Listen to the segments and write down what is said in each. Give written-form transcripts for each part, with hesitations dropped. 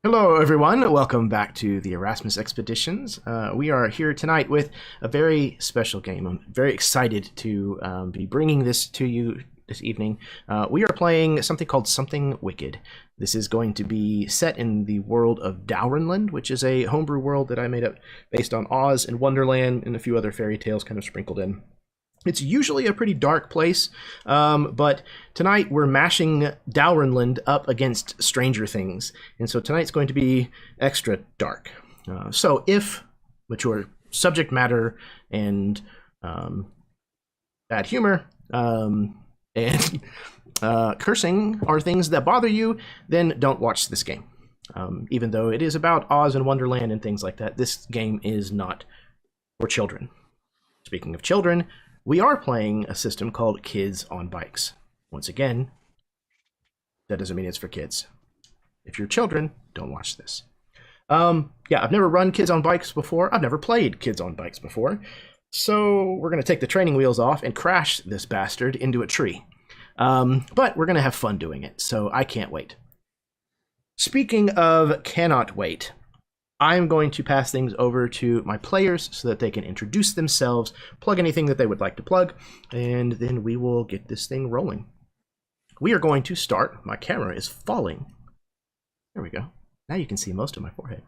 Hello, everyone. Welcome back to the Erasmus Expeditions. We are here tonight with a very special game. I'm very excited to be bringing this to you this evening. We are playing something called Something Wicked. This is going to be set in the world of Dowrenland, which is a homebrew world that I made up based on Oz and Wonderland and a few other fairy tales kind of sprinkled in. It's usually a pretty dark place, but tonight we're mashing Dowrenland up against Stranger Things, and so tonight's going to be extra dark. So if mature subject matter and bad humor and cursing are things that bother you, then don't watch this game. Even though it is about Oz and Wonderland and things like that, this game is not for children. Speaking of children, we are playing a system called Kids on Bikes. Once again, that doesn't mean it's for kids. If you're children, don't watch this. Yeah, I've never run Kids on Bikes before. I've never played Kids on Bikes before. So we're going to take the training wheels off and crash this bastard into a tree. But we're going to have fun doing it, so I can't wait. Speaking of cannot wait, I'm going to pass things over to my players so that they can introduce themselves, plug anything that they would like to plug, and then we will get this thing rolling. We are going to start. My camera is falling. There we go. Now you can see most of my forehead.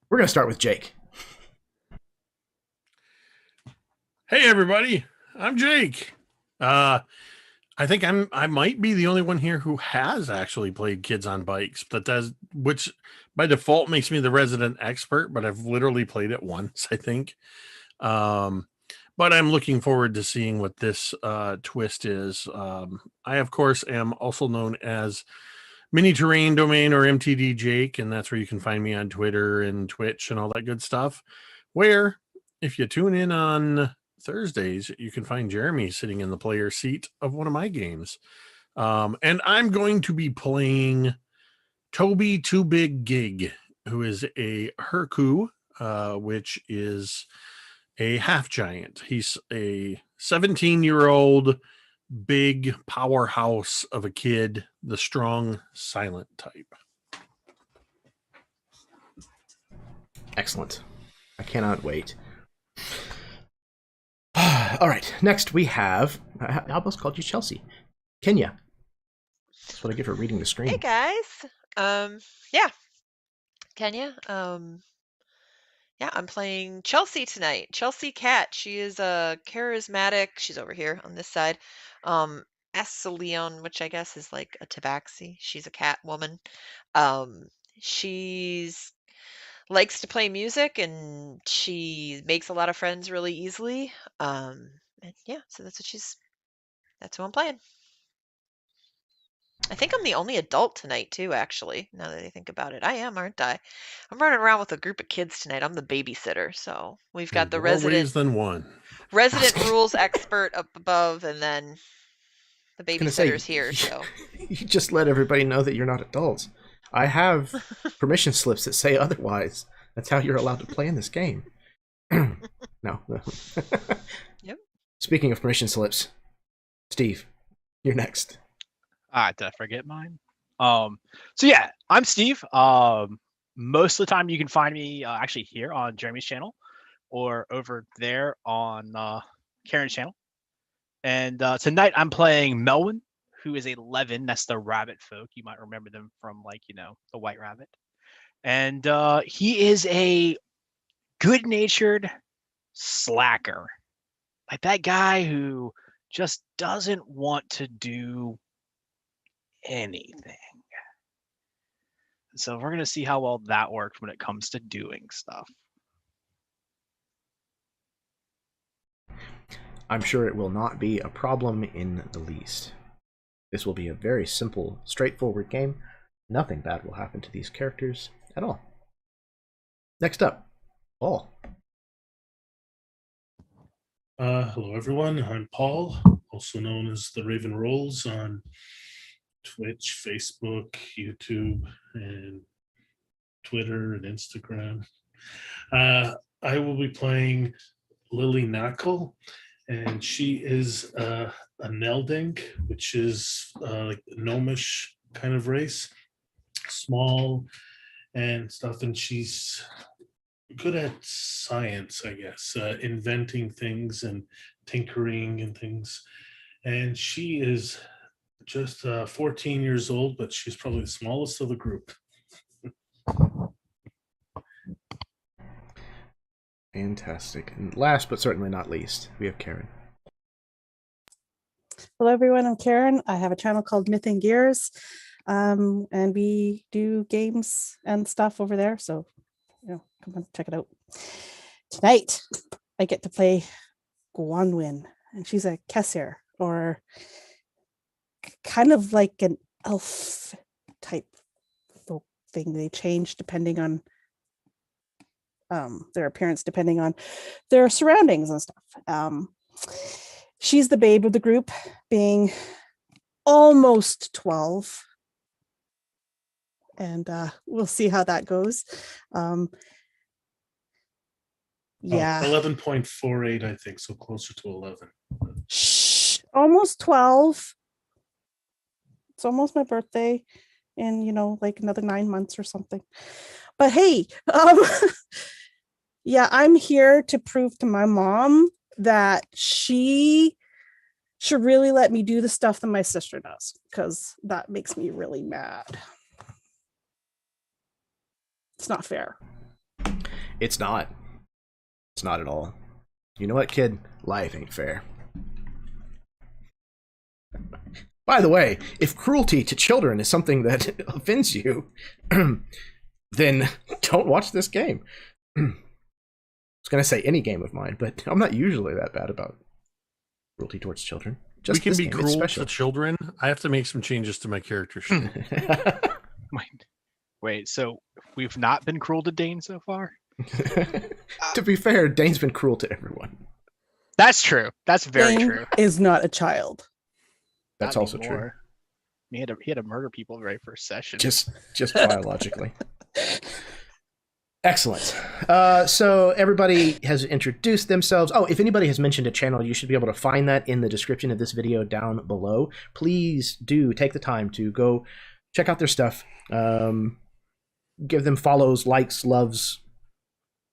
We're going to start with Jake. Hey everybody, I'm Jake. I think I might be the only one here who has actually played Kids on Bikes, which by default makes me the resident expert, but I've literally played it once, I think. But I'm looking forward to seeing what this twist is. I, of course, am also known as Mini Terrain Domain or MTD Jake, and that's where you can find me on Twitter and Twitch and all that good stuff. Where, if you tune in on Thursdays, you can find Jeremy sitting in the player seat of one of my games. And I'm going to be playing Toby Too Big Gig, who is a Herku, which is a half giant. He's a 17-year-old big powerhouse of a kid, the strong, silent type. Excellent. I cannot wait. All right, next we have, I almost called you Chelsea. Kenya. That's what I get for reading the screen. Hey guys. Yeah. Kenya. Yeah, I'm playing Chelsea tonight. Chelsea Cat. She is a charismatic, she's over here on this side. Leon, which I guess is like a tabaxi. She's a cat woman. She's likes to play music and she makes a lot of friends really easily. And yeah, so that's who I'm playing. I think I'm the only adult tonight too, actually, now that I think about it. I am, aren't I? I'm running around with a group of kids tonight. I'm the babysitter, so we've got the More ways than one. resident rules expert up above, and then the babysitter's here, so. You just let everybody know that you're not adults. I have permission slips that say otherwise. That's how you're allowed to play in this game. No. Yep. Speaking of permission slips, Steve, you're next. Did I forget mine? So yeah, I'm Steve. Most of the time you can find me actually here on Jeremy's channel or over there on Karen's channel. And tonight I'm playing Melwyn, who is 11. That's the rabbit folk. You might remember them from, like, the White Rabbit. And he is a good-natured slacker. Like that guy who just doesn't want to do anything. So we're going to see how well that works when it comes to doing stuff. I'm sure it will not be a problem in the least. This will be a very simple, straightforward game. Nothing bad will happen to these characters at all. Next up, Paul. Hello, everyone. I'm Paul, also known as the Raven Rolls on Twitch, Facebook, YouTube, and Twitter and Instagram. I will be playing Lilli Knuckle, and she is a Nelding, which is like a gnomish kind of race, small and stuff, and she's good at science, I guess, inventing things and tinkering and things. And she is just 14 years old, but she's probably the smallest of the group. Fantastic. And last but certainly not least, we have Kaeryn. Hello, everyone. I'm Kaeryn. I have a channel called Myth and Gears, and we do games and stuff over there. So, come on, check it out. Tonight, I get to play Gwanwyn, and she's a Kesser, or kind of like an elf type folk thing. They change depending on their appearance, depending on their surroundings and stuff. She's the babe of the group, being almost 12. And we'll see how that goes. Yeah. 11.48, I think, so closer to 11. Shh, almost 12. It's almost my birthday in, like another 9 months or something. But hey, yeah, I'm here to prove to my mom that she should really let me do the stuff that my sister does, because that makes me really mad. It's not fair. It's not. It's not at all. You know what, kid? Life ain't fair. By the way, if cruelty to children is something that offends you, then don't watch this game. I was going to say any game of mine, but I'm not usually that bad about cruelty towards children. We can be cruel to children. I have to make some changes to my character sheet. Wait, so we've not been cruel to Dane so far? To be fair, Dane's been cruel to everyone. That's true. That's very Dane true. is not a child. That's Not also anymore. true. He had to murder people very first session. Just biologically. Excellent. So everybody has introduced themselves. Oh, if anybody has mentioned a channel, you should be able to find that in the description of this video down below. Please do take the time to go check out their stuff. Give them follows, likes, loves,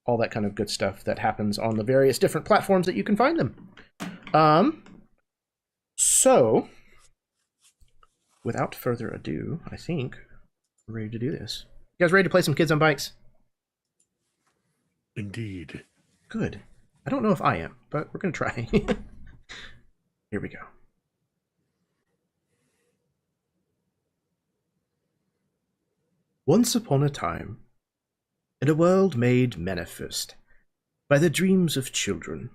all that kind of good stuff that happens on the various different platforms that you can find them. So, without further ado, I think we're ready to do this. You guys ready to play some Kids on Bikes? Indeed. Good. I don't know if I am, but we're going to try. Here we go. Once upon a time, in a world made manifest by the dreams of children,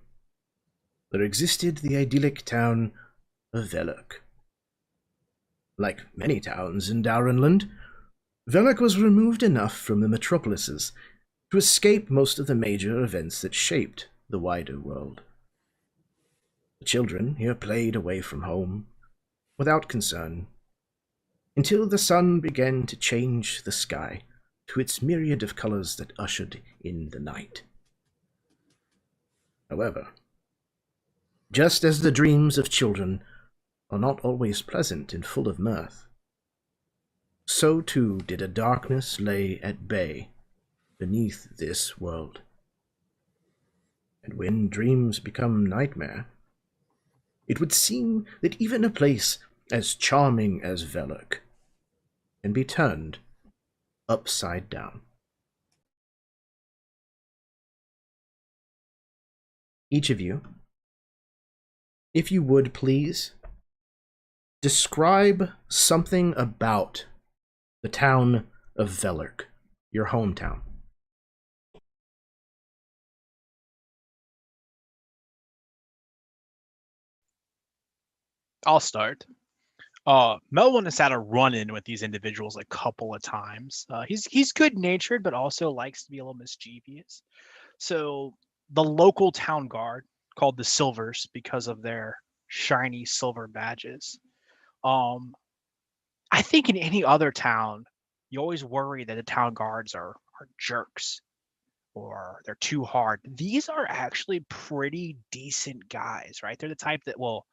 there existed the idyllic town of Velok. Like many towns in Dowrenland, Velok was removed enough from the metropolises to escape most of the major events that shaped the wider world. The children here played away from home, without concern, until the sun began to change the sky to its myriad of colors that ushered in the night. However, just as the dreams of children are not always pleasant and full of mirth, so too did a darkness lay at bay beneath this world. And when dreams become nightmare, it would seem that even a place as charming as Velok can be turned upside down. Each of you, if you would please, describe something about the town of Velok, your hometown. I'll start. Melvin has had a run-in with these individuals a couple of times. He's good-natured, but also likes to be a little mischievous. So the local town guard, called the Silvers because of their shiny silver badges. I think in any other town, you always worry that the town guards are jerks or they're too hard. These are actually pretty decent guys, right? They're the type that will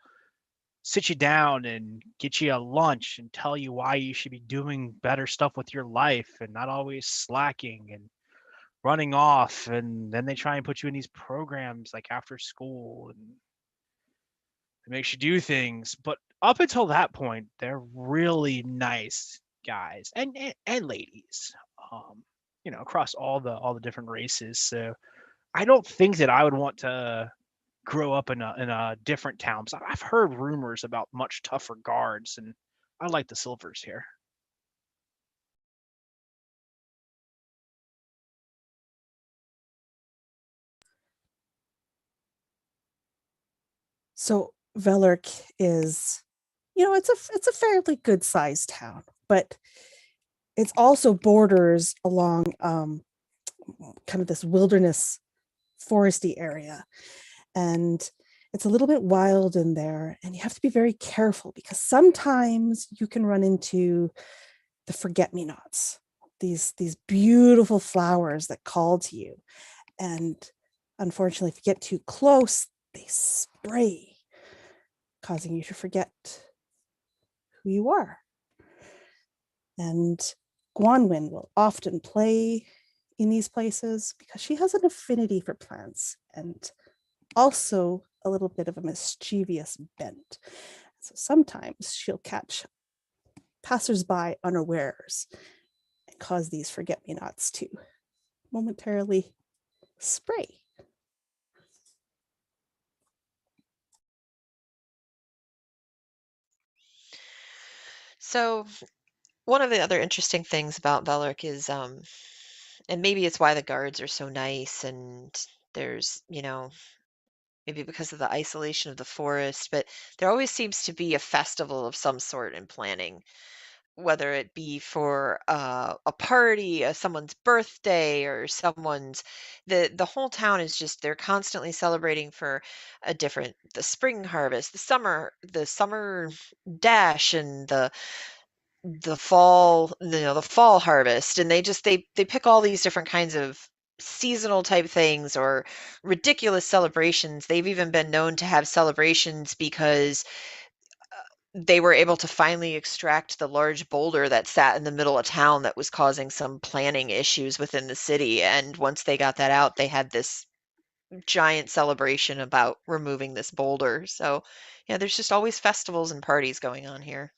sit you down and get you a lunch and tell you why you should be doing better stuff with your life and not always slacking and running off. And then they try and put you in these programs like after school and it makes you do things. But up until that point, they're really nice guys and ladies, across all the different races. So I don't think that I would want to grow up in a different town. So I've heard rumors about much tougher guards, and I like the Silvers here. So Velark is, it's a fairly good sized town, but it's also borders along kind of this wilderness foresty area. And it's a little bit wild in there, and you have to be very careful because sometimes you can run into the forget-me-nots, these beautiful flowers that call to you. And unfortunately, if you get too close, they spray, causing you to forget who you are. And Gwanwyn will often play in these places because she has an affinity for plants and also a little bit of a mischievous bent. So sometimes she'll catch passersby unawares and cause these forget-me-nots to momentarily spray. So one of the other interesting things about Velark is, and maybe it's why the guards are so nice, and there's, maybe because of the isolation of the forest, but there always seems to be a festival of some sort in planning, whether it be for a party, someone's birthday, or the whole town is just they're constantly celebrating for the spring harvest, the summer dash, and the fall harvest, and they pick all these different kinds of seasonal type things or ridiculous celebrations. They've even been known to have celebrations because they were able to finally extract the large boulder that sat in the middle of town that was causing some planning issues within the city, and once they got that out, they had this giant celebration about removing this boulder. So yeah, there's just always festivals and parties going on here.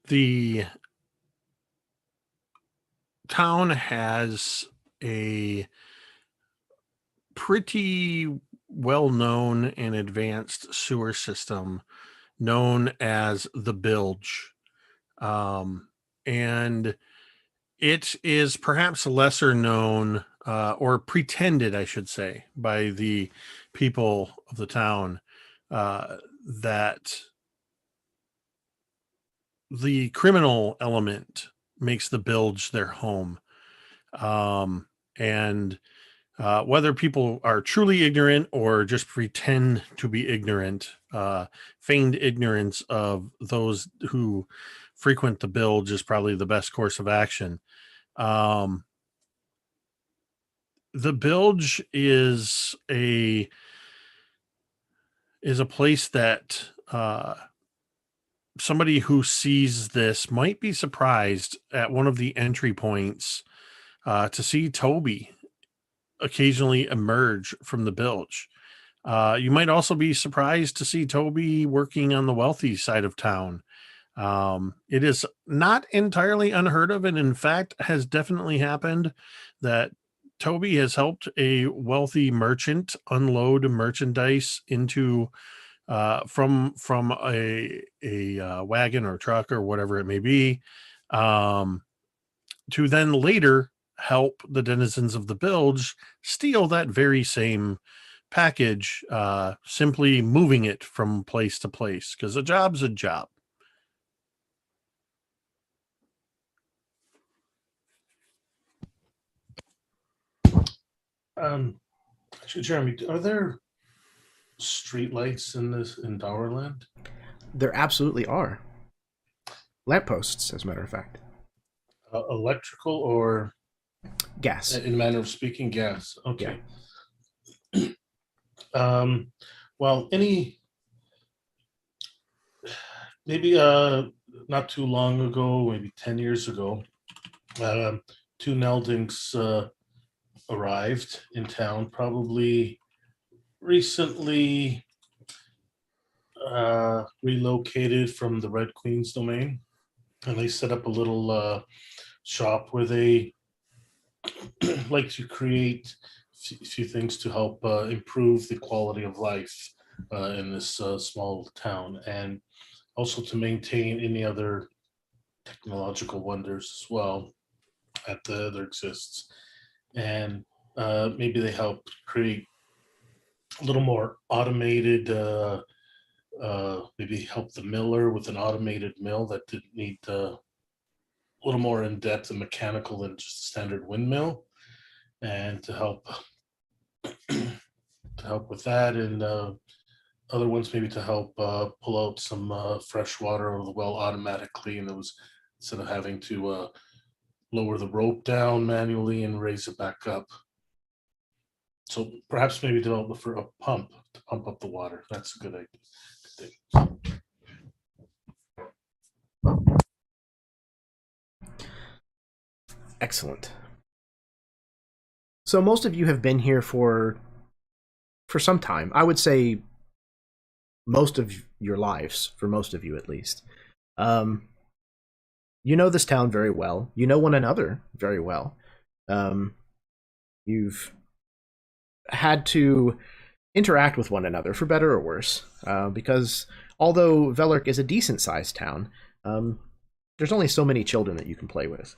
The town has a pretty well-known and advanced sewer system known as the Bilge. And it is perhaps lesser known, or pretended, I should say, by the people of the town, that the criminal element makes the Bilge their home. And whether people are truly ignorant or just pretend to be ignorant, feigned ignorance of those who frequent the Bilge is probably the best course of action. The Bilge is a place that somebody who sees this might be surprised at one of the entry points to see Toby occasionally emerge from the Bilge. You might also be surprised to see Toby working on the wealthy side of town. It is not entirely unheard of, and in fact has definitely happened that Toby has helped a wealthy merchant unload merchandise into from a wagon or truck or whatever it may be, to then later help the denizens of the bilge steal that very same package, simply moving it from place to place, because a job's a job. Actually, Jeremy, are there streetlights in Dowrenland? There absolutely are. Lampposts, as a matter of fact. Electrical or, Gas. in a manner of speaking, gas? Okay. Yeah. Well, maybe not too long ago, maybe 10 years ago, two Neldings arrived in town, probably recently relocated from the Red Queen's domain, and they set up a little shop where they like to create a few things to help improve the quality of life in this small town, and also to maintain any other technological wonders as well that exists. And maybe they help create a little more automated, maybe help the miller with an automated mill that didn't need a little more in depth and mechanical than just a standard windmill, and to help with that, and other ones maybe to help pull out some fresh water out of the well automatically, and it was instead of having to lower the rope down manually and raise it back up. So perhaps maybe develop for a pump to pump up the water. That's a good idea. Excellent. So most of you have been here for some time. I would say most of your lives, for most of you at least. You know this town very well. You know one another very well. You've had to interact with one another, for better or worse, because although Velark is a decent-sized town, there's only so many children that you can play with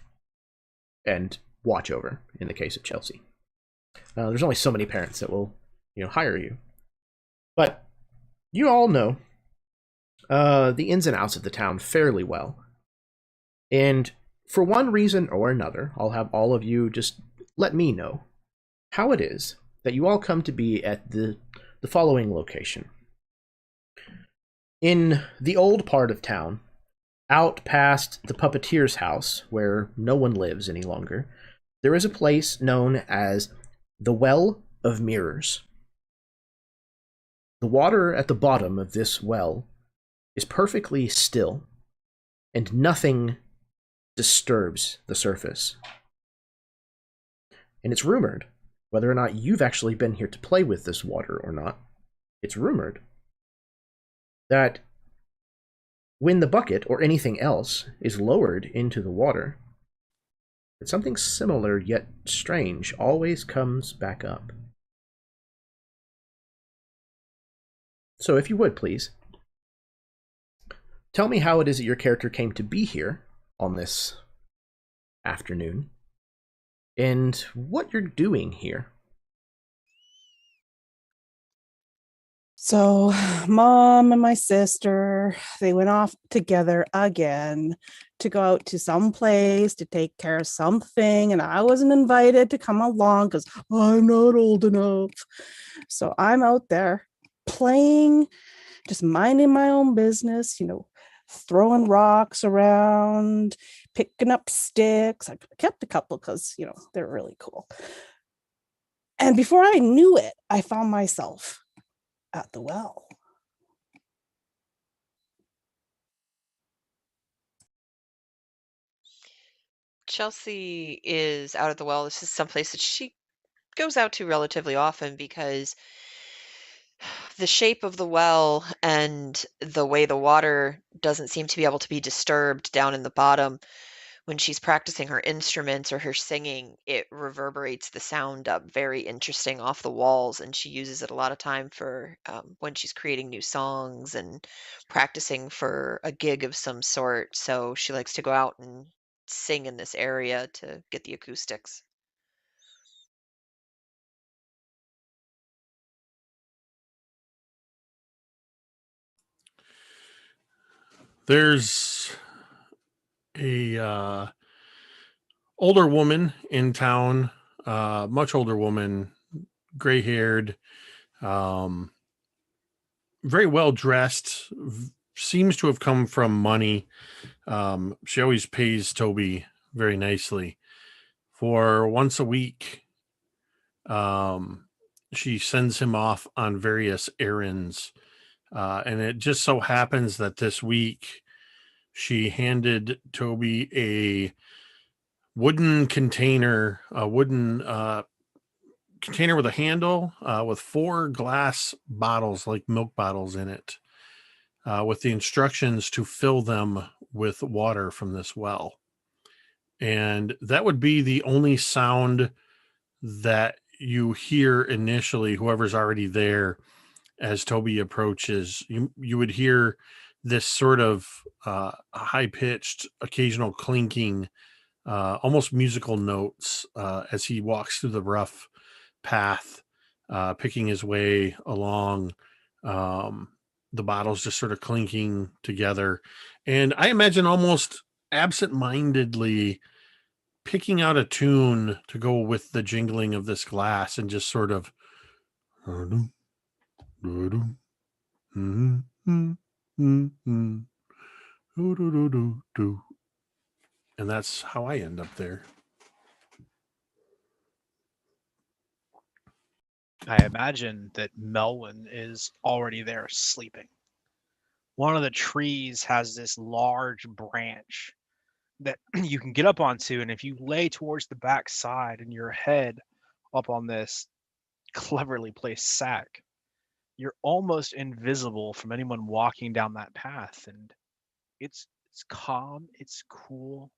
and watch over, in the case of Chelsea. There's only so many parents that will, hire you. But you all know the ins and outs of the town fairly well. And for one reason or another, I'll have all of you just let me know how it is that you all come to be at the following location. In the old part of town, out past the puppeteer's house, where no one lives any longer, there is a place known as the Well of Mirrors. The water at the bottom of this well is perfectly still, and nothing disturbs the surface. And it's rumored, whether or not you've actually been here to play with this water or not, it's rumored that when the bucket or anything else is lowered into the water, that something similar yet strange always comes back up. So if you would, please, tell me how it is that your character came to be here on this afternoon, and what you're doing here. So, Mom and my sister, they went off together again to go out to some place to take care of something, and I wasn't invited to come along because I'm not old enough. So I'm out there playing, just minding my own business, throwing rocks around, picking up sticks. I kept a couple because, they're really cool. And before I knew it, I found myself at the well. Chelsea is out at the well. This is someplace that she goes out to relatively often because the shape of the well and the way the water doesn't seem to be able to be disturbed down in the bottom. When she's practicing her instruments or her singing, it reverberates the sound up very interesting off the walls, and she uses it a lot of time for when she's creating new songs and practicing for a gig of some sort. So she likes to go out and sing in this area to get the acoustics. There's a older woman in town, much older woman, gray-haired, very well dressed, seems to have come from money. She always pays Toby very nicely. For once a week, she sends him off on various errands. And it just so happens that this week she handed Toby a wooden container, container with a handle, with 4 glass bottles, like milk bottles in it, with the instructions to fill them with water from this well. And that would be the only sound that you hear initially, whoever's already there, as Toby approaches. You would hear this sort of high-pitched, occasional clinking, almost musical notes as he walks through the rough path, picking his way along. The bottles just sort of clinking together. And I imagine almost absent-mindedly picking out a tune to go with the jingling of this glass and just sort of and that's how I end up there. I imagine that Melwyn is already there sleeping. One of the trees has this large branch that you can get up onto, and if you lay towards the back side and your head up on this cleverly placed sack, you're almost invisible from anyone walking down that path. And it's calm, it's cool.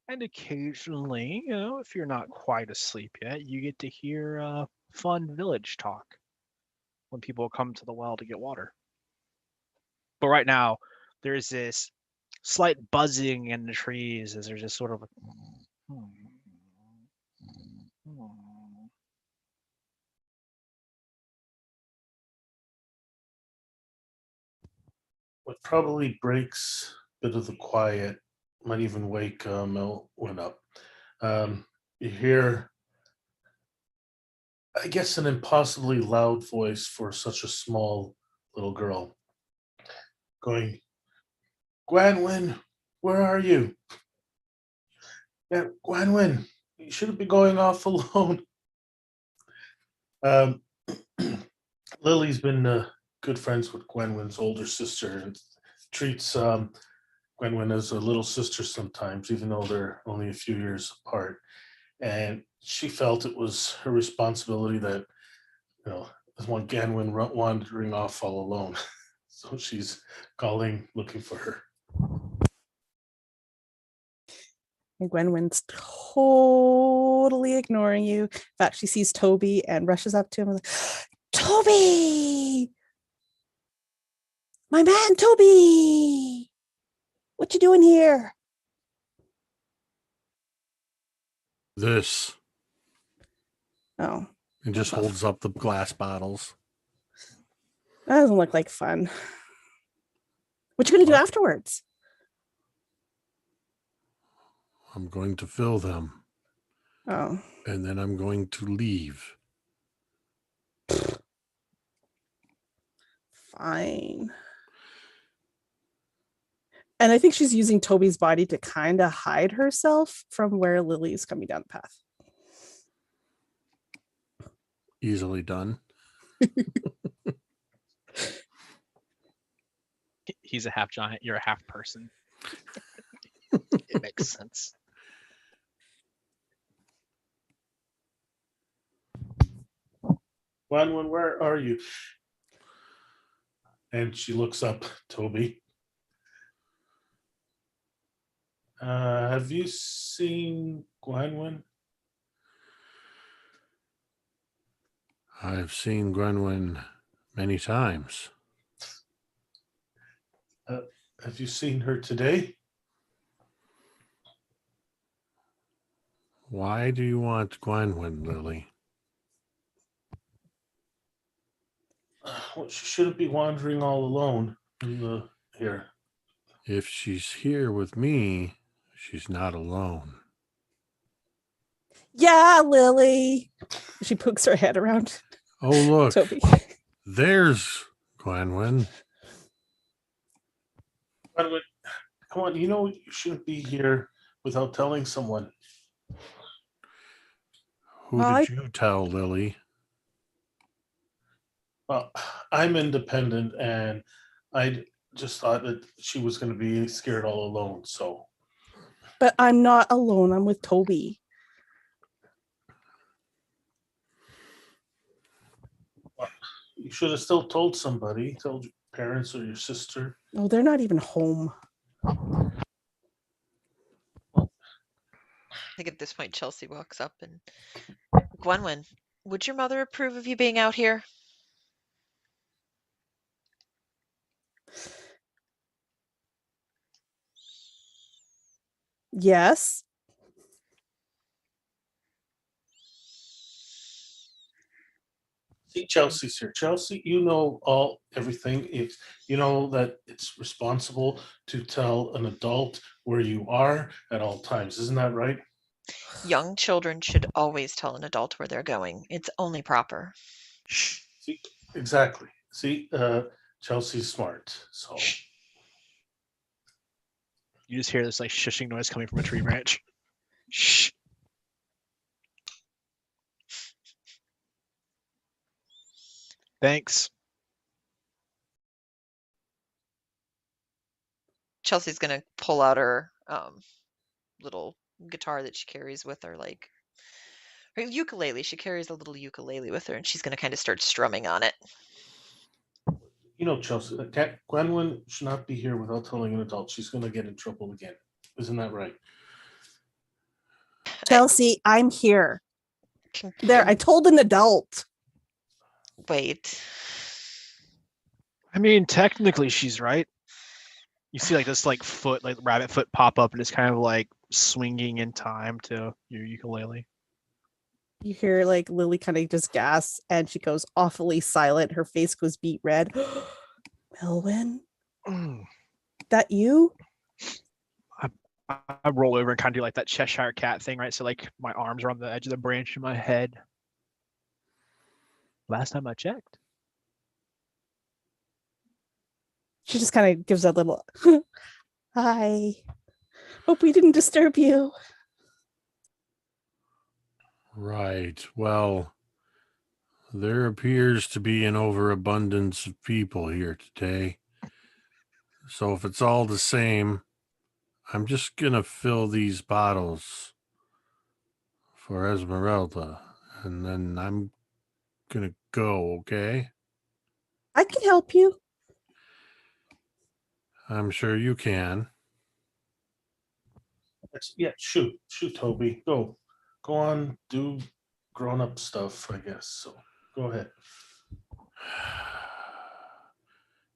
And occasionally, if you're not quite asleep yet, you get to hear fun village talk when people come to the well to get water. But right now, there's this slight buzzing in the trees as there's just sort of a... What probably breaks a bit of the quiet, might even wake Melwyn up. You hear, I guess, an impossibly loud voice for such a small little girl going, "Gwanwyn, where are you? Yeah, Gwanwyn, you shouldn't be going off alone." Lilli's been good friends with Gwanwyn's older sister and treats Gwanwyn as a little sister sometimes, even though they're only a few years apart. And she felt it was her responsibility that, doesn't want Gwanwyn wandering off all alone. So she's calling, looking for her. And Gwenwyn's totally ignoring you. In fact, she sees Toby and rushes up to him and like, "Toby! My man, Toby! What you doing here?" This. Oh. And just holds up the glass bottles. That doesn't look like fun. What you gonna do afterwards? I'm going to fill them. Oh. And then I'm going to leave. Fine. And I think she's using Toby's body to kind of hide herself from where Lilli's coming down the path. Easily done. He's a half giant, you're a half person. It makes sense. Gwanwyn, where are you? And she looks up, Toby. Have you seen Gwanwyn? I've seen Gwanwyn many times. Have you seen her today? Why do you want Gwanwyn, Lilli? Well, she shouldn't be wandering all alone in here. If she's here with me, she's not alone. Yeah, Lilli. She pokes her head around Oh, look. Toby. There's Gwanwyn. Gwanwyn, come on, you know you shouldn't be here without telling someone. Who did you tell, Lilli? Well, I'm independent, and I just thought that she was going to be scared all alone. So, But I'm not alone. I'm with Toby. you should have still told somebody, told your parents or your sister. Oh, they're not even home. I think at this point Chelsea walks up and Gwanwyn, would your mother approve of you being out here? Yes. See, Chelsea's here. Chelsea, you know everything. If you know that it's responsible to tell an adult where you are at all times, isn't that right? Young children should always tell an adult where they're going. It's only proper. See, exactly. See, Chelsea's smart. So You just hear this like shushing noise coming from a tree branch. Shh. Thanks. Chelsea's gonna pull out her little guitar that she carries with her, like her ukulele. She carries a little ukulele with her, and she's gonna kind of start strumming on it. you know, Chelsea, Gwanwyn should not be here without telling an adult. She's going to get in trouble again. Isn't that right? Chelsea, I'm here. There, I told an adult. Wait. I mean, technically she's right. You see like this like foot, like rabbit foot pop up and it's kind of like swinging in time to your ukulele. You hear like Lilli kind of just gasp and she goes awfully silent. Her face goes beet red. Melwyn, that you? I roll over and kind of do like that Cheshire cat thing, right? So like my arms are on the edge of the branch in my head. Last time I checked. She just kind of gives a little hi. Hope we didn't disturb you. Right. Well, there appears to be an overabundance of people here today. So if it's all the same, I'm just going to fill these bottles for Esmeralda, and then I'm going to go, okay? I can help you. I'm sure you can. Yeah, shoot, Toby. Go on, do grown-up stuff, I guess. So go ahead.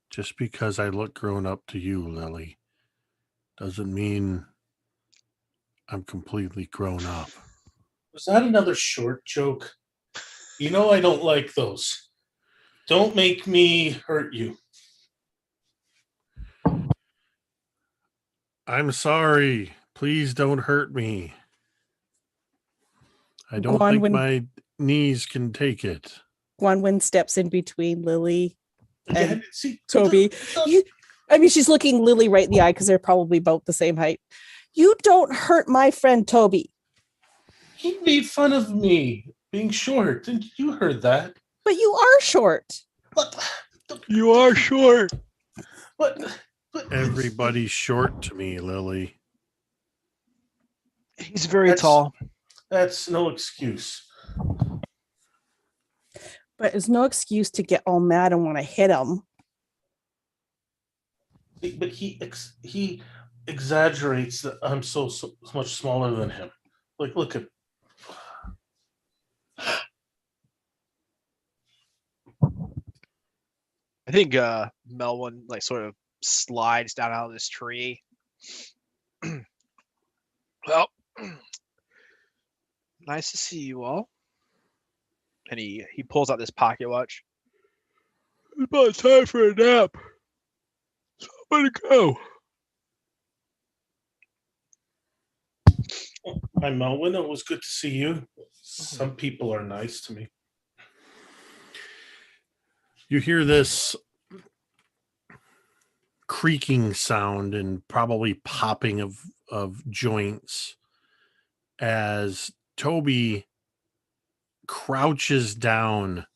Just because I look grown up to you, Lilli, doesn't mean I'm completely grown up. Was that another short joke? You know I don't like those. Don't make me hurt you. I'm sorry. Please don't hurt me. I don't think my knees can take it. Gwanwyn steps in between Lilli and see, Toby. She's looking Lilli right in the eye because they're probably about the same height. You don't hurt my friend Toby. He made fun of me being short, and you heard that. But you are short. What? You are short. What? Everybody's short to me, Lilli. He's very tall. That's no excuse. But it's no excuse to get all mad and want to hit him. But he exaggerates that I'm so much smaller than him. Like, look at. I think Melwyn like sort of slides down out of this tree. Well, nice to see you all. And he pulls out this pocket watch. It's about time for a nap. So I'm gonna go. Hi, Melvin. It was good to see you. Some people are nice to me. You hear this creaking sound and probably popping of joints as Toby crouches down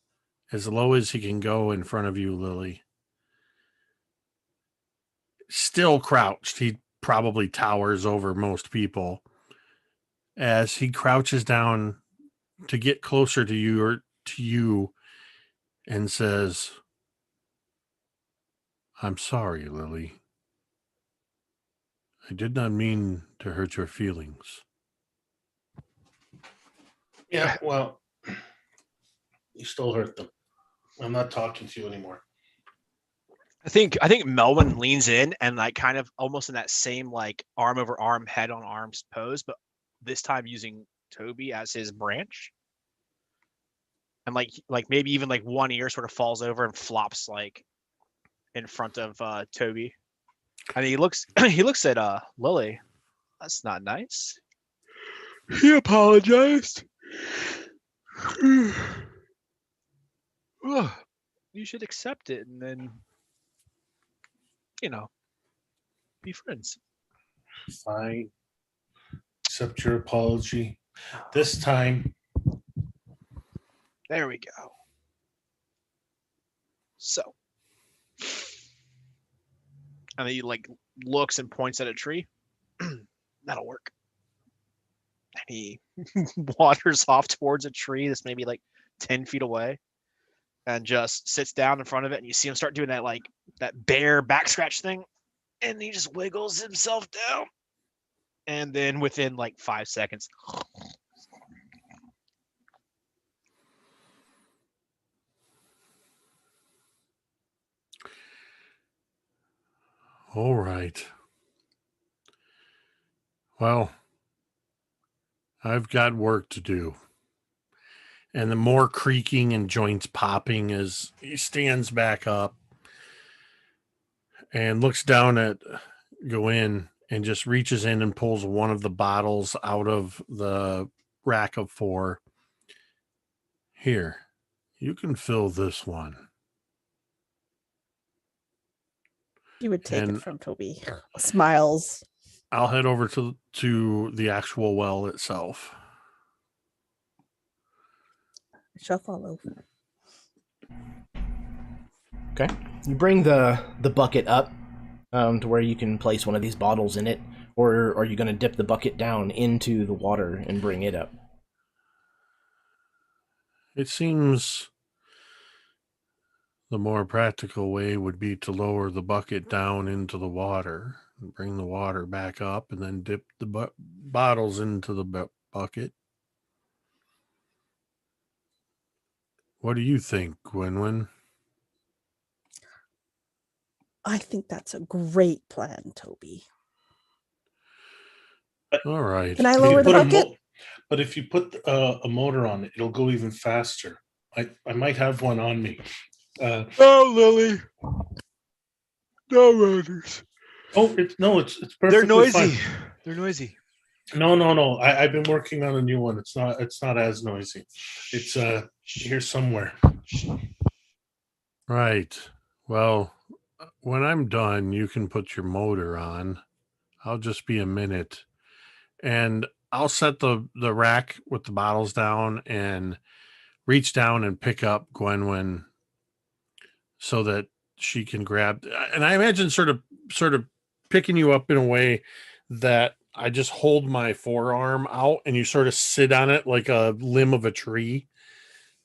as low as he can go in front of you, Lilli. Still crouched. He probably towers over most people. As he crouches down to get closer to you and says, "I'm sorry, Lilli. I did not mean to hurt your feelings." Yeah, well, you still hurt them. I'm not talking to you anymore. I think Melvin leans in and like kind of almost in that same like arm over arm, head on arms pose, but this time using Toby as his branch. And like maybe even like one ear sort of falls over and flops like in front of Toby. And he looks at Lilli. That's not nice. He apologized. You should accept it and then, be friends. Fine. Accept your apology. This time. There we go. So. And he like looks and points at a tree. That'll work. And he wanders off towards a tree that's maybe like 10 feet away and just sits down in front of it. And you see him start doing that like that bear back scratch thing. And he just wiggles himself down. And then within like 5 seconds. All right. Well, I've got work to do. And the more creaking and joints popping as he stands back up and looks down at Gwanwyn and just reaches in and pulls one of the bottles out of the rack of 4. Here, you can fill this one. You would take And it from Toby. Smiles. I'll head over to the actual well itself. Shall follow. Okay. You bring the bucket up to where you can place one of these bottles in it, or are you going to dip the bucket down into the water and bring it up? It seems the more practical way would be to lower the bucket down into the water and bring the water back up and then dip the bottles into the bucket. What do you think, Gwanwyn? I think that's a great plan, Toby. All right. Can I lower the bucket? But if you put a motor on it, it'll go even faster. I might have one on me. Oh, Lilli. No motors. Oh, it's perfectly They're noisy. fine. They're noisy. No. I've been working on a new one. It's not as noisy. It's here somewhere. Right. Well, when I'm done, you can put your motor on. I'll just be a minute. And I'll set the rack with the bottles down and reach down and pick up Gwanwyn so that she can grab. And I imagine sort of picking you up in a way that I just hold my forearm out and you sort of sit on it like a limb of a tree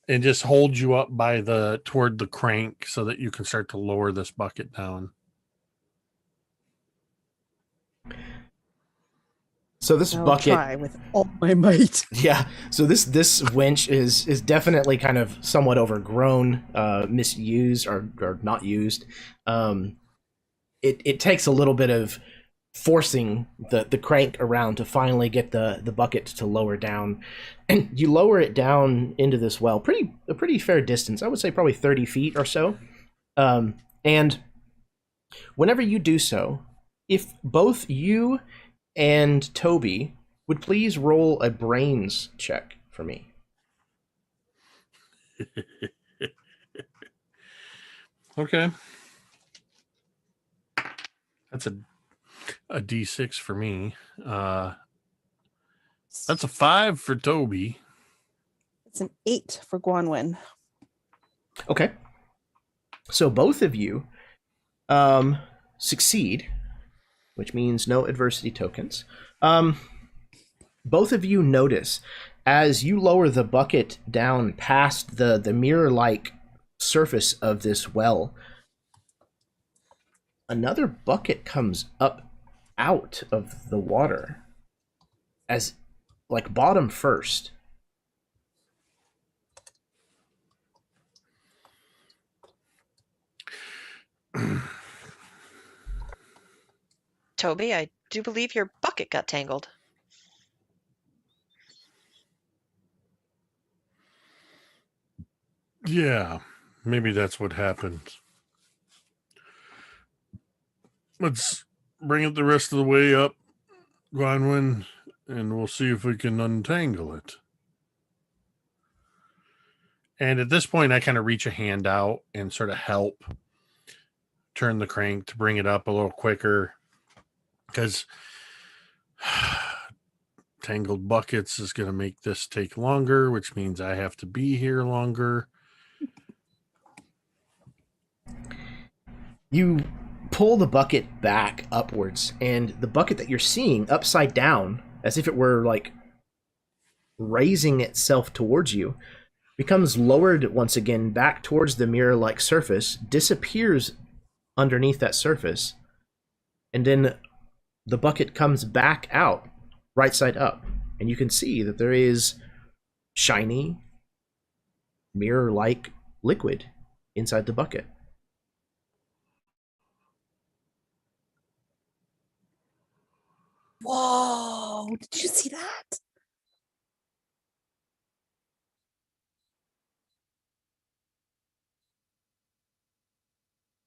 and just hold you up toward the crank so that you can start to lower this bucket down. So this I'll bucket, try with all my might. yeah. So this winch is definitely kind of somewhat overgrown, misused or not used. It takes a little bit of forcing the crank around to finally get the bucket to lower down, and you lower it down into this well, a pretty fair distance. I would say probably 30 feet or so. And whenever you do so, if both you and Toby would please roll a brains check for me. Okay. That's a D6 for me. That's a 5 for Toby. It's an 8 for Gwanwyn. Okay. So both of you succeed, which means no adversity tokens. Both of you notice as you lower the bucket down past the mirror-like surface of this well, another bucket comes up out of the water as like bottom first. Toby, I do believe your bucket got tangled. Yeah, maybe that's what happened. Let's bring it the rest of the way up, Gwanwyn, and we'll see if we can untangle it. And at this point, I kind of reach a hand out and sort of help turn the crank to bring it up a little quicker, because tangled buckets is going to make this take longer, which means I have to be here longer. You pull the bucket back upwards, and the bucket that you're seeing upside down, as if it were like raising itself towards you, becomes lowered once again back towards the mirror-like surface, disappears underneath that surface, and then the bucket comes back out right side up, and you can see that there is shiny mirror-like liquid inside the bucket. Whoa! Did you see that?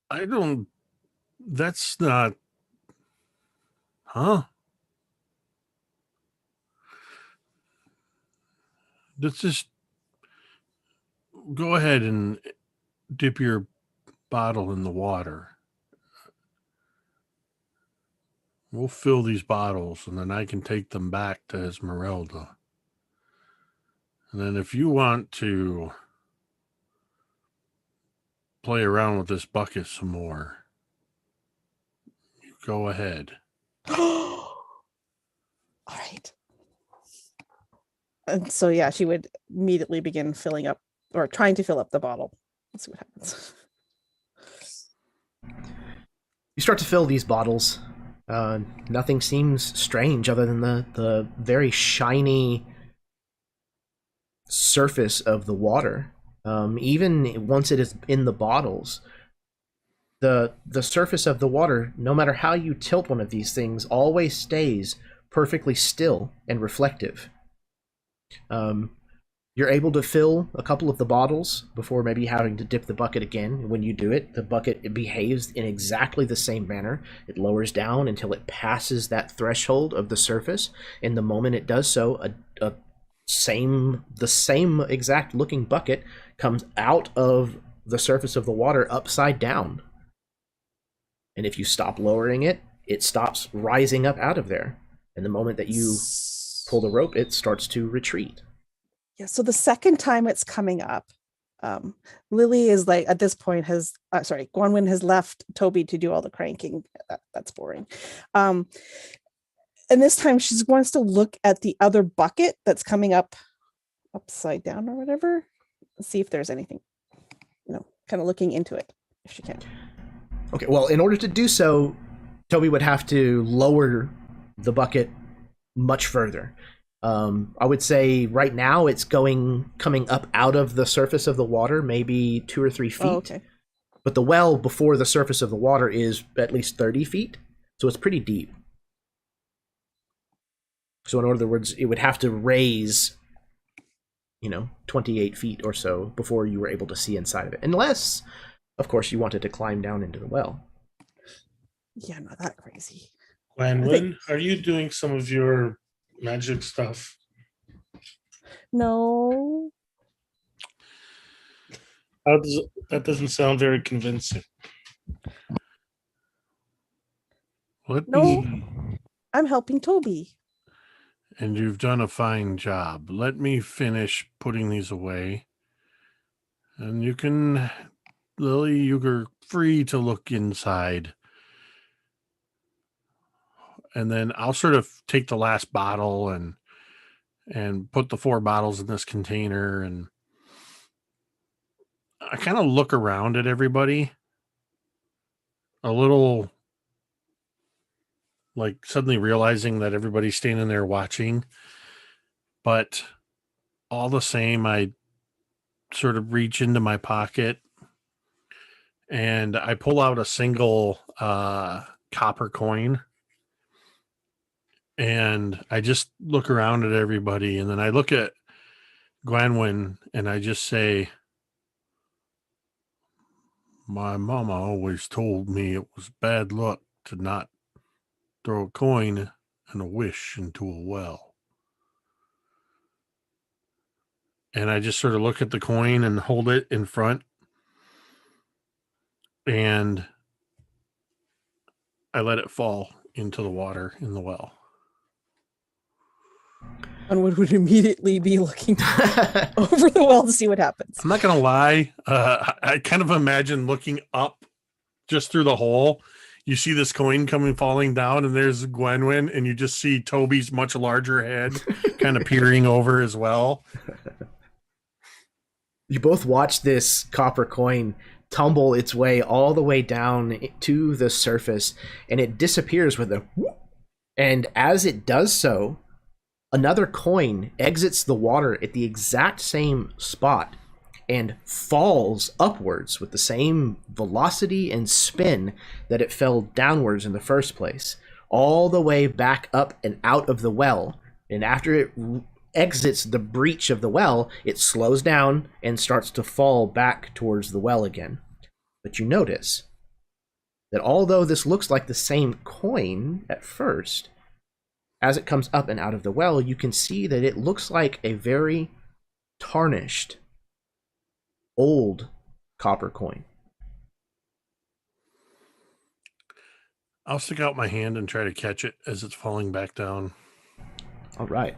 I don't... That's not... Huh? Let's just go ahead and dip your bottle in the water. We'll fill these bottles, and then I can take them back to Esmeralda. And then if you want to play around with this bucket some more, you go ahead. All right. And so, yeah, she would immediately begin filling up, or trying to fill up the bottle. Let's see what happens. You start to fill these bottles. Nothing seems strange other than the very shiny surface of the water. Even once it is in the bottles, the surface of the water, no matter how you tilt one of these things, always stays perfectly still and reflective. You're able to fill a couple of the bottles before maybe having to dip the bucket again. When you do it, the bucket behaves in exactly the same manner. It lowers down until it passes that threshold of the surface, and the moment it does so, the same exact looking bucket comes out of the surface of the water upside down. And if you stop lowering it, it stops rising up out of there. And the moment that you pull the rope, it starts to retreat. Yeah, so the second time it's coming up, Lilli is like, at this point Gwanwyn has left Toby to do all the cranking. That's boring. And this time she wants to look at the other bucket that's coming up upside down or whatever. See if there's anything, kind of looking into it if she can. Okay, well, in order to do so, Toby would have to lower the bucket much further. I would say right now it's coming up out of the surface of the water, maybe 2 or 3 feet. Oh, okay. But the well before the surface of the water is at least 30 feet, so it's pretty deep. So in other words, it would have to raise, 28 feet or so before you were able to see inside of it. Unless, of course, you wanted to climb down into the well. Yeah, not that crazy. Gwanwyn, are you doing some of your magic stuff. No. That doesn't sound very convincing. Let No. me, I'm helping Toby. and you've done a fine job. Let me finish putting these away. And you can, Lily, you're free to look inside. And then I'll sort of take the last bottle and put the 4 bottles in this container, and I kind of look around at everybody a little, like suddenly realizing that everybody's standing there watching, but all the same, I sort of reach into my pocket and I pull out a single copper coin, and I just look around at everybody, and then I look at Gwanwyn and I just say, my mama always told me it was bad luck to not throw a coin and a wish into a well. And I just sort of look at the coin and hold it in front, and I let it fall into the water in the well. Gwanwyn would immediately be looking over the well to see what happens. I'm not going to lie. I kind of imagine looking up just through the hole. You see this coin falling down, and there's Gwanwyn, and you just see Toby's much larger head kind of peering over as well. You both watch this copper coin tumble its way all the way down to the surface, and it disappears with a whoop. And as it does so, another coin exits the water at the exact same spot and falls upwards with the same velocity and spin that it fell downwards in the first place, all the way back up and out of the well. And after it exits the breach of the well, it slows down and starts to fall back towards the well again. But you notice that although this looks like the same coin at first, as it comes up and out of the well, you can see that it looks like a very tarnished, old copper coin. I'll stick out my hand and try to catch it as it's falling back down. All right.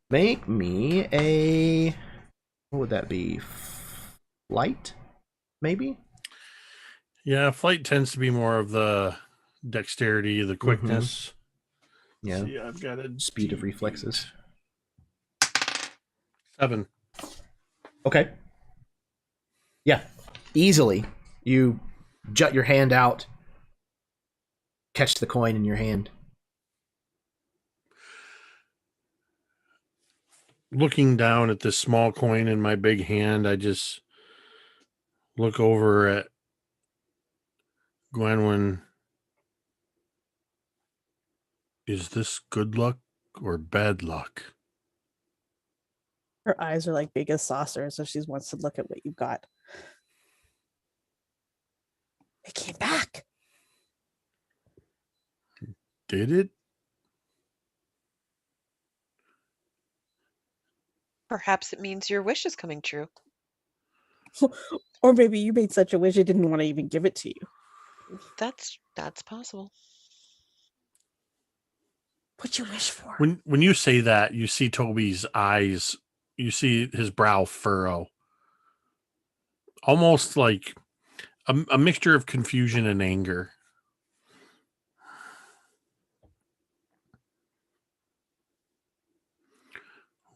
Make me a... what would that be? Flight, maybe? Yeah, flight tends to be more of the dexterity, the quickness. Yeah. See, I've got a Speed of reflexes. 7. Okay. Yeah. Easily. You jut your hand out, catch the coin in your hand. Looking down at this small coin in my big hand, I just look over at Gwanwyn. Is this good luck or bad luck? Her eyes are like big as saucers, so she wants to look at what you got. It came back. Did it? Perhaps it means your wish is coming true. Or maybe you made such a wish it didn't want to even give it to you. That's possible. What'd you wish for? When you say that, you see Toby's eyes, you see his brow furrow. Almost like a mixture of confusion and anger.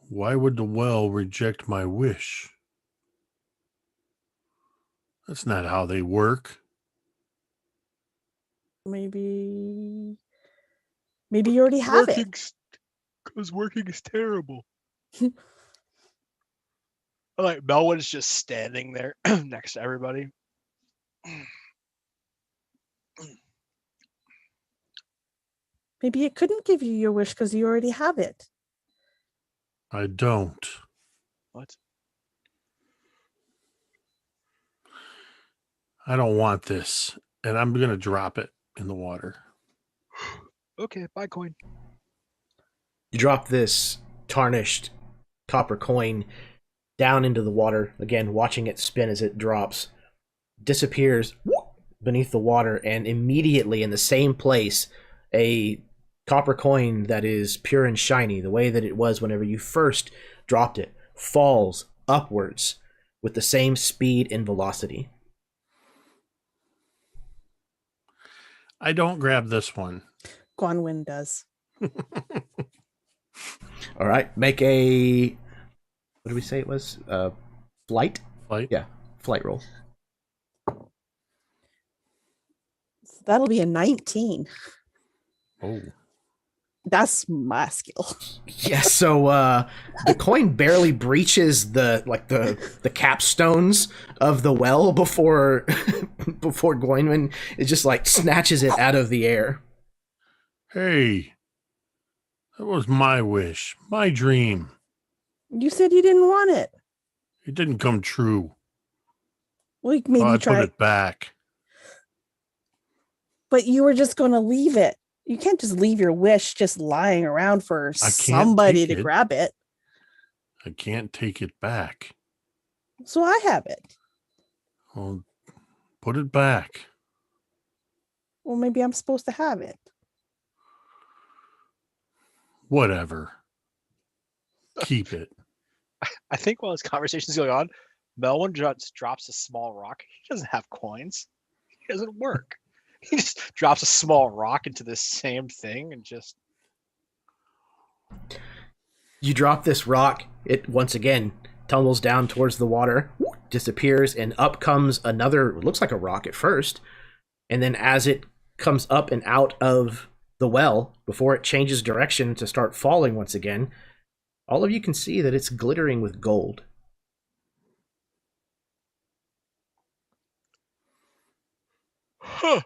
Why would the well reject my wish? That's not how they work. Maybe you already have it. Because working is terrible. Like Melwyn's just standing there next to everybody. Maybe it couldn't give you your wish because you already have it. I don't. What? I don't want this. And I'm going to drop it in the water. Okay, buy coin. You drop this tarnished copper coin down into the water, again, watching it spin as it drops, disappears beneath the water, and immediately in the same place, a copper coin that is pure and shiny, the way that it was whenever you first dropped it, falls upwards with the same speed and velocity. I don't grab this one. Gwanwyn does. All right, make a, what did we say it was? Flight? Flight? Yeah, flight roll. So that'll be a 19. Oh. That's my skill. Yeah, so the coin barely breaches the capstones of the well before Gwanwyn it just like snatches it out of the air. Hey, that was my wish, my dream. You said you didn't want it. It didn't come true. Well, maybe I try put it back. But you were just going to leave it. You can't just leave your wish just lying around for somebody to grab it. I can't take it back. So I have it. Well, put it back. Well, maybe I'm supposed to have it. Whatever. Keep it. I think while this conversation is going on, Melwin just drops a small rock. He doesn't have coins. It doesn't work. He just drops a small rock into this same thing and just... You drop this rock, it once again tumbles down towards the water, disappears, and up comes another, looks like a rock at first, and then as it comes up and out of the well, before it changes direction to start falling once again, all of you can see that it's glittering with gold. Huh.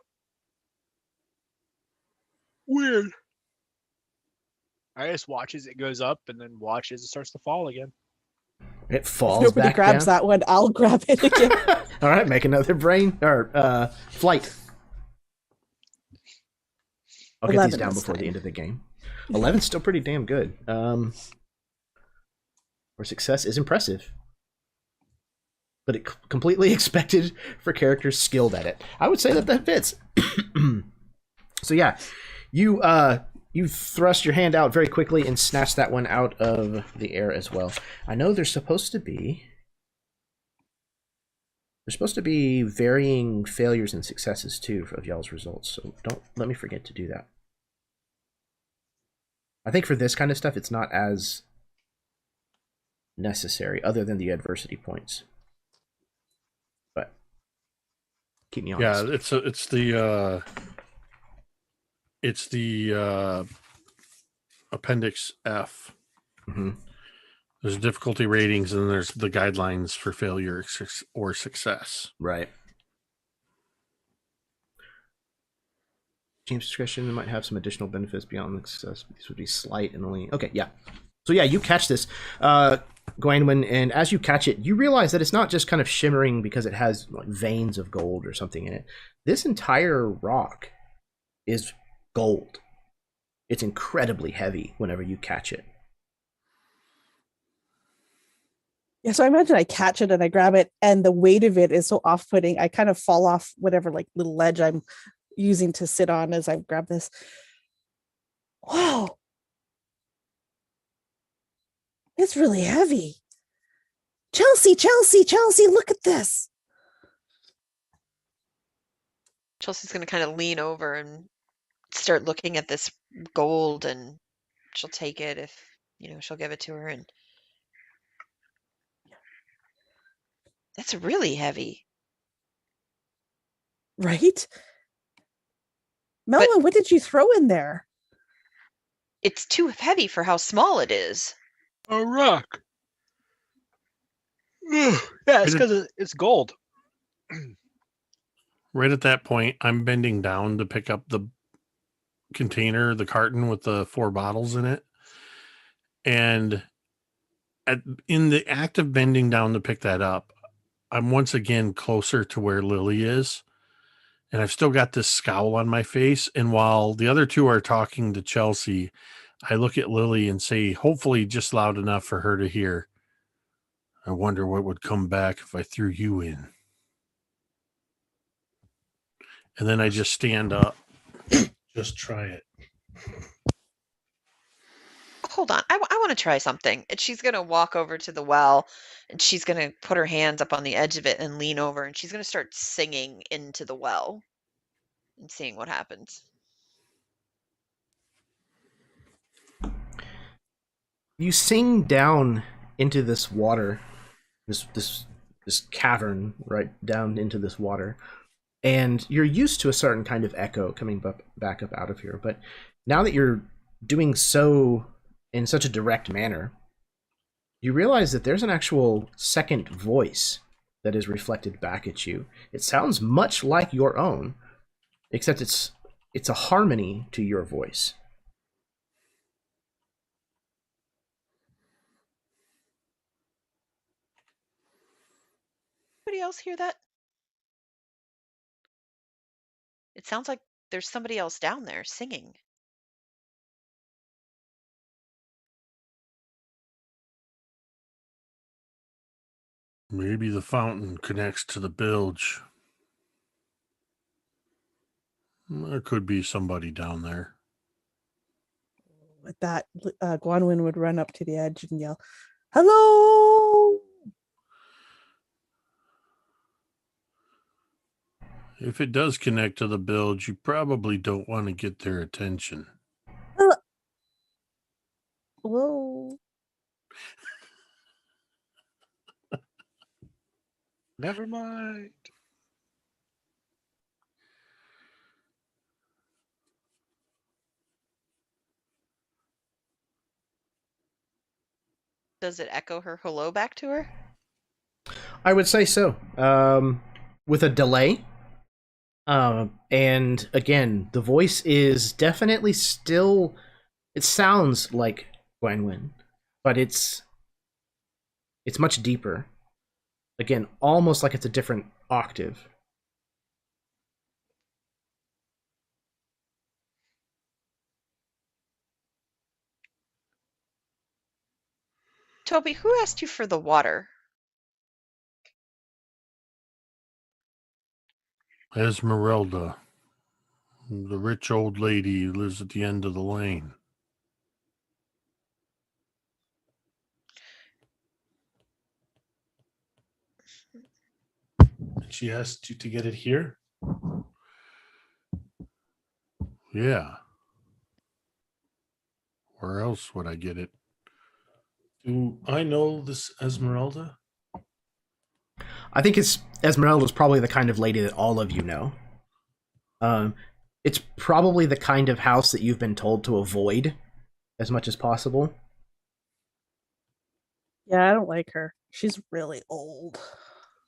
Weird. I just watch as it goes up and then watch as it starts to fall again. It falls If nobody back grabs down. that one, I'll grab it again. All right, make another brain or flight. I'll get these 11 down this before the time. end of the game. 11's still pretty damn good. For success is impressive, but it completely expected for characters skilled at it. I would say that fits. So yeah, you thrust your hand out very quickly and snatch that one out of the air as well. I know there's supposed to be varying failures and successes too of y'all's results, so don't let me forget to do that. I think for this kind of stuff, it's not as necessary, other than the adversity points. But keep me honest. Yeah, it's the Appendix F. Mm-hmm. There's difficulty ratings, and then there's the guidelines for failure or success. Right. James' discretion might have some additional benefits beyond the success. These would be slight and only... Okay, yeah. So yeah, you catch this, Gwanwyn, and as you catch it, you realize that it's not just kind of shimmering because it has like veins of gold or something in it. This entire rock is gold. It's incredibly heavy whenever you catch it. Yeah, so I imagine I catch it and I grab it, and the weight of it is so off-putting. I kind of fall off whatever like little ledge I'm using to sit on as I grab this. Wow. It's really heavy. Chelsea, look at this. Chelsea's going to kind of lean over and start looking at this gold, and she'll take it if, she'll give it to her. And that's really heavy. Right? Melvin, what did you throw in there? It's too heavy for how small it is. A rock. Yeah, it's because it's gold. Right at that point, I'm bending down to pick up the container, the carton with the 4 bottles in it. And in the act of bending down to pick that up, I'm once again closer to where Lilli is. And I've still got this scowl on my face. And while the other two are talking to Chelsea, I look at Lilli and say, hopefully just loud enough for her to hear. I wonder what would come back if I threw you in. And then I just stand up. Just try it. Hold on. I want to try something. And she's going to walk over to the well and she's going to put her hands up on the edge of it and lean over and she's going to start singing into the well and seeing what happens. You sing down into this water, this cavern, right down into this water, and you're used to a certain kind of echo coming back up out of here. But now that you're doing so in such a direct manner, you realize that there's an actual second voice that is reflected back at you. It sounds much like your own, except it's a harmony to your voice. Anybody else hear that? It sounds like there's somebody else down there singing. Maybe the fountain connects to the bilge. There could be somebody down there. With that, Gwanwyn would run up to the edge and yell, "Hello!" If it does connect to the bilge, you probably don't want to get their attention. Whoa. Never mind. Does it echo her hello back to her? I would say so. With a delay. And again, the voice is definitely still... It sounds like Gwanwyn, but it's much deeper. Again, almost like it's a different octave. Toby, who asked you for the water? Esmeralda, the rich old lady who lives at the end of the lane. She asked you to get it here? Yeah. Where else would I get it? Do I know this Esmeralda? I think Esmeralda's probably the kind of lady that all of you know. It's probably the kind of house that you've been told to avoid as much as possible. Yeah, I don't like her. She's really old.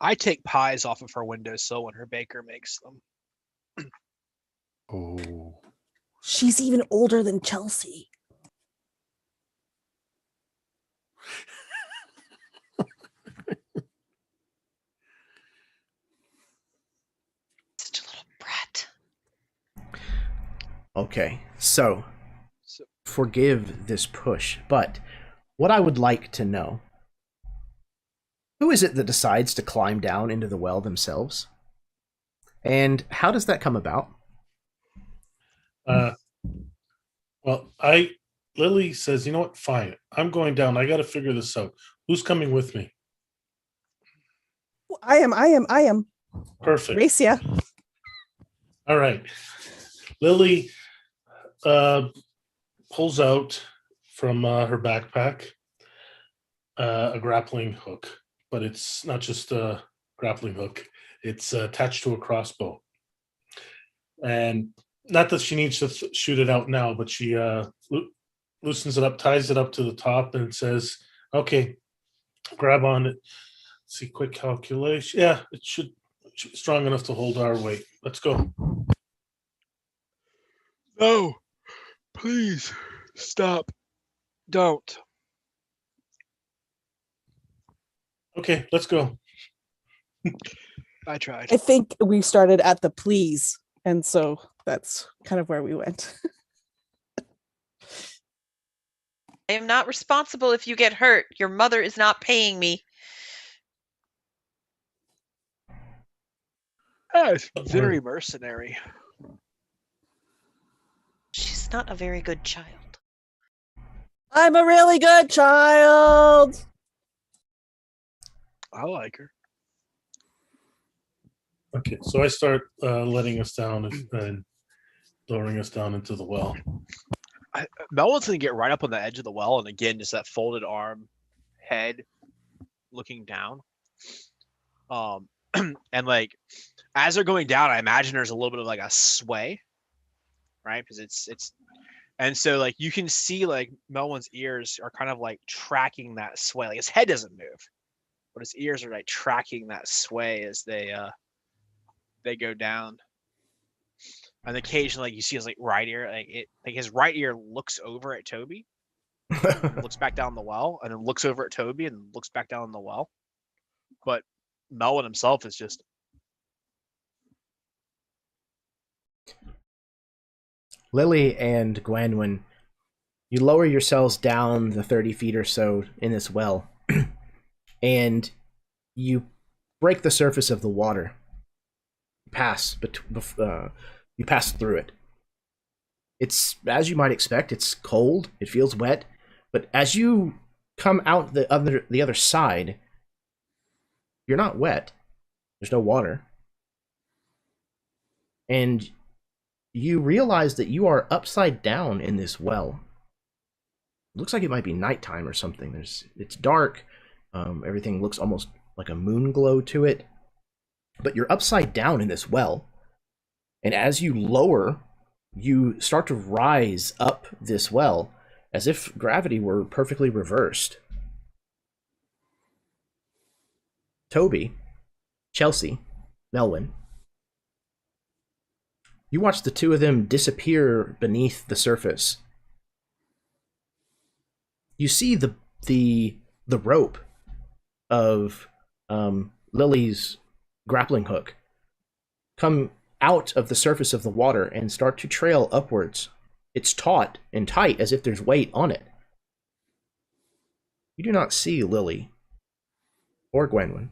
I take pies off of her windowsill when her baker makes them. Oh. She's even older than Chelsea. Such a little brat. Okay, so forgive this push, but what I would like to know, who is it that decides to climb down into the well themselves? And how does that come about? Lilli says, you know what? Fine. I'm going down. I got to figure this out. Who's coming with me? I am. Perfect. Racia. All right. Lilli pulls out from her backpack a grappling hook, but it's not just a grappling hook. It's attached to a crossbow. And not that she needs to shoot it out now, but she loosens it up, ties it up to the top, and says, okay, grab on it. See, quick calculation. Yeah, it should be strong enough to hold our weight. Let's go. No, please stop. Don't. Okay, let's go. I tried. I think we started at the please, and so that's kind of where we went. I am not responsible if you get hurt. Your mother is not paying me. It's very mercenary. She's not a very good child. I'm a really good child. I like her. Okay, so I start letting us down and lowering us down into the well. Melwin's gonna get right up on the edge of the well, and again, just that folded arm, head, looking down. And like as they're going down, I imagine there's a little bit of like a sway, right? Because it's, and so like you can see like Melwin's ears are kind of like tracking that sway. Like his head doesn't move, but his ears are like tracking that sway as they go down. And occasionally, like, you see his like right ear, like his right ear looks over at Toby, looks back down the well, and then looks over at Toby and looks back down the well. But Melwin himself is just. Lilli and Gwanwyn, you lower yourselves down the 30 feet or so in this well, and you break the surface of the water. You pass through it. It's, as you might expect, it's cold, it feels wet, but as you come out the other side, you're not wet. There's no water. And you realize that you are upside down in this well. It looks like it might be nighttime or something. It's dark. Everything looks almost like a moon glow to it. But you're upside down in this well. And as you lower, you start to rise up this well as if gravity were perfectly reversed. Toby, Chelsea, Melwyn, you watch the two of them disappear beneath the surface. You see the rope of Lilli's grappling hook come out of the surface of the water and start to trail upwards. It's taut and tight as if there's weight on it. You do not see Lilli or Gwanwyn.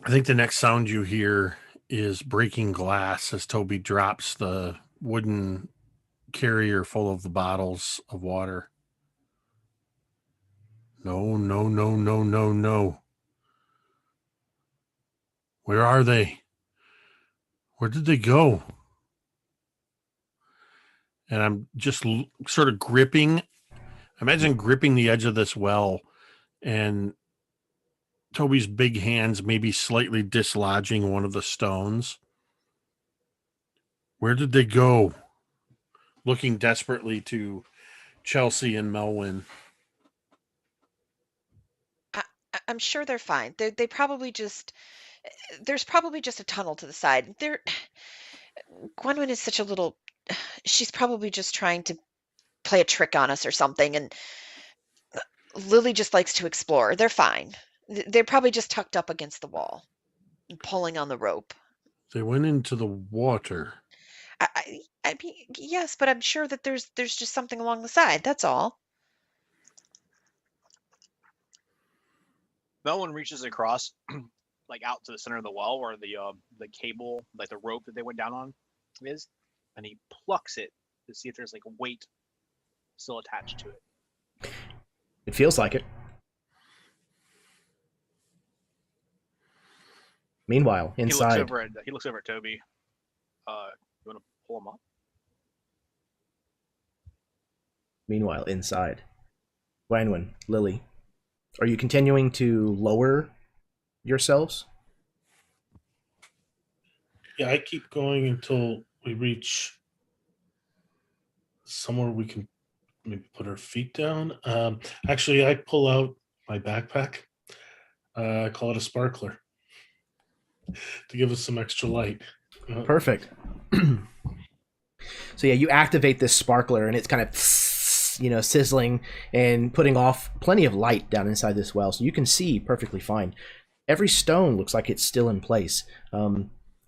I think the next sound you hear is breaking glass as Toby drops the wooden carrier full of the bottles of water. No, no, no, no, no, no. Where are they? Where did they go? And I'm just sort of gripping. Imagine gripping the edge of this well and Toby's big hands maybe slightly dislodging one of the stones. Where did they go? Looking desperately to Chelsea and Melwyn. I'm sure they're fine. They probably just. There's probably just a tunnel to the side. Gwanwyn is such a little. She's probably just trying to play a trick on us or something, and Lilli just likes to explore. They're fine. They're probably just tucked up against the wall, and pulling on the rope. They went into the water. I mean, yes, but I'm sure that there's just something along the side. That's all. Melwin reaches across, like out to the center of the well where the cable, like the rope that they went down on, is, and he plucks it to see if there's like a weight still attached to it. It feels like it. Meanwhile, inside, he looks over at Toby. You want to pull him up? Meanwhile, inside, Gwanwyn, Lilli, are you continuing to lower yourselves? Yeah, I keep going until we reach somewhere we can maybe put our feet down. Actually, I pull out my backpack. I call it a sparkler to give us some extra light. Perfect. So yeah, you activate this sparkler and it's kind of, sizzling and putting off plenty of light down inside this well, so you can see perfectly fine. Every stone looks like it's still in place.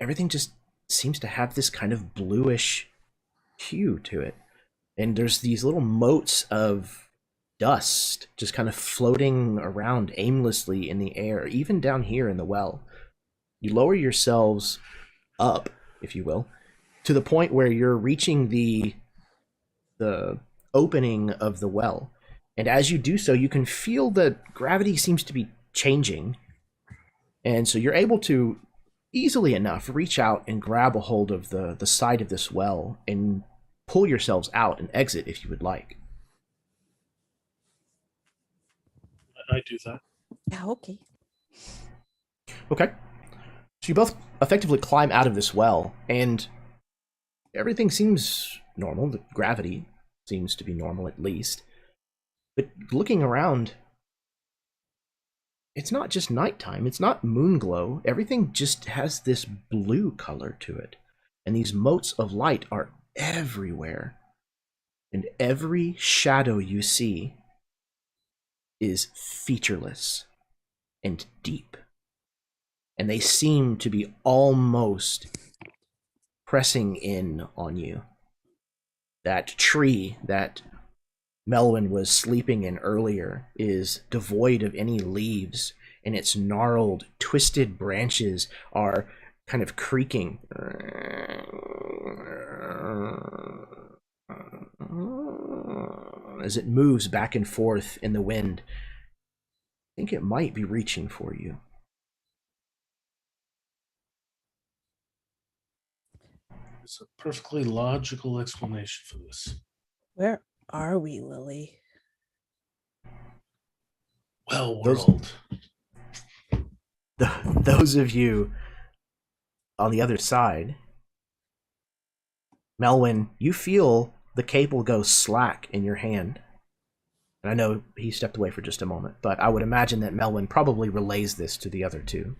Everything just seems to have this kind of bluish hue to it. And there's these little motes of dust just kind of floating around aimlessly in the air, even down here in the well. You lower yourselves up, if you will, to the point where you're reaching the opening of the well. And as you do so, you can feel that gravity seems to be changing. And so you're able to easily enough reach out and grab a hold of the side of this well and pull yourselves out and exit if you would like. I do that. Yeah, okay. Okay. So you both effectively climb out of this well, and everything seems normal. The gravity seems to be normal at least. But looking around, it's not just nighttime. It's not moon glow. Everything just has this blue color to it. And these motes of light are everywhere. And every shadow you see is featureless and deep. And they seem to be almost pressing in on you. That tree that Melwyn was sleeping in earlier is devoid of any leaves, and its gnarled, twisted branches are kind of creaking as it moves back and forth in the wind. I think it might be reaching for you. It's a perfectly logical explanation for this. Where are we, Lilli? Well, Those- world. Those of you on the other side, Melwyn, you feel the cable go slack in your hand. And I know he stepped away for just a moment, but I would imagine that Melwyn probably relays this to the other two.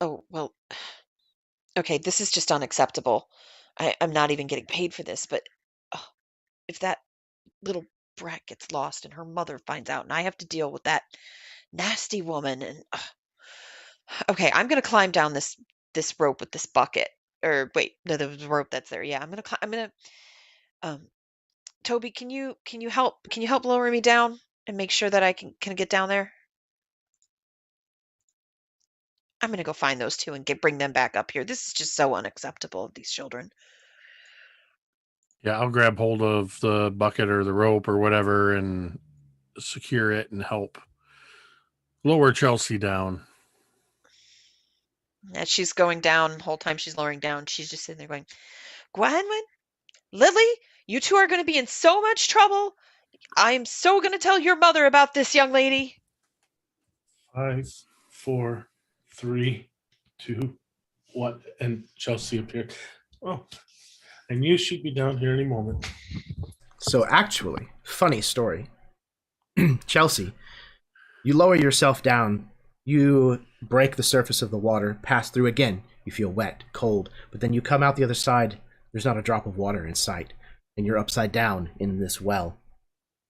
Oh, well, okay, this is just unacceptable. I'm not even getting paid for this, but oh, if that little brat gets lost and her mother finds out and I have to deal with that nasty woman and okay, I'm gonna climb down this rope with this bucket. Or wait, no, the rope that's there. Yeah, I'm gonna um Toby, can you help lower me down and make sure that I can get down there? I'm gonna go find those two and bring them back up here. This is just so unacceptable of these children. Yeah, I'll grab hold of the bucket or the rope or whatever and secure it and help lower Chelsea down. As she's going down, the whole time she's lowering down, she's just sitting there going, Gwanwyn, Lilli, you two are going to be in so much trouble. I'm so going to tell your mother about this young lady. 5, 4, 3, 2, 1, and Chelsea appeared. Oh, I knew she'd be down here any moment. So actually, funny story. Chelsea, you lower yourself down, you break the surface of the water, pass through again, you feel wet, cold, but then you come out the other side, there's not a drop of water in sight, and you're upside down in this well.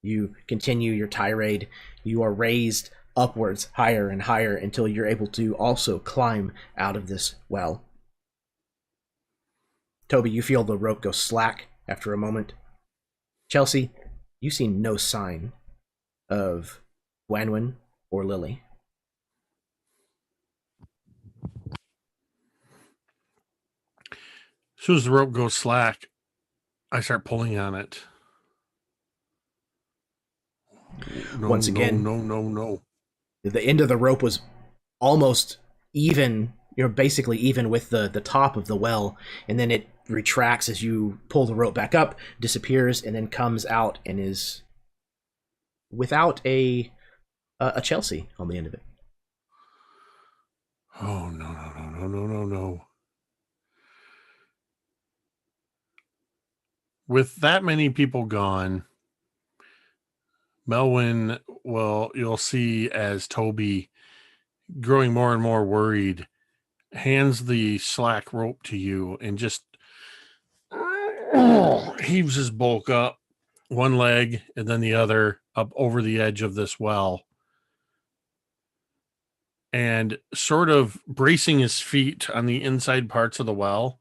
You continue your tirade, you are raised upwards, higher and higher, until you're able to also climb out of this well. Toby, you feel the rope go slack after a moment. Chelsea, you see no sign of Gwanwyn or Lilli. As soon as the rope goes slack, I start pulling on it. No, Once again, no. the end of the rope was almost even, basically even with the top of the well, and then it retracts as you pull the rope back up, disappears, and then comes out and is without a Chelsea on the end of it. Oh, no. With that many people gone, Melwyn you'll see as Toby, growing more and more worried, hands the slack rope to you and just heaves his bulk up one leg and then the other up over the edge of this well, and sort of bracing his feet on the inside parts of the well.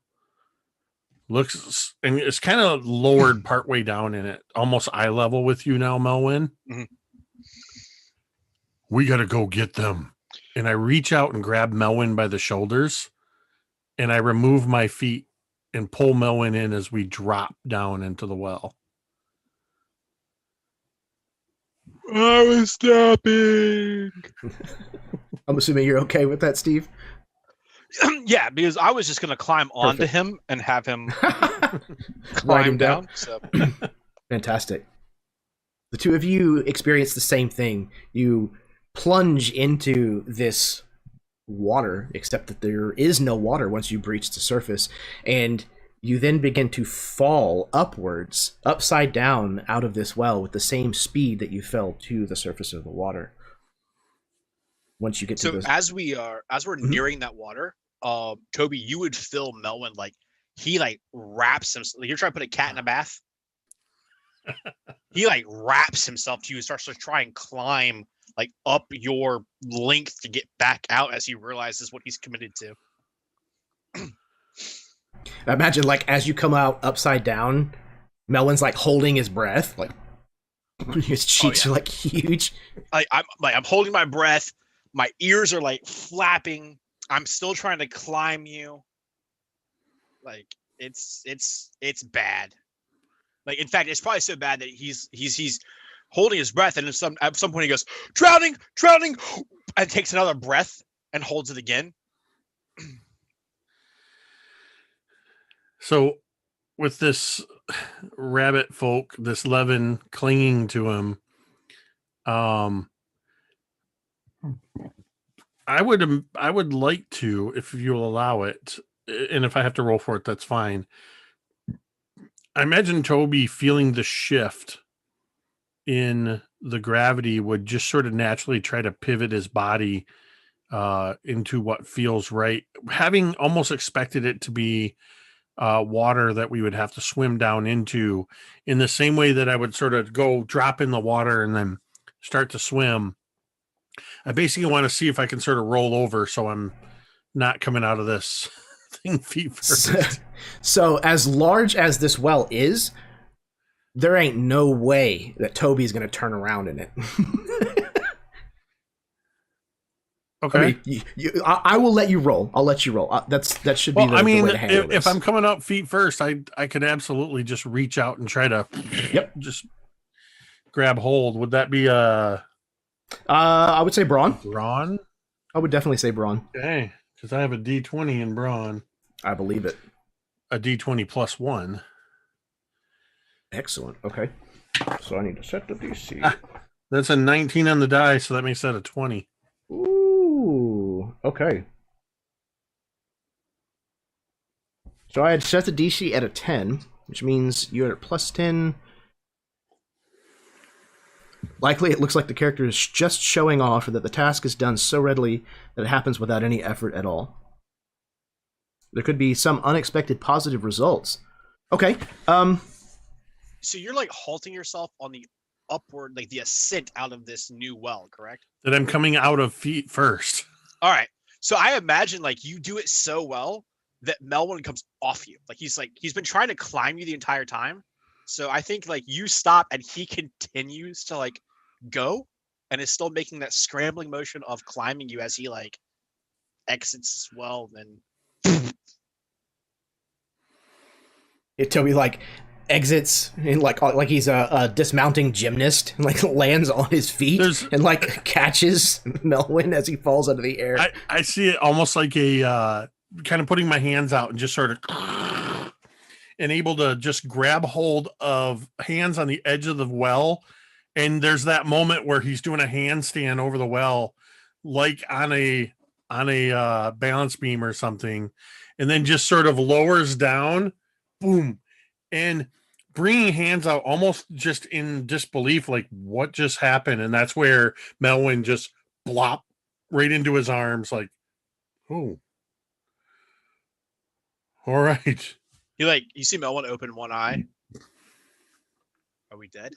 Looks, and it's kind of lowered partway down in it, almost eye level with you now, Melwyn. Mm-hmm. We got to go get them. And I reach out and grab Melwyn by the shoulders, and I remove my feet and pull Melwyn in as we drop down into the well. I was stopping. I'm assuming you're okay with that, Steve? Yeah, because I was just going to climb onto Perfect. him and have him Ride climb him down. down. So Fantastic. The two of you experience the same thing. You plunge into this water, except that there is no water once you breach the surface, and you then begin to fall upwards, upside down out of this well with the same speed that you fell to the surface of the water. Once you get to so this, as we're Mhm. nearing that water, Toby, you would feel Melwyn like he like wraps himself. Like you're trying to put a cat in a bath. He like wraps himself to you and starts to try and climb like up your length to get back out as he realizes what he's committed to. imagine like as you come out upside down, Melwyn's like holding his breath, like his cheeks yeah. are like huge. I'm holding my breath. My ears are like flapping. I'm still trying to climb you. Like it's bad. Like in fact, it's probably so bad that he's holding his breath, and at some point he goes, drowning, and takes another breath and holds it again. So with this rabbit folk, this Levin clinging to him, I would like to, if you'll allow it, and if I have to roll for it, that's fine. I imagine Toby feeling the shift in the gravity would just sort of naturally try to pivot his body into what feels right, having almost expected it to be water that we would have to swim down into, in the same way that I would sort of go drop in the water and then start to swim. I basically want to see if I can sort of roll over so I'm not coming out of this thing feet first. So as large as this well is, there ain't no way that Toby's going to turn around in it. Okay. I mean, I will let you roll. I'll let you roll. That should be the way to handle this. If I'm coming up feet first, I could absolutely just reach out and try to just grab hold. Would that be I would say brawn. brawn? I would definitely say brawn. Okay, because I have a D20 in brawn. I believe it. A D20 plus 1. Excellent. Okay. So I need to set the DC. That's a 19 on the die, so that makes that a 20. Ooh. Okay. So I had set the DC at a 10, which means you're at plus 10. Likely, it looks like the character is just showing off that the task is done so readily that it happens without any effort at all. There could be some unexpected positive results. Okay. So you're like halting yourself on the upward, like the ascent out of this new well, correct? That I'm coming out of feet first. All right. So I imagine like you do it so well that Melwyn comes off you. Like he's been trying to climb you the entire time. So I think like you stop and he continues to like go and is still making that scrambling motion of climbing you as he like exits as well. Then Toby like exits and like he's a dismounting gymnast and like lands on his feet and like catches Melwyn as he falls out of the air. I see it almost like a kind of putting my hands out and just sort of and able to just grab hold of hands on the edge of the well. And there's that moment where he's doing a handstand over the well, like on a balance beam or something, and then just sort of lowers down, boom, and bringing hands out almost just in disbelief, like what just happened. And that's where Melwyn just blop right into his arms, like, oh, all right. you see Melwyn open one eye. we dead?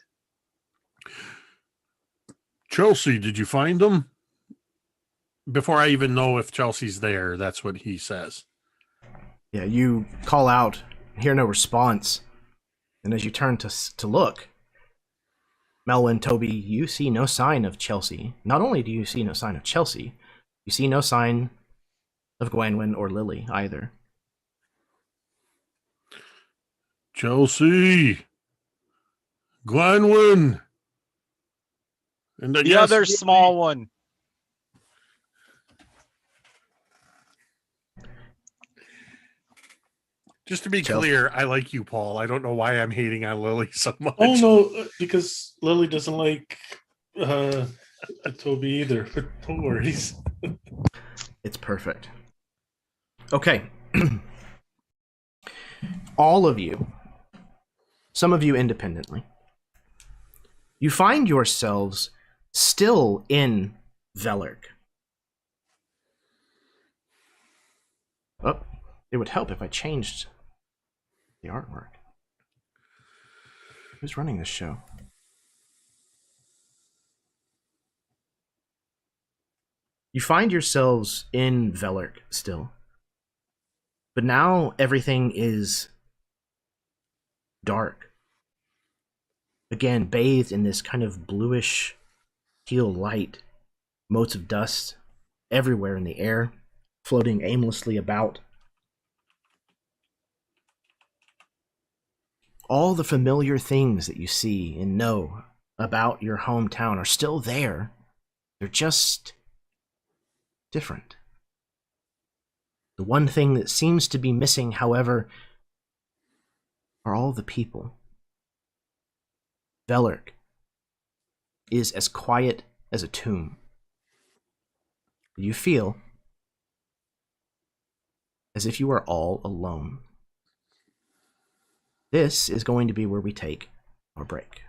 Chelsea, did you find them? Before I even know if Chelsea's there, that's what he says. Yeah, you call out, hear no response, and as you turn to look, Melwyn, Toby, you see no sign of Chelsea. Not only do you see no sign of Chelsea, you see no sign of Gwanwyn or Lilli either. Chelsea, Gwanwyn, and The other small one. Just to be Chelsea. clear, I like you, Paul. I don't know why I'm hating on Lilli so much. Oh no, because Lilli doesn't like Toby either. But no worries. It's perfect. Okay. All of you, some of you independently, you find yourselves still in Velark. Oh, it would help if I changed the artwork. Who's running this show? You find yourselves in Velark still. But now everything is dark. Again, bathed in this kind of bluish teal light. Motes of dust everywhere in the air, floating aimlessly about. All the familiar things that you see and know about your hometown are still there. They're just different. The one thing that seems to be missing, however, are all the people. Velark is as quiet as a tomb. You feel as if you are all alone. This is going to be where we take our break.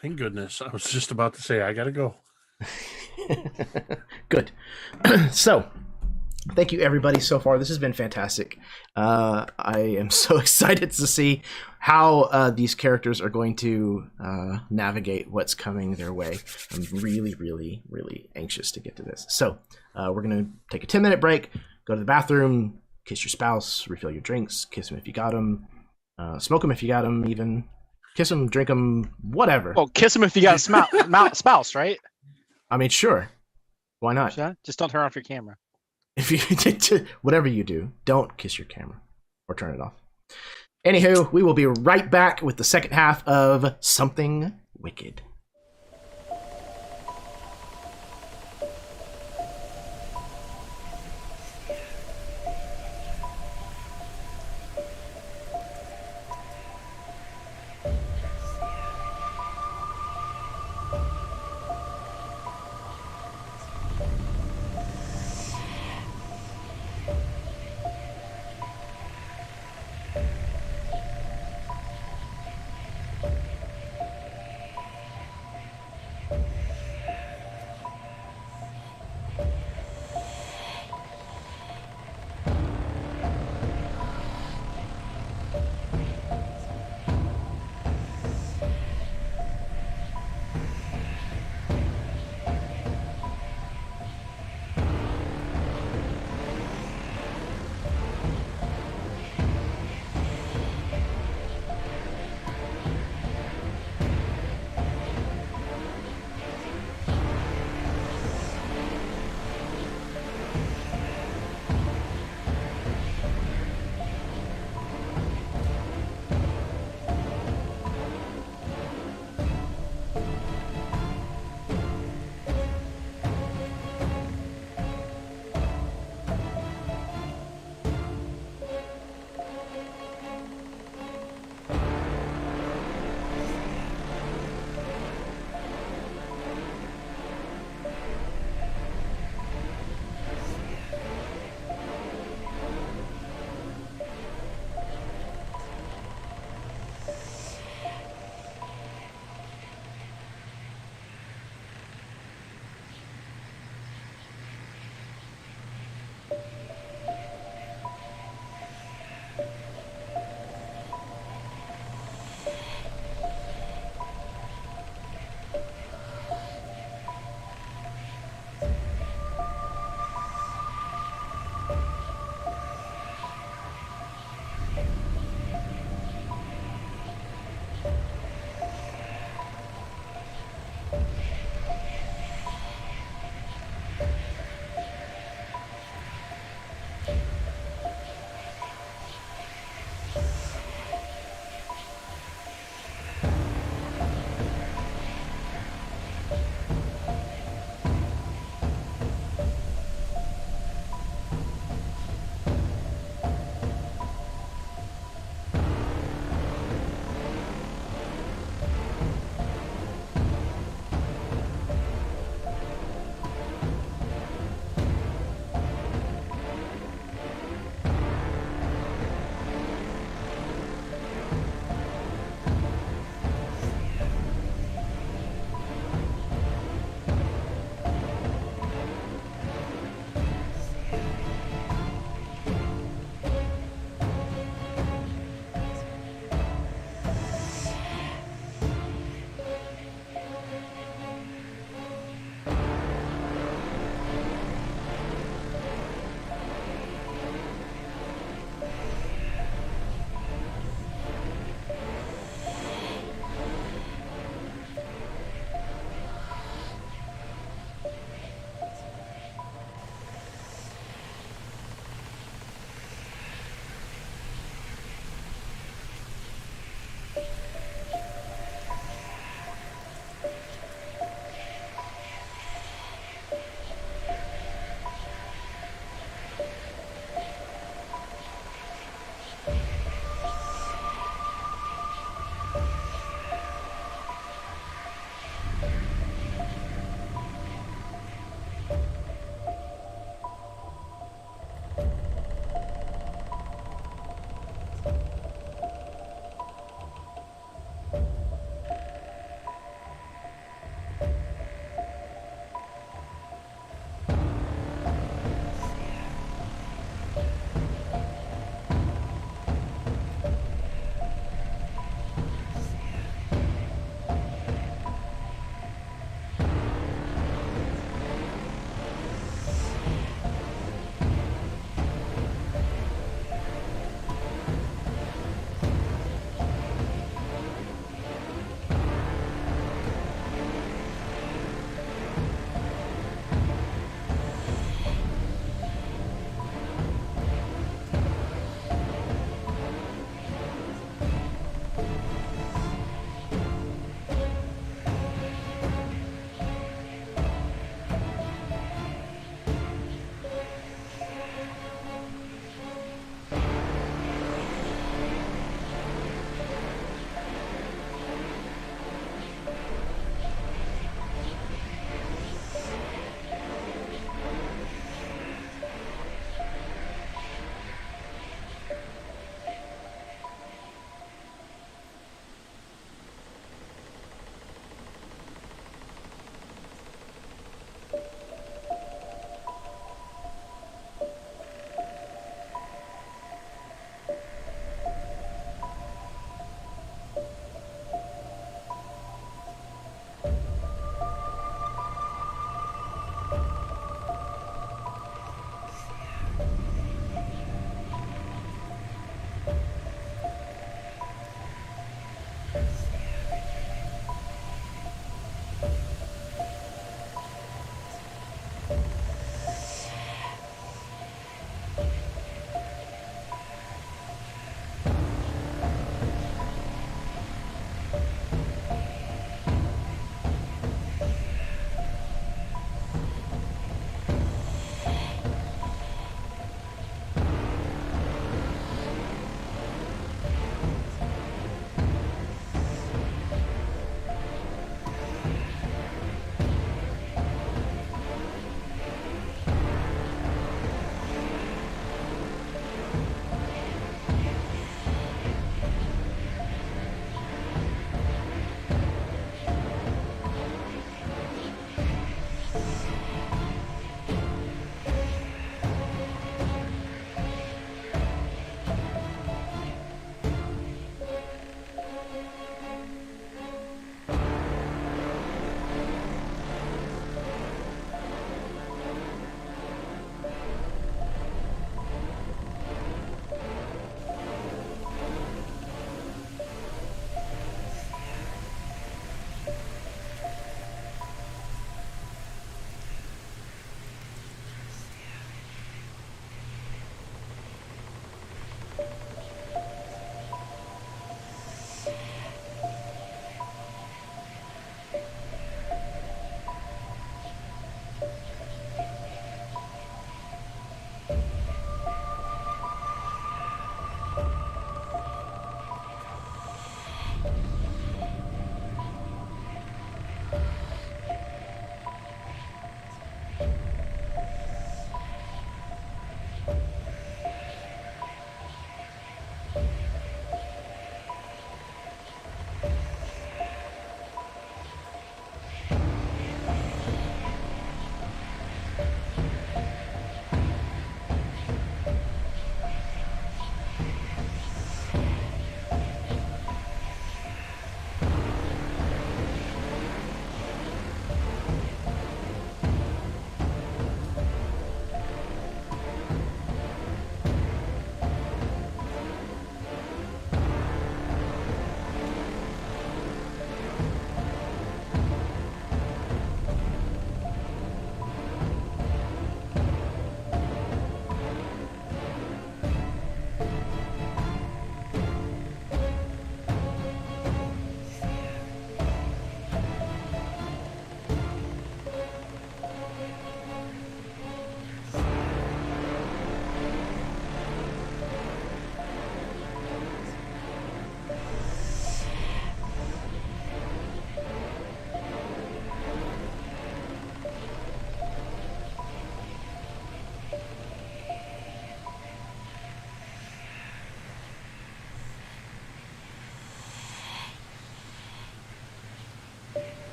Thank goodness. I was just about to say, I gotta go. Good. So, thank you everybody so far. This has been fantastic. I am so excited to see how these characters are going to navigate what's coming their way. I'm really, really, really anxious to get to this. So, we're going to take a 10-minute break, go to the bathroom, kiss your spouse, refill your drinks, kiss them if you got them, smoke them if you got them even, kiss them, drink them, whatever. Well, kiss him if you got a spouse, right? I mean, sure. Why not? Just don't turn off your camera. If you whatever you do, don't kiss your camera or turn it off. Anywho, we will be right back with the second half of Something Wicked.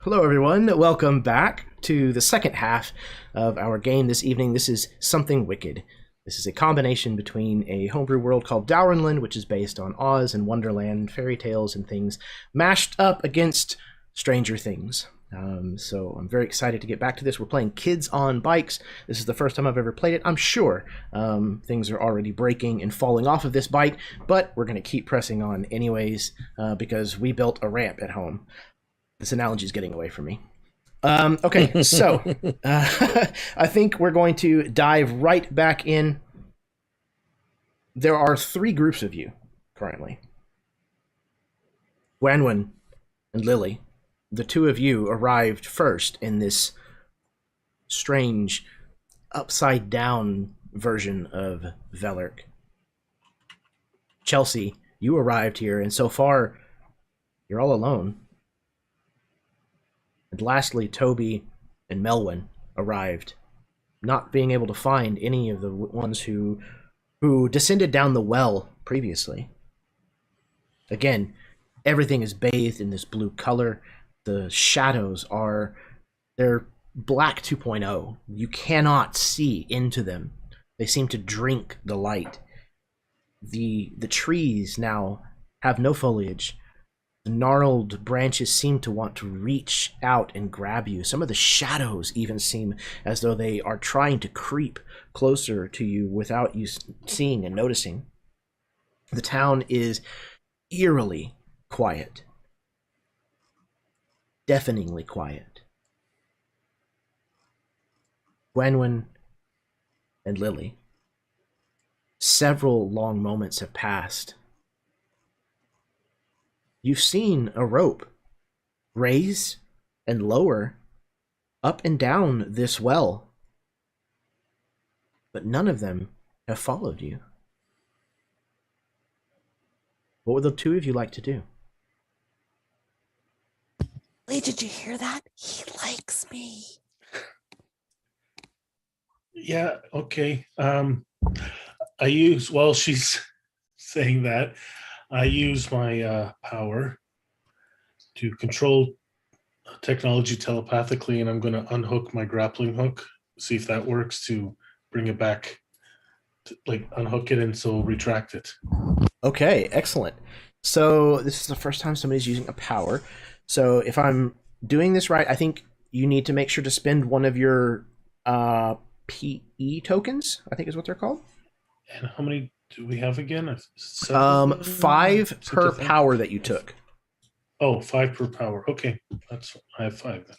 Hello, everyone. Welcome back to the second half of our game this evening. This is Something Wicked. This is a combination between a homebrew world called Dowrenland, which is based on Oz and Wonderland, fairy tales and things, mashed up against Stranger Things. So I'm very excited to get back to this. We're playing Kids on Bikes. This is the first time I've ever played it. I'm sure things are already breaking and falling off of this bike, but we're going to keep pressing on anyways because we built a ramp at home. This analogy is getting away from me. Okay, so I think we're going to dive right back in. There are 3 groups of you currently. Gwanwyn and Lilli, the 2 of you arrived first in this strange upside down version of Velark. Chelsea, you arrived here, and so far you're all alone. And lastly, Toby and Melwyn arrived, not being able to find any of the ones who descended down the well previously. Again, everything is bathed in this blue color. The shadows they're black 2.0. You cannot see into them. They seem to drink the light. The trees now have no foliage. The gnarled branches seem to want to reach out and grab you. Some of the shadows even seem as though they are trying to creep closer to you without you seeing and noticing. The town is eerily quiet. Deafeningly quiet. Gwanwyn and Lilli. Several long moments have passed. You've seen a rope raise and lower up and down this well, but none of them have followed you. What would the 2 of you like to do? Lee, did you hear that? He likes me. Yeah, okay. While she's saying that, I use my power to control technology telepathically, and I'm going to unhook my grappling hook, see if that works to bring it back, unhook it and so retract it. Okay, excellent. So this is the first time somebody's using a power. So if I'm doing this right, I think you need to make sure to spend one of your PE tokens, I think is what they're called. And how many do we have again? 7? 5 per power that you took. Oh, 5 per power. Okay, I have 5 then.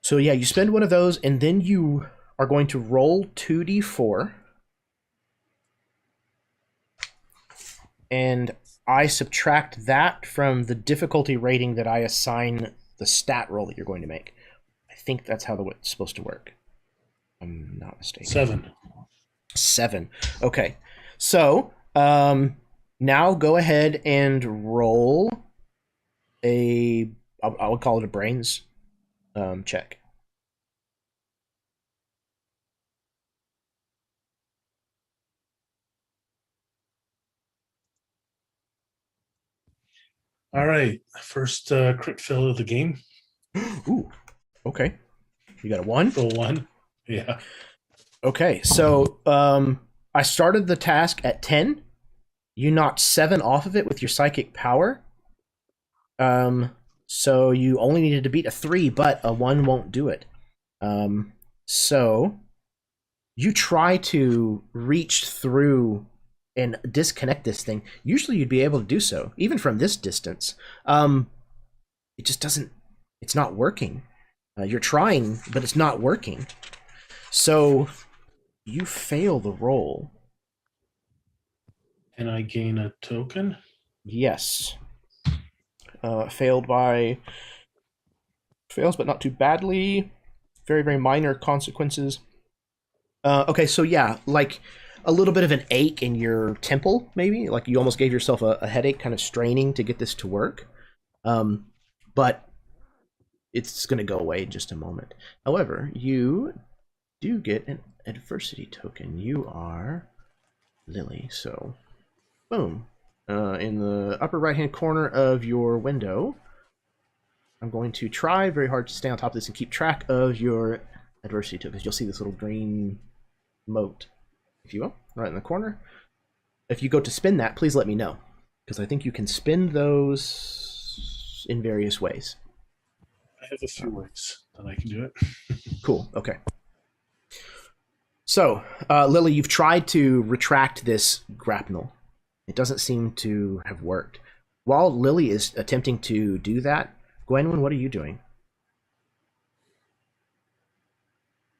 So yeah, you spend one of those, and then you are going to roll 2d4. And I subtract that from the difficulty rating that I assign the stat roll that you're going to make. I think that's how it's supposed to work. I'm not mistaken. 7. Okay. So, now go ahead and roll I would call it a brains check. All right. First crit fail of the game. Ooh. Okay. You got a 1? Roll 1. Yeah. Okay, so I started the task at 10. You knocked 7 off of it with your psychic power. So you only needed to beat a 3, but a 1 won't do it. So you try to reach through and disconnect this thing. Usually you'd be able to do so, even from this distance. It just doesn't, it's not working. You're trying, but it's not working. So you fail the roll. And I gain a token? Yes. Fails, but not too badly. Very, very minor consequences. Okay, so yeah, like a little bit of an ache in your temple, maybe. Like you almost gave yourself a headache, kind of straining to get this to work. But it's going to go away in just a moment. However, you do get an adversity token. You are Lilli, so boom. In the upper right-hand corner of your window, I'm going to try very hard to stay on top of this and keep track of your adversity tokens. You'll see this little green moat, if you will, right in the corner. If you go to spin that, please let me know, because I think you can spin those in various ways. I have a few ways that I can do it. Cool. Okay. So, Lilli, you've tried to retract this grapnel. It doesn't seem to have worked. While Lilli is attempting to do that, Gwanwyn, what are you doing?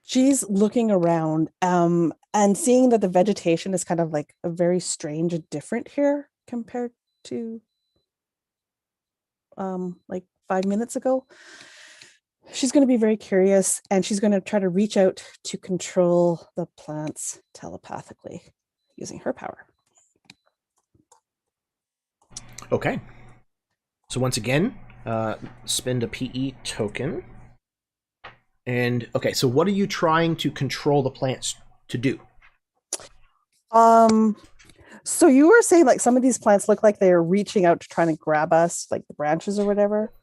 She's looking around and seeing that the vegetation is kind of like a very strange and different here compared to like 5 minutes ago. She's going to be very curious, and she's going to try to reach out to control the plants telepathically using her power. Okay. So once again, spend a PE token. And okay, so what are you trying to control the plants to do? So you were saying like some of these plants look like they're reaching out to try to grab us, like the branches or whatever.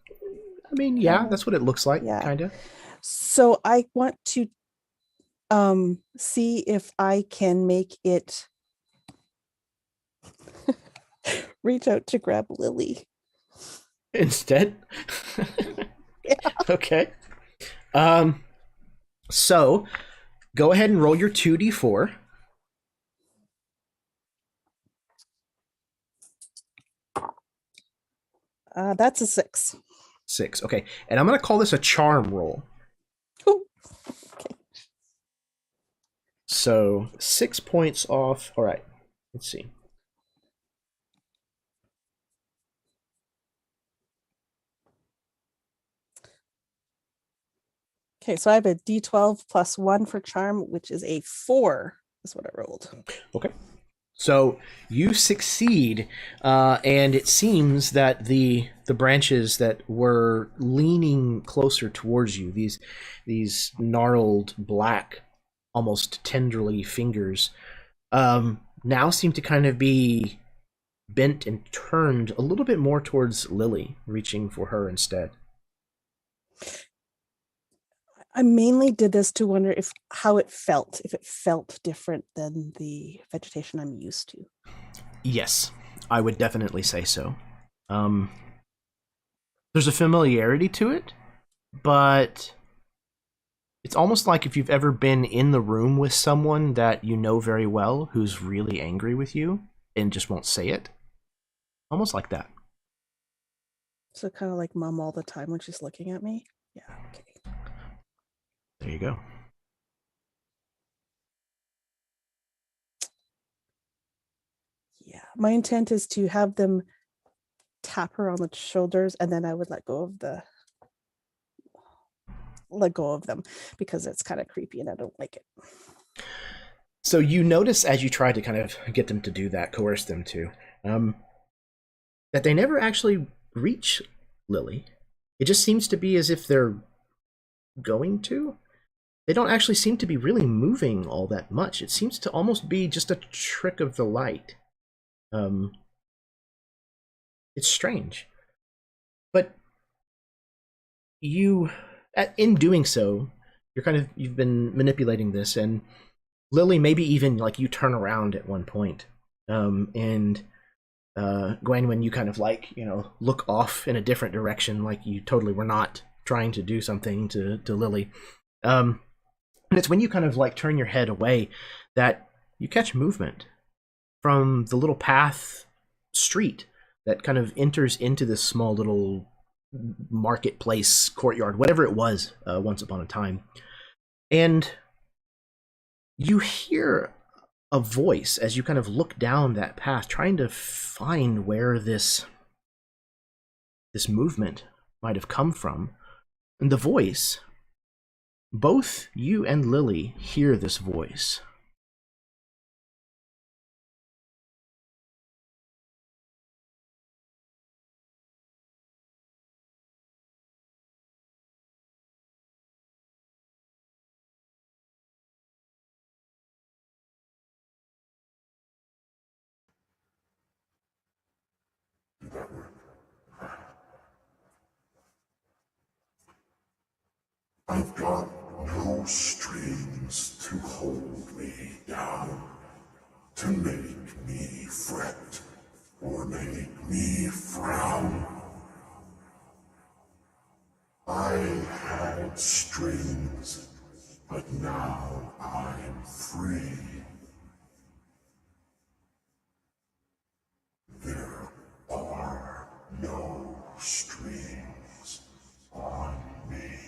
I mean, yeah, that's what it looks like, Yeah. kind of. So I want to see if I can make it reach out to grab Lilli. Instead? Yeah. Okay. So go ahead and roll your 2d4. That's a 6. 6. Okay. And I'm going to call this a charm roll. Ooh. Okay. So 6 points off. All right. Let's see. Okay, so I have a D12 plus 1 for charm, which is a 4, is what I rolled. Okay. So you succeed, and it seems that the branches that were leaning closer towards you, these gnarled black, almost tenderly fingers, now seem to kind of be bent and turned a little bit more towards Lilli, reaching for her instead. I mainly did this to wonder if it felt different than the vegetation I'm used to. Yes, I would definitely say so. There's a familiarity to it, but it's almost like if you've ever been in the room with someone that you know very well who's really angry with you and just won't say it. Almost like that. So kind of like mom all the time when she's looking at me. Yeah, okay. There you go. Yeah, my intent is to have them tap her on the shoulders, and then I would let go of them because it's kind of creepy and I don't like it. So you notice as you try to kind of get them to do that, coerce them to, that they never actually reach Lilli. It just seems to be as if they're going to. They don't actually seem to be really moving all that much. It seems to almost be just a trick of the light. It's strange. But in doing so, you've been manipulating this, and Lilli, maybe even like you turn around at one point, and Gwanwyn, you kind of like, look off in a different direction, like you totally were not trying to do something to Lilli. And it's when you kind of like turn your head away that you catch movement from the little path street that kind of enters into this small little marketplace courtyard, whatever it was once upon a time. And you hear a voice as you kind of look down that path, trying to find where this movement might have come from. And the voice, both you and Lilli hear this voice. I've got no strings to hold me down, to make me fret or make me frown. I had strings, but now I'm free. There are no strings on me.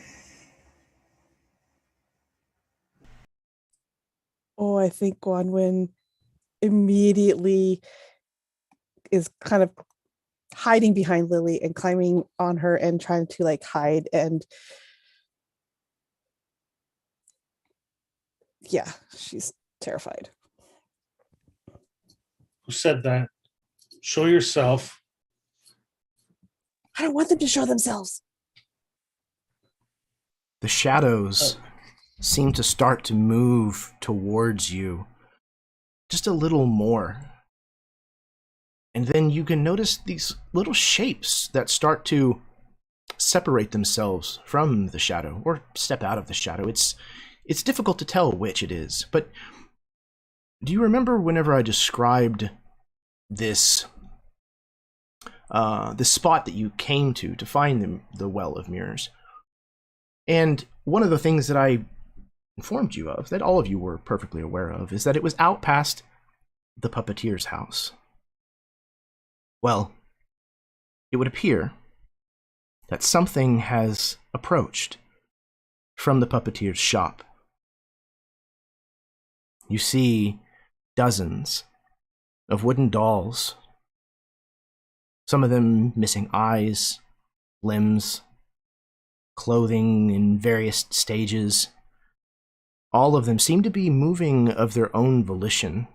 Oh, I think Gwanwyn immediately is kind of hiding behind Lilli and climbing on her and trying to like hide. And yeah, she's terrified. Who said that? Show yourself. I don't want them to show themselves. The shadows seem to start to move towards you just a little more. And then you can notice these little shapes that start to separate themselves from the shadow or step out of the shadow. It's difficult to tell which it is, but do you remember whenever I described this this spot that you came to find the Well of Mirrors? And one of the things that I informed you of, that all of you were perfectly aware of, is that it was out past the puppeteer's house. Well, it would appear that something has approached from the puppeteer's shop. You see dozens of wooden dolls, some of them missing eyes, limbs, clothing in various stages. All of them seem to be moving of their own volition,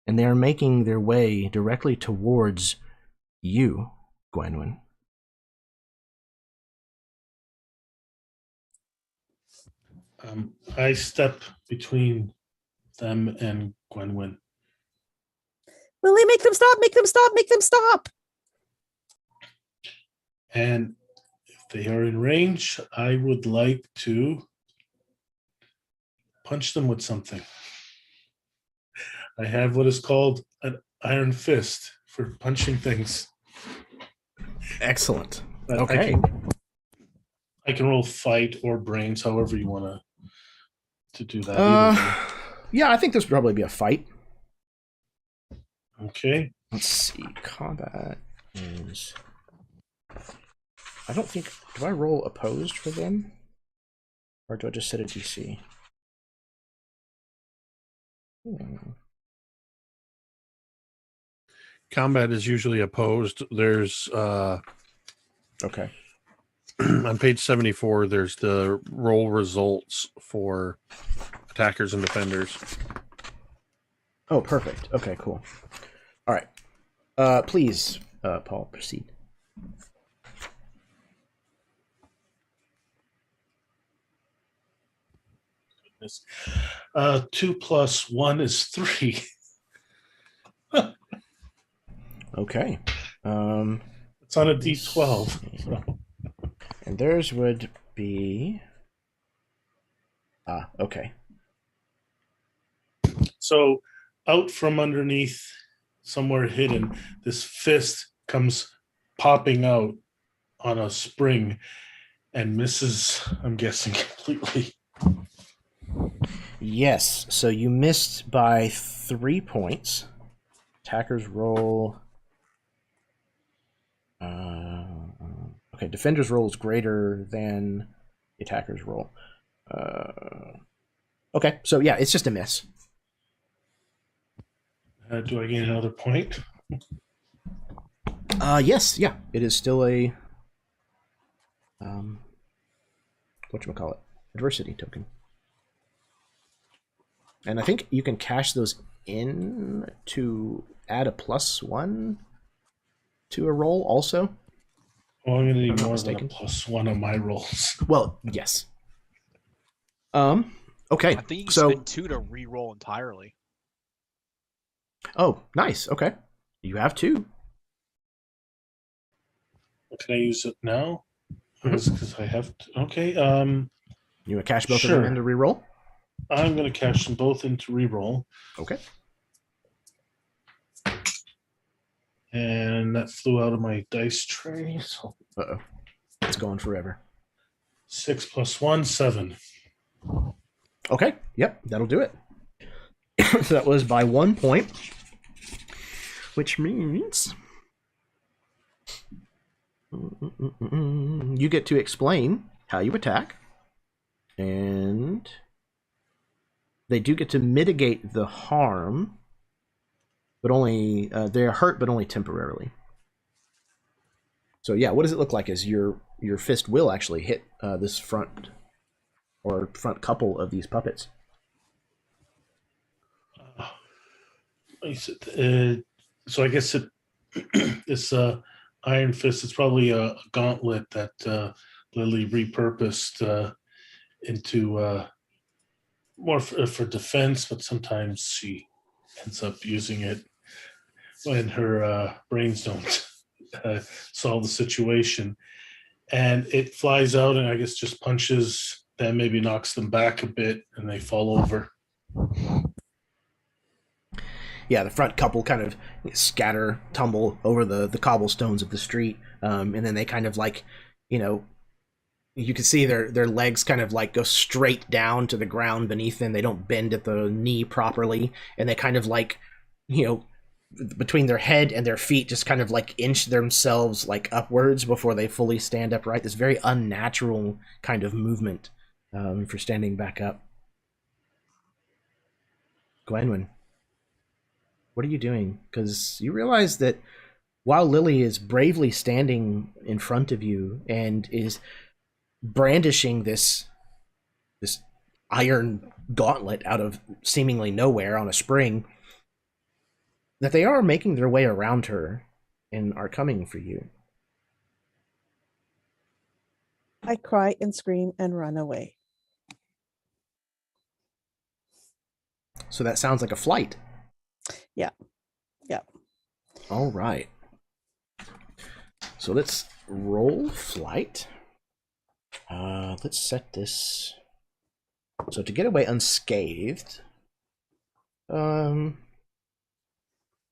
and they are making their way directly towards you, Gwanwyn. I step between them and Gwanwyn. Lilli, make them stop, make them stop, make them stop. And if they are in range, I would like to punch them with something. I have what is called an iron fist for punching things. Excellent. But Okay. I can roll fight or brains, however you want to do that. Yeah, I think this would probably be a fight. Okay. Let's see. Combat is... I don't think... Do I roll opposed for them? Or do I just set a DC? Combat is usually opposed. There's Okay. on page 74, there's the roll results for attackers and defenders. Oh, perfect. Okay, cool. All right. Please, Paul, proceed. Goodness. 2 + 1 is 3. Okay. It's on a D12. So. And theirs would be... okay. So out from underneath, somewhere hidden, this fist comes popping out on a spring and misses, I'm guessing, completely. Yes, so you missed by 3 points. Attackers roll... okay, defender's roll is greater than the attacker's roll. Okay, so yeah, it's just a miss. Do I gain another point? Yes, yeah, it is still a whatchamacallit, adversity token. And I think you can cash those in to add a +1 to a roll also. Well, I'm going to I'm need not more than a mistaken. +1 on my rolls. Well, yes. Okay. I think you can So, spend 2 to re-roll entirely. oh, nice. Okay. You have 2. Can I use it now? Because I have to, okay. You want to cash both of Sure. them into reroll? I'm going to cash them both into reroll. Okay. And that flew out of my dice tray. So Uh-oh. It's going forever. 6 + 1, 7. Okay. Yep, that'll do it. So that was by 1 point, which means you get to explain how you attack, and they do get to mitigate the harm, but only they're hurt, but only temporarily. So yeah, what does it look like? As your fist will actually hit this front couple of these puppets. So I guess this Iron Fist is probably a gauntlet that Lilli repurposed into more for defense, but sometimes she ends up using it when her brains don't solve the situation. And it flies out and I guess just punches them, maybe knocks them back a bit, and they fall over. Yeah, the front couple kind of tumble over the cobblestones of the street, and then they kind of like, you can see their legs kind of like go straight down to the ground beneath them. They don't bend at the knee properly, and they kind of like, between their head and their feet just kind of like inch themselves like upwards before they fully stand upright. This very unnatural kind of movement for standing back up. Gwanwyn, what are you doing? Because you realize that while Lilli is bravely standing in front of you and is brandishing this iron gauntlet out of seemingly nowhere on a spring, that they are making their way around her and are coming for you. I cry and scream and run away. So that sounds like a flight. Yeah. Yeah. All right. So let's roll flight. Let's set this. So to get away unscathed.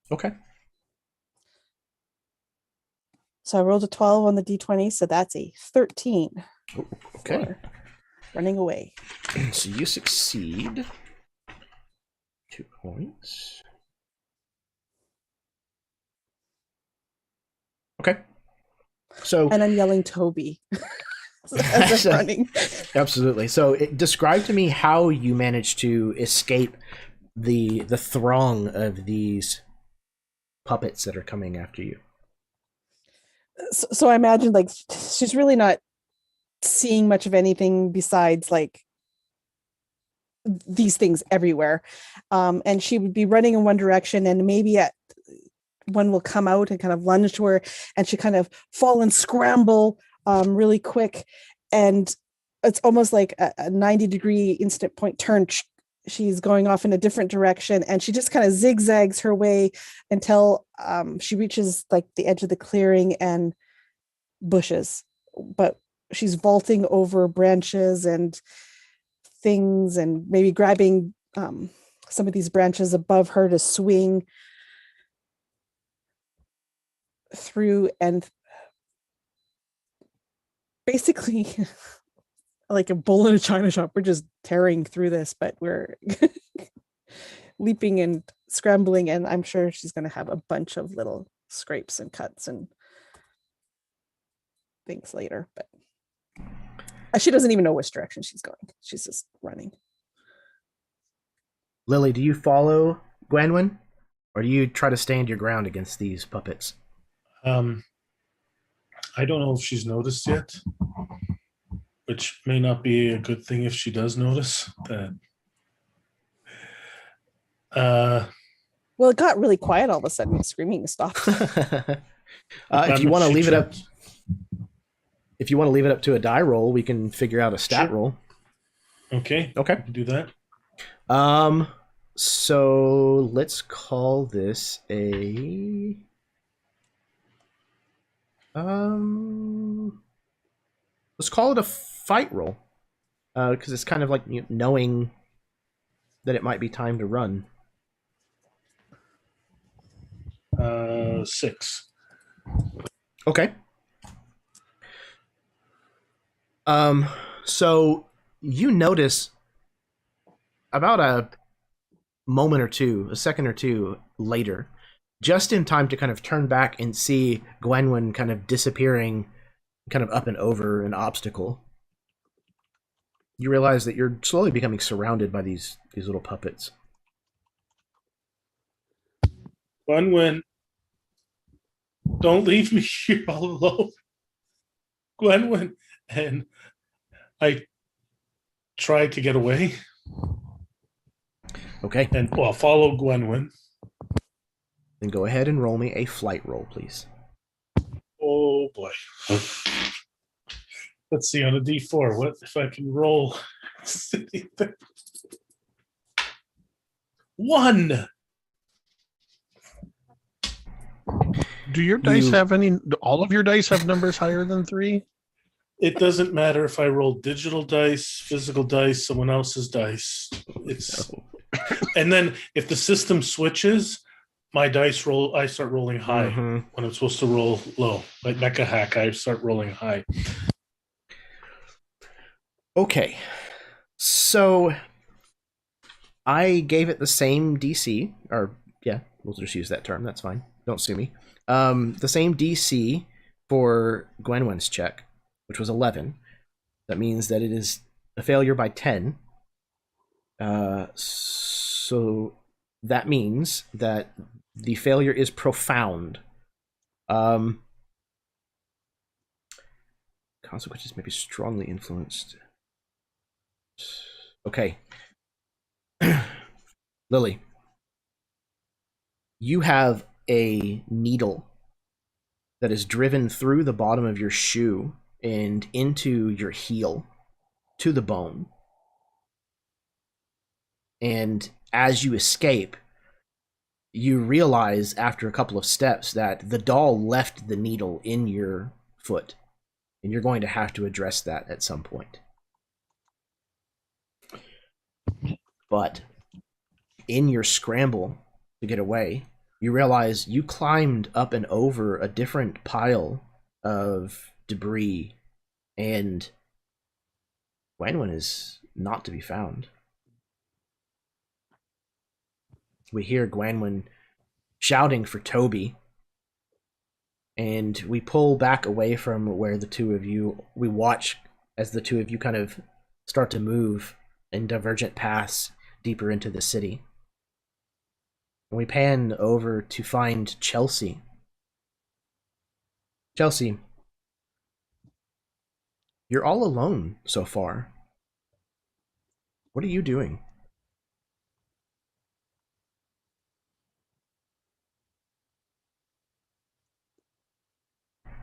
Okay. So I rolled a 12 on the d20, so that's a 13. Okay. For running away. So you succeed. 2 points. Okay. So and I'm yelling Toby as I'm running. Absolutely. So describe to me how you managed to escape the throng of these puppets that are coming after you. So I imagine like she's really not seeing much of anything besides like these things everywhere, and she would be running in one direction, and maybe one will come out and kind of lunge to her, and she kind of fall and scramble really quick, and it's almost like a 90-degree instant point turn. She's going off in a different direction, and she just kind of zigzags her way until she reaches like the edge of the clearing and bushes, but she's vaulting over branches and things and maybe grabbing some of these branches above her to swing through, and basically like a bull in a china shop, we're just tearing through this, but we're leaping and scrambling, and I'm sure she's going to have a bunch of little scrapes and cuts and things later, but she doesn't even know which direction she's going. She's just running. Lilli, do you follow Gwanwyn, or do you try to stand your ground against these puppets? I don't know if she's noticed yet, which may not be a good thing if she does notice that. Well, it got really quiet all of a sudden. Screaming stopped. If you want to leave it up, to a die roll, we can figure out a stat roll. Okay. Okay. I can do that. So let's call this a let's call it a fight roll, because it's kind of like knowing that it might be time to run. 6. Okay. So you notice about a moment or two, a second or two later, just in time to kind of turn back and see Gwanwyn kind of disappearing, kind of up and over an obstacle. You realize that you're slowly becoming surrounded by these little puppets. Gwanwyn, don't leave me here all alone. Gwanwyn. And I tried to get away. Okay. And well, follow Gwanwyn. Then go ahead and roll me a flight roll, please. Oh boy. Let's see on a D4. What if I can roll? 1. Do your dice have any? Do all of your dice have numbers higher than 3? It doesn't matter if I roll digital dice, physical dice, someone else's dice. It's and then if the system switches, my dice roll. I start rolling high when I'm supposed to roll low. Like Mecha Hack, I start rolling high. Okay, so I gave it the same DC, or yeah, we'll just use that term. That's fine. Don't sue me. The same DC for Gwanwyn's check, which was 11. That means that it is a failure by 10. So that means that the failure is profound. Consequences may be strongly influenced. Okay. Lilli, you have a needle that is driven through the bottom of your shoe and into your heel to the bone. And as you escape, you realize after a couple of steps that the doll left the needle in your foot, and you're going to have to address that at some point. But in your scramble to get away, you realize you climbed up and over a different pile of debris, and Gwanwyn is not to be found. We hear Gwanwyn shouting for Toby, and we pull back away from where the two of you, we watch as the two of you kind of start to move in divergent paths deeper into the city. And we pan over to find Chelsea. Chelsea, you're all alone so far. What are you doing?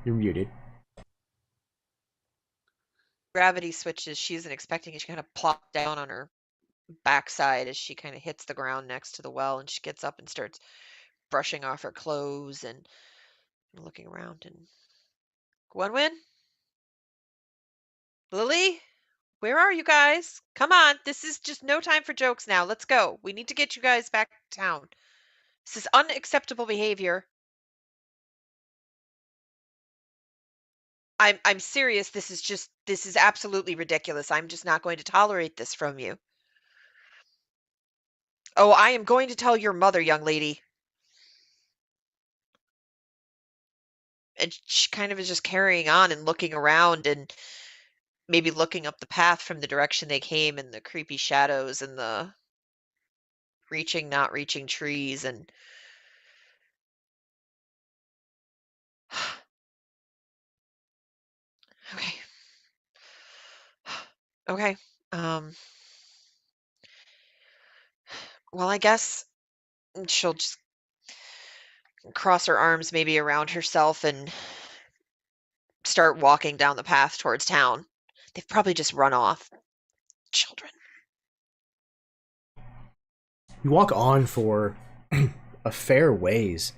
You're muted. Gravity switches. She isn't expecting it. She kind of plops down on her backside as she kind of hits the ground next to the well, and she gets up and starts brushing off her clothes and looking around. And Gwanwyn? Lilli? Where are you guys? Come on. This is just no time for jokes now. Let's go. We need to get you guys back to town. This is unacceptable behavior. I'm serious. This is absolutely ridiculous. I'm just not going to tolerate this from you. Oh, I am going to tell your mother, young lady. And she kind of is just carrying on and looking around and maybe looking up the path from the direction they came, and the creepy shadows and the reaching, not reaching trees. And okay. Okay. Well, I guess she'll just cross her arms maybe around herself and start walking down the path towards town. They've probably just run off. Children. You walk on for a fair ways,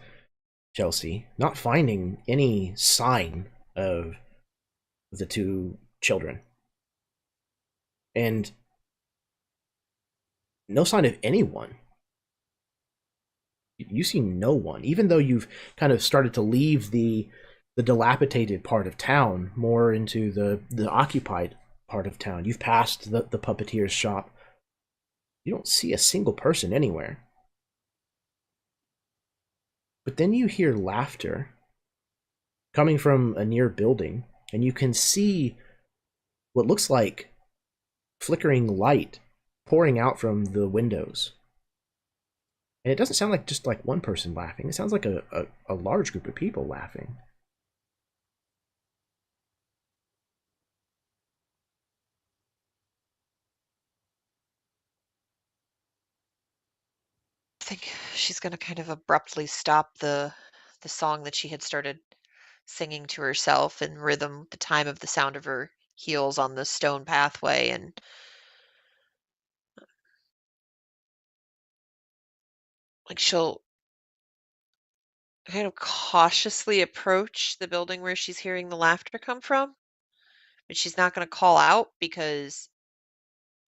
Chelsea, not finding any sign of the two children. And no sign of anyone. You see no one, even though you've kind of started to leave the dilapidated part of town more into the occupied part of town. You've passed the puppeteer's shop. You don't see a single person anywhere. But then you hear laughter coming from a near building, and you can see what looks like flickering light pouring out from the windows. And it doesn't sound like just like one person laughing. It sounds like a large group of people laughing. I think she's going to kind of abruptly stop the song that she had started singing to herself in rhythm, the time of the sound of her heels on the stone pathway, and like she'll kind of cautiously approach the building where she's hearing the laughter come from, but she's not going to call out because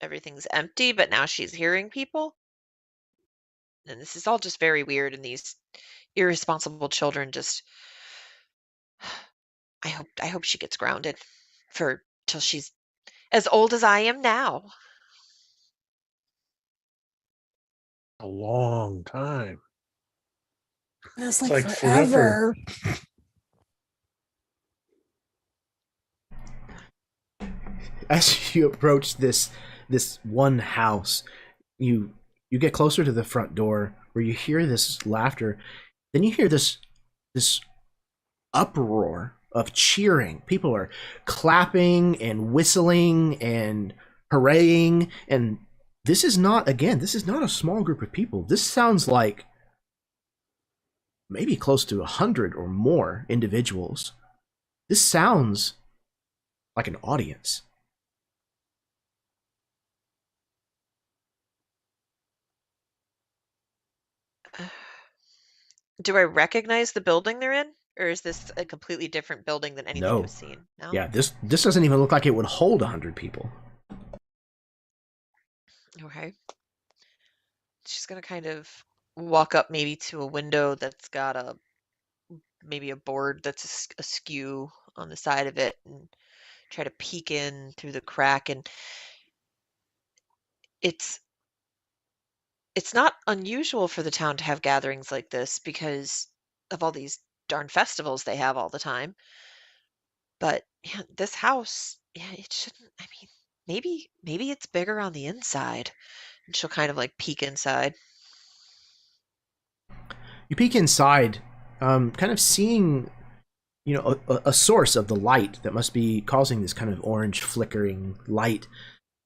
everything's empty, but now she's hearing people. And this is all just very weird, and these irresponsible children just I hope she gets grounded for till she's as old as I am now. A long time. It's It's like, like forever. As you approach this one house, you get closer to the front door where you hear this laughter. Then you hear this uproar of cheering. People are clapping and whistling and hooraying, and this is not a small group of people. This sounds like maybe close to 100 or more individuals. This sounds like an audience. Do I recognize the building they're in? Or is this a completely different building than anything No. I've seen? No? Yeah, this doesn't even look like it would hold 100 people. Okay. She's gonna kind of walk up maybe to a window that's got maybe a board that's askew on the side of it and try to peek in through the crack, and it's not unusual for the town to have gatherings like this because of all these darn festivals they have all the time. But yeah, this house, yeah, it shouldn't. I mean, maybe it's bigger on the inside. And she'll kind of like peek inside. You peek inside, kind of seeing, a source of the light that must be causing this kind of orange flickering light.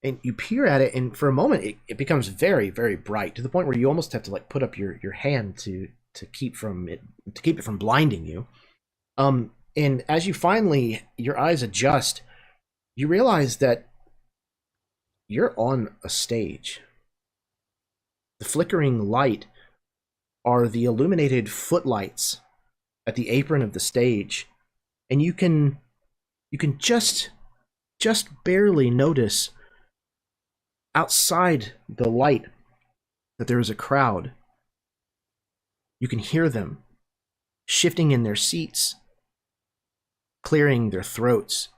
And you peer at it, and for a moment, it becomes very, very bright to the point where you almost have to like put up your hand to keep it from blinding you. And as you finally your eyes adjust, you realize that you're on a stage. The flickering light are the illuminated footlights at the apron of the stage, and you can just barely notice outside the light that there is a crowd. You can hear them shifting in their seats, clearing their throats.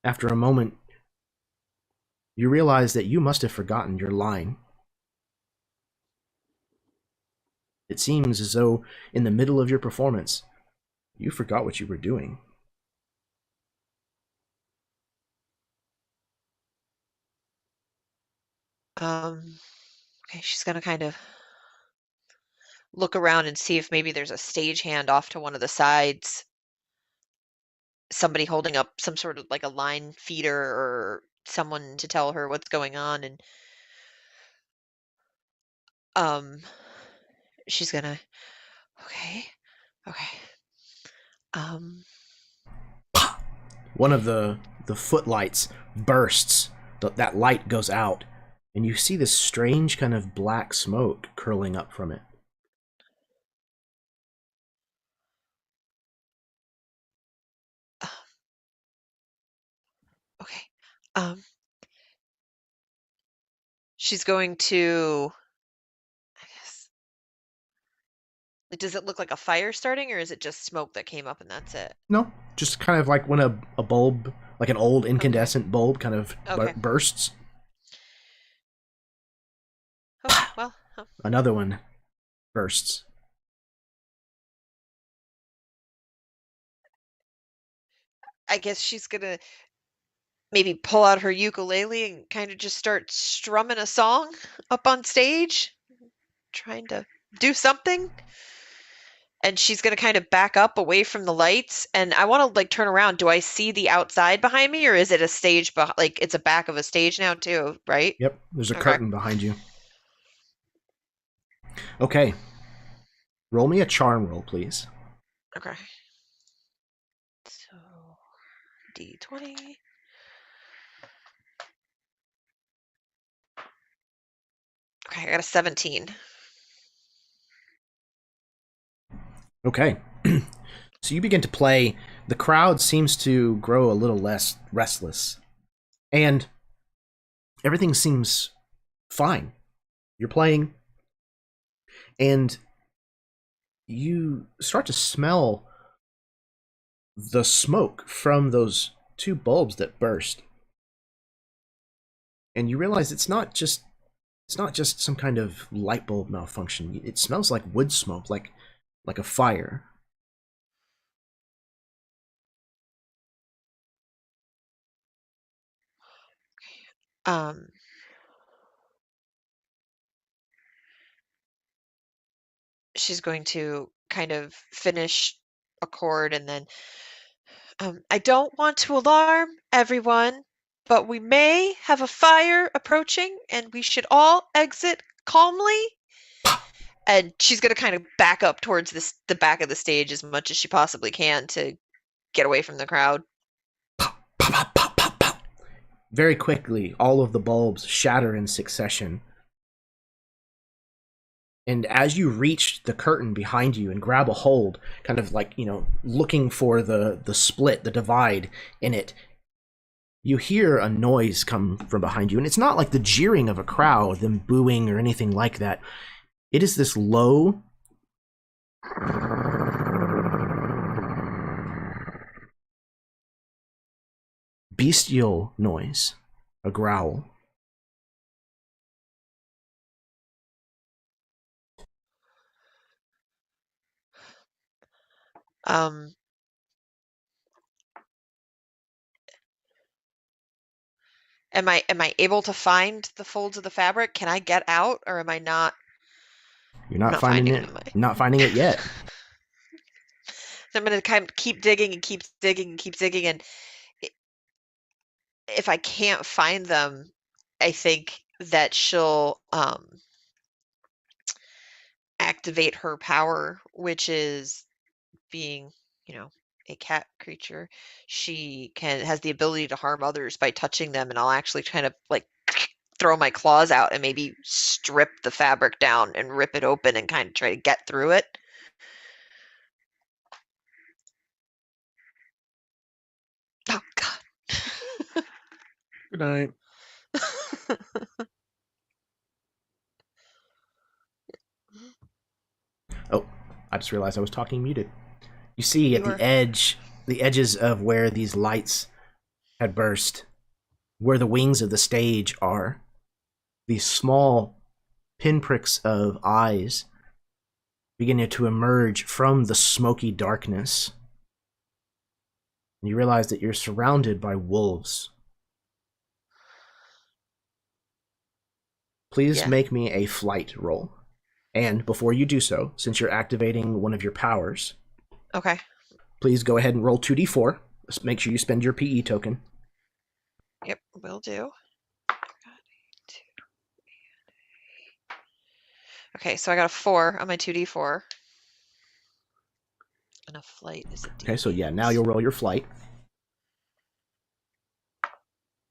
After a moment, you realize that you must have forgotten your line. It seems as though in the middle of your performance, you forgot what you were doing. Okay, she's gonna kind of look around and see if maybe there's a stagehand off to one of the sides. Somebody holding up some sort of like a line feeder or someone to tell her what's going on, and um she's gonna okay. Okay. Um One of the footlights bursts. That light goes out, and you see this strange kind of black smoke curling up from it. Um, she's going to, I guess, like, does it look like a fire starting, or is it just smoke that came up and that's it? No, just kind of like when a bulb, like an old incandescent bulb, kind of Okay. bursts. Oh, well, Another one bursts. I guess she's gonna maybe pull out her ukulele and kind of just start strumming a song up on stage, trying to do something. And she's gonna kind of back up away from the lights, and I want to like turn around. Do I see the outside behind me, or is it a stage? Like it's a back of a stage now too, right? Yep, there's a Okay. curtain behind you. Okay. Roll me a charm roll, please. Okay. So D20. Okay, I got a 17. Okay. So you begin to play. The crowd seems to grow a little less restless. And everything seems fine. You're playing, and you start to smell the smoke from those two bulbs that burst. And you realize it's not just some kind of light bulb malfunction. It smells like wood smoke, like a fire. Um, she's going to kind of finish a chord and then I don't want to alarm everyone, but we may have a fire approaching and we should all exit calmly. And she's going to kind of back up towards the back of the stage as much as she possibly can to get away from the crowd. Very quickly, all of the bulbs shatter in succession. And as you reach the curtain behind you and grab a hold, kind of like, looking for the split, the divide in it, you hear a noise come from behind you. And it's not like the jeering of a crowd, them booing or anything like that. It is this low, bestial noise, a growl. Am I able to find the folds of the fabric? Can I get out, or am I not? You're not Not finding finding it. it, am I? Not finding it yet. So I'm going to kind of keep digging and keep digging and keep digging, and if I can't find them, I think that she'll activate her power, which is being, a cat creature. She has the ability to harm others by touching them, and I'll actually kind of like throw my claws out and maybe strip the fabric down and rip it open and kind of try to get through it. Oh God. Good night. Oh, I just realized I was talking muted. You see at You the are. the edges of where these lights had burst, where the wings of the stage are, these small pinpricks of eyes beginning to emerge from the smoky darkness. And you realize that you're surrounded by wolves. Please Yeah. make me a flight roll. And before you do so, since you're activating one of your powers, Okay. please go ahead and roll 2d4. Make sure you spend your PE token. Yep, will do. Okay, so I got a 4 on my 2d4. And a flight is a D8. Okay, so yeah, now you'll roll your flight.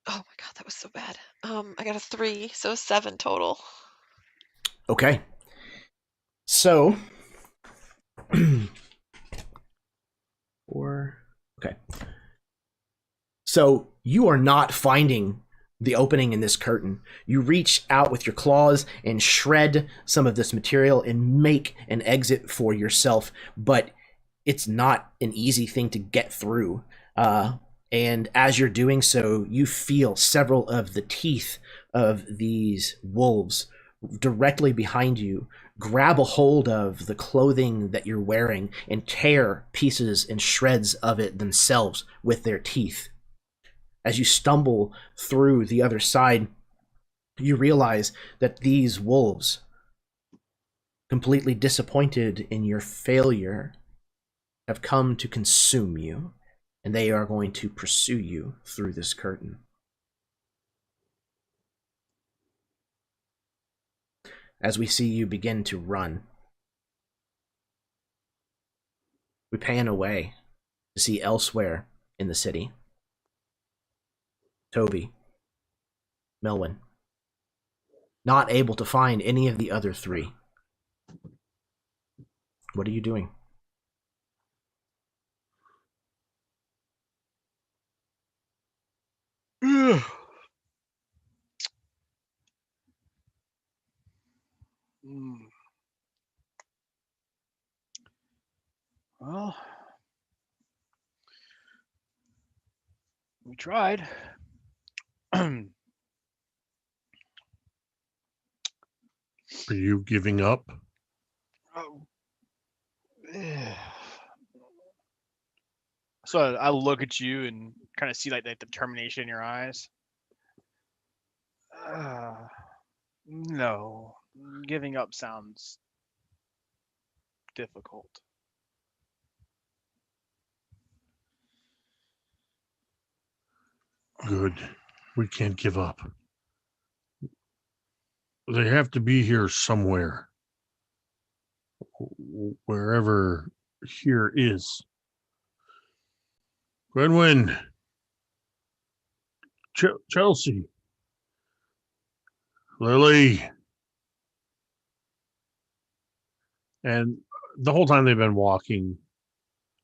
Oh my God, that was so bad. I got a 3, so 7 total. Okay. So, okay. So you are not finding the opening in this curtain. You reach out with your claws and shred some of this material and make an exit for yourself, but it's not an easy thing to get through. And as you're doing so, you feel several of the teeth of these wolves directly behind you grab a hold of the clothing that you're wearing and tear pieces and shreds of it themselves with their teeth. As you stumble through the other side, you realize that these wolves, completely disappointed in your failure, have come to consume you, and they are going to pursue you through this curtain. As we see you begin to run, we pan away to see elsewhere in the city Toby, Melwyn, not able to find any of the other three. What are you doing? Well, we tried. Are you giving up? So I look at you and kind of see like the determination in your eyes. No, giving up sounds difficult. Good. We can't give up. They have to be here somewhere. Wherever here is. Gwanwyn. Chelsea. Lilli. And the whole time they've been walking,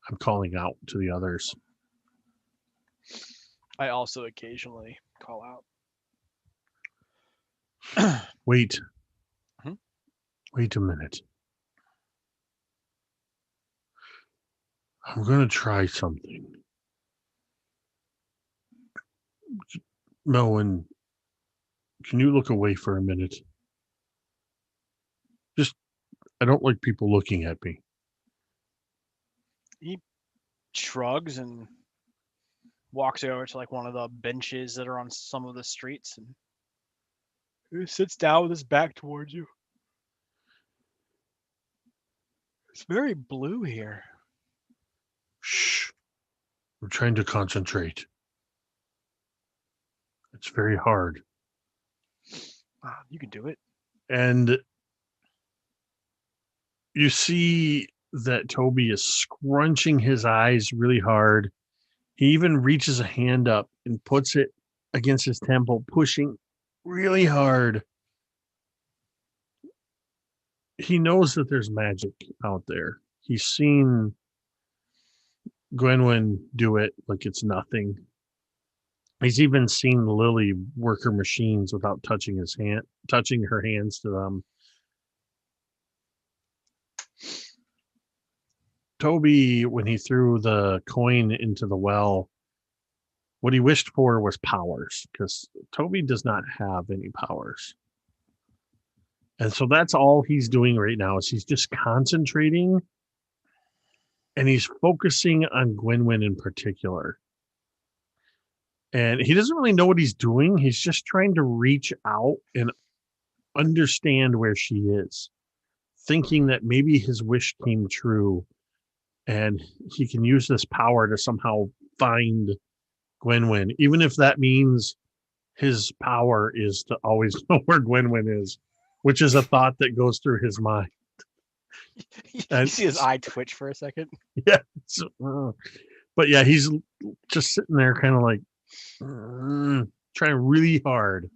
I'm calling out to the others. I also occasionally call out. Wait. Mhm. Wait a minute. I'm going to try something. Melwyn, can you look away for a minute? I don't like people looking at me. He shrugs and walks over to like one of the benches that are on some of the streets and he sits down with his back towards you. It's very blue here. Shh. I'm trying to concentrate. It's very hard. You can do it. And you see that Toby is scrunching his eyes really hard. He even reaches a hand up and puts it against his temple, pushing really hard. He knows that there's magic out there. He's seen Gwanwyn do it like it's nothing. He's even seen Lilli work her machines without touching her hands to them. Toby, when he threw the coin into the well, what he wished for was powers, because Toby does not have any powers. And so that's all he's doing right now is he's just concentrating and he's focusing on Gwanwyn in particular. And he doesn't really know what he's doing. He's just trying to reach out and understand where she is, thinking that maybe his wish came true and he can use this power to somehow find Gwanwyn, even if that means his power is to always know where Gwanwyn is, which is a thought that goes through his mind. You see his eye twitch for a second? Yeah. But yeah, he's just sitting there kind of like trying really hard.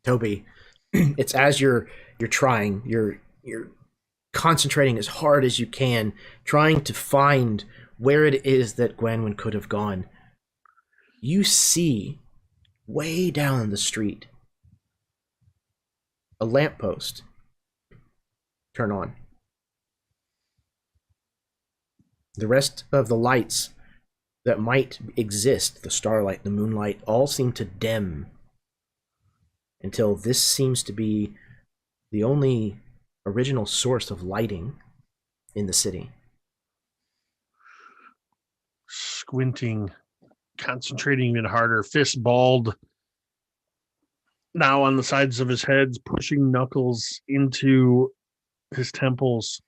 Toby, it's as you're trying, you're concentrating as hard as you can, trying to find where it is that Gwanwyn could have gone, you see way down the street a lamppost turn on. The rest of the lights that might exist, the starlight, the moonlight, all seem to dim until this seems to be the only original source of lighting in the city. Squinting, concentrating even harder, fist balled now on the sides of his head, pushing knuckles into his temples.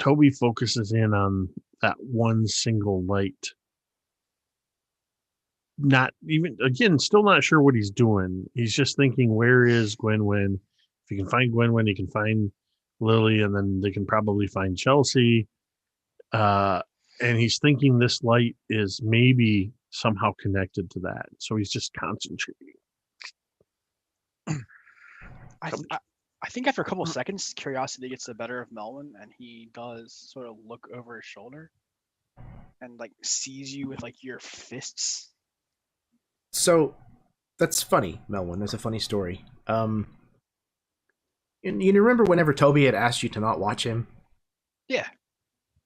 Toby focuses in on that one single light. Not even, again, still not sure what he's doing. He's just thinking, where is Gwanwyn? If he can find Gwanwyn, he can find Lilli, and then they can probably find Chelsea. And he's thinking this light is maybe somehow connected to that. So he's just concentrating. I think after a couple of seconds, curiosity gets the better of Melwyn, and he does sort of look over his shoulder and like sees you with like your fists. So that's funny, Melwyn. That's a funny story. You remember whenever Toby had asked you to not watch him? Yeah.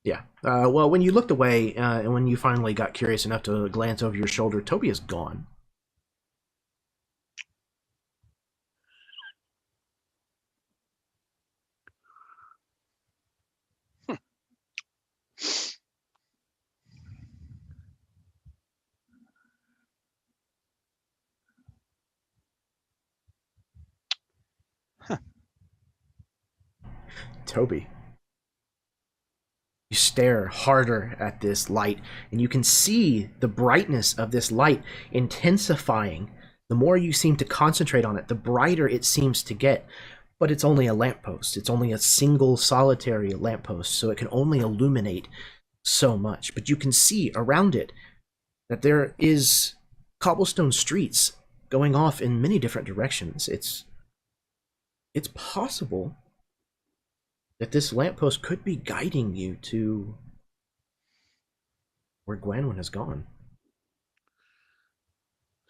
Yeah. Well, when you looked away and when you finally got curious enough to glance over your shoulder, Toby is gone. Toby. You stare harder at this light, and you can see the brightness of this light intensifying. The more you seem to concentrate on it, the brighter it seems to get. But it's only a lamppost. It's only a single solitary lamppost, so it can only illuminate so much. But you can see around it that there is cobblestone streets going off in many different directions. It's possible that this lamppost could be guiding you to where Gwanwyn has gone.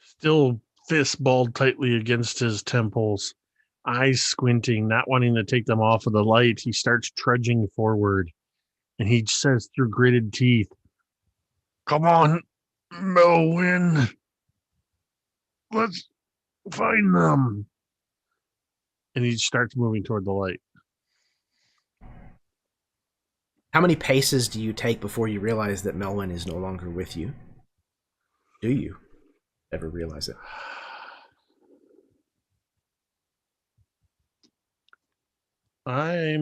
Still fist balled tightly against his temples, eyes squinting, not wanting to take them off of the light. He starts trudging forward, and he says through gritted teeth, "Come on, Melwyn. Let's find them." And he starts moving toward the light. How many paces do you take before you realize that Melwyn is no longer with you? Do you ever realize it? I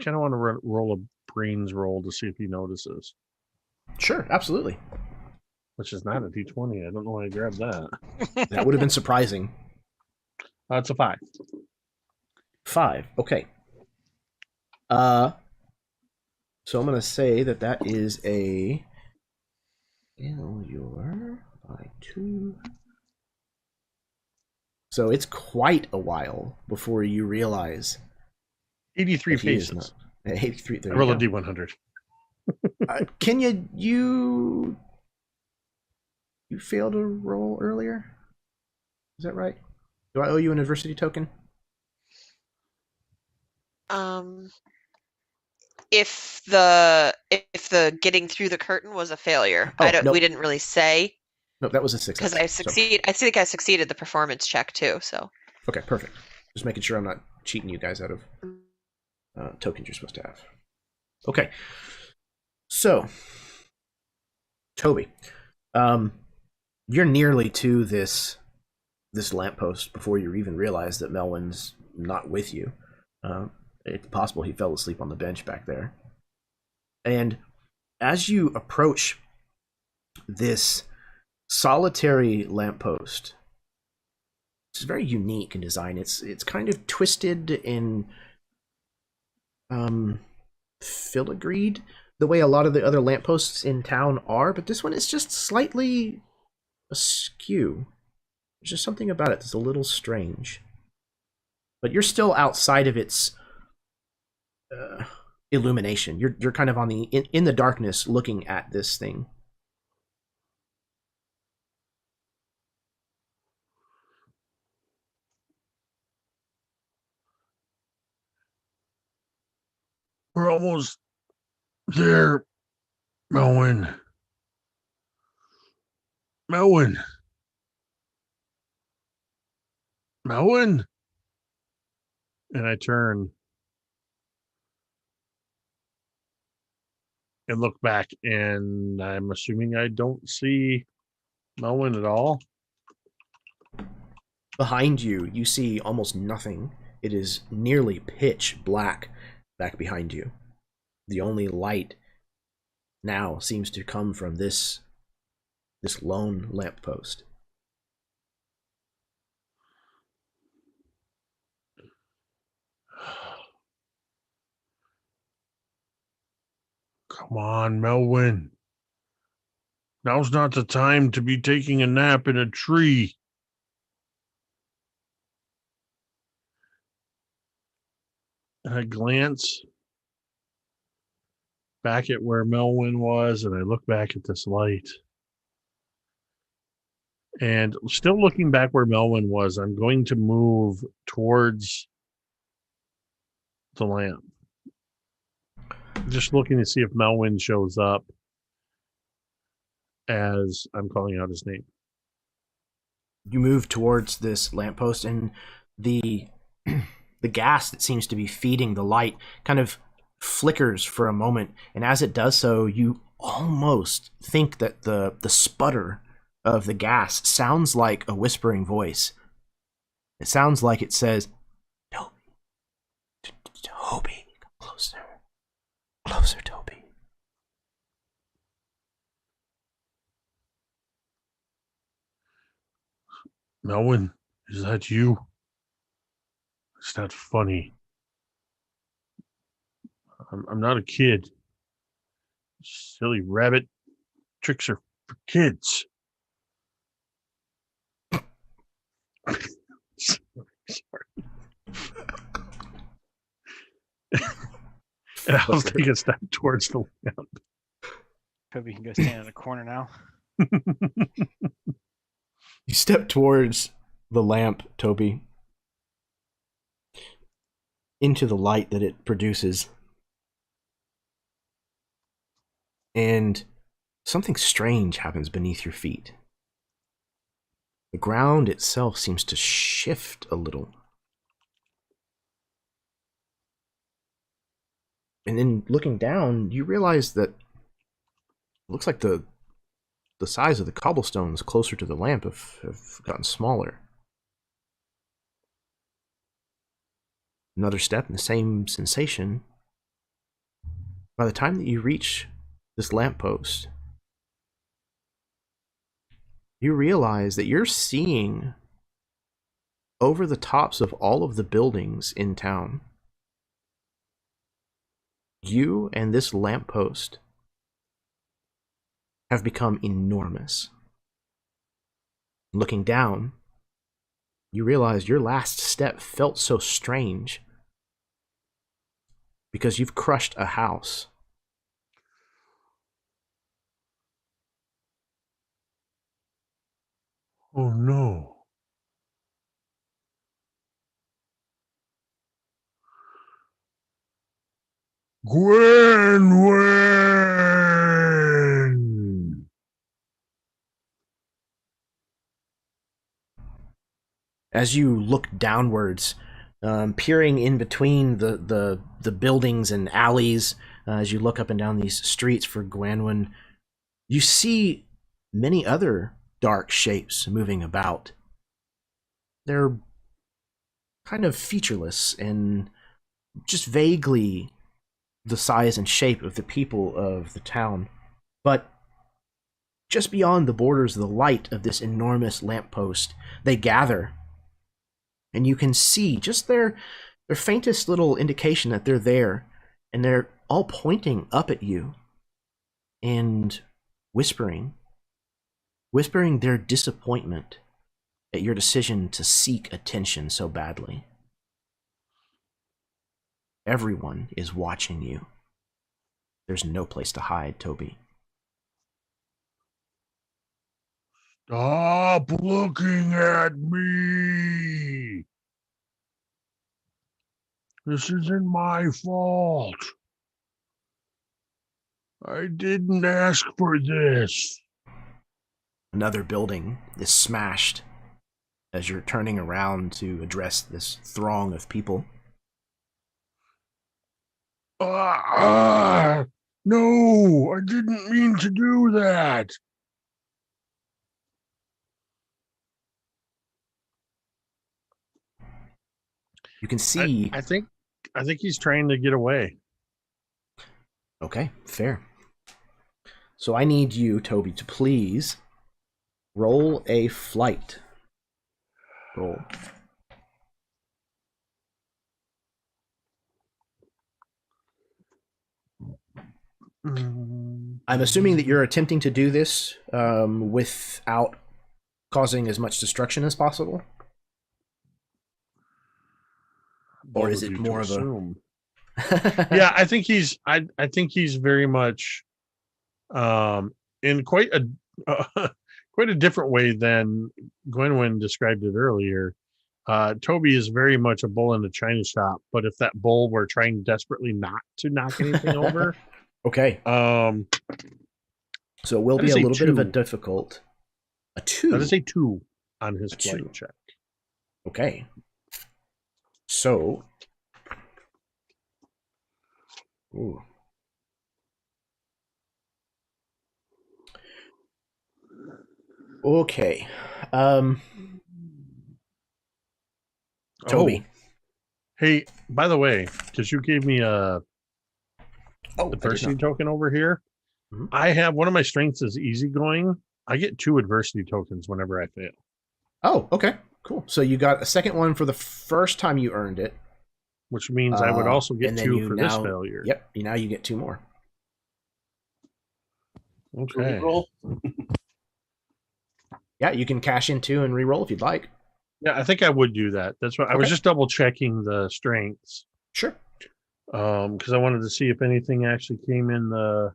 kind of want to roll a brains roll to see if he notices, Sure, absolutely. which is not a d20. I don't know why I grabbed that. That would have been surprising. It's a 5. 5. Okay. So I'm gonna say that is a failure by 2. So it's quite a while before you realize 83 that he is paces. not. 83. There I roll a you go. d100. Kenya, you failed to roll earlier? Is that right? Do I owe you an adversity token? If the getting through the curtain was a failure, Oh, no. we didn't really say No, that was a success. because I So- succeed. I think I succeeded the performance check too. So okay, perfect. Just making sure I'm not cheating you guys out of tokens you're supposed to have. Okay. So, Toby, you're nearly to this lamppost before you even realize that Melwyn's not with you. It's possible he fell asleep on the bench back there. And as you approach this solitary lamppost, it's very unique in design. It's kind of twisted in filigreed the way a lot of the other lampposts in town are, but this one is just slightly askew. There's just something about it that's a little strange. But you're still outside of its illumination. You're kind of on the in the darkness looking at this thing. We're almost there, Melwyn. Melwyn. Melwyn. And I turn and look back, and I'm assuming I don't see Melwyn at all. Behind you, you see almost nothing. It is nearly pitch black back behind you. The only light now seems to come from this lone lamppost. Come on, Melwyn. Now's not the time to be taking a nap in a tree. And I glance back at where Melwyn was, and I look back at this light. And still looking back where Melwyn was, I'm going to move towards the lamp. Just looking to see if Melwyn shows up as I'm calling out his name. You move towards this lamppost, and the gas that seems to be feeding the light kind of flickers for a moment, and as it does so, you almost think that the sputter of the gas sounds like a whispering voice. It sounds like it says, Toby, Toby, come closer. Closer, Toby. Melwyn, is that you? It's not funny. I'm not a kid. Silly rabbit tricks are for kids. Sorry. And I'll take a step towards the lamp. Toby can go stand in a corner now. You step towards the lamp, Toby, into the light that it produces. And something strange happens beneath your feet. The ground itself seems to shift a little. And then looking down, you realize that it looks like the size of the cobblestones closer to the lamp have gotten smaller. Another step in the same sensation. By the time that you reach this lamppost, you realize that you're seeing over the tops of all of the buildings in town. You and this lamppost have become enormous. Looking down, you realize your last step felt so strange because you've crushed a house. Oh no. Gwanwyn! As you look downwards, peering in between the buildings and alleys, as you look up and down these streets for Gwanwyn, you see many other dark shapes moving about. They're kind of featureless and just vaguely the size and shape of the people of the town. But just beyond the borders of the light of this enormous lamppost, they gather. And you can see just their faintest little indication that they're there. And they're all pointing up at you and whispering their disappointment at your decision to seek attention so badly. Everyone is watching you. There's no place to hide, Toby. Stop looking at me. This isn't my fault. I didn't ask for this. Another building is smashed as you're turning around to address this throng of people. No, I didn't mean to do that. You can see... I think he's trying to get away. Okay, fair. So I need you, Toby, to please roll a flight. Roll. I'm assuming that you're attempting to do this without causing as much destruction as possible? Or is it more of a... Yeah, I think he's very much in quite a different way than Gwanwyn described it earlier. Toby is very much a bull in the china shop, but if that bull were trying desperately not to knock anything over, okay. So it will be a little bit of a difficult. A 2. That is a 2 on his flight check. Okay. So. Ooh. Okay. Toby. Hey, by the way, because you gave me a adversity token over here, I have one of my strengths is easygoing. I get 2 adversity tokens whenever I fail. Oh, okay. Cool. So you got a second one for the first time you earned it. Which means I would also get 2 for this failure. Yep. Now you get 2 more. Okay. Roll. Yeah, you can cash in 2 and re-roll if you'd like. Yeah, I think I would do that. That's what I was just double checking the strengths. Sure. Because I wanted to see if anything actually came in the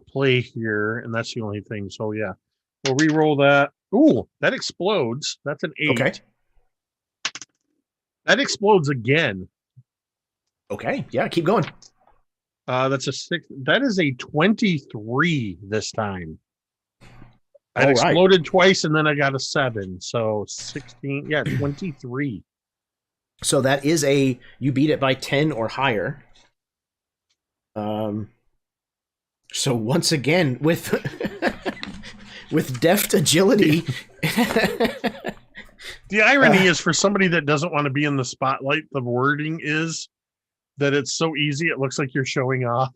play here, and that's the only thing. So yeah, we'll re-roll that. Ooh, that explodes. That's an 8. Okay. That explodes again. Okay. Yeah, keep going. That's a 6. That is a 23 this time. I exploded twice, and then I got a 7. So 16. Yeah, 23. So that is you beat it by 10 or higher. So once again, with with deft agility. The irony is, for somebody that doesn't want to be in the spotlight, the wording is that it's so easy it looks like you're showing off.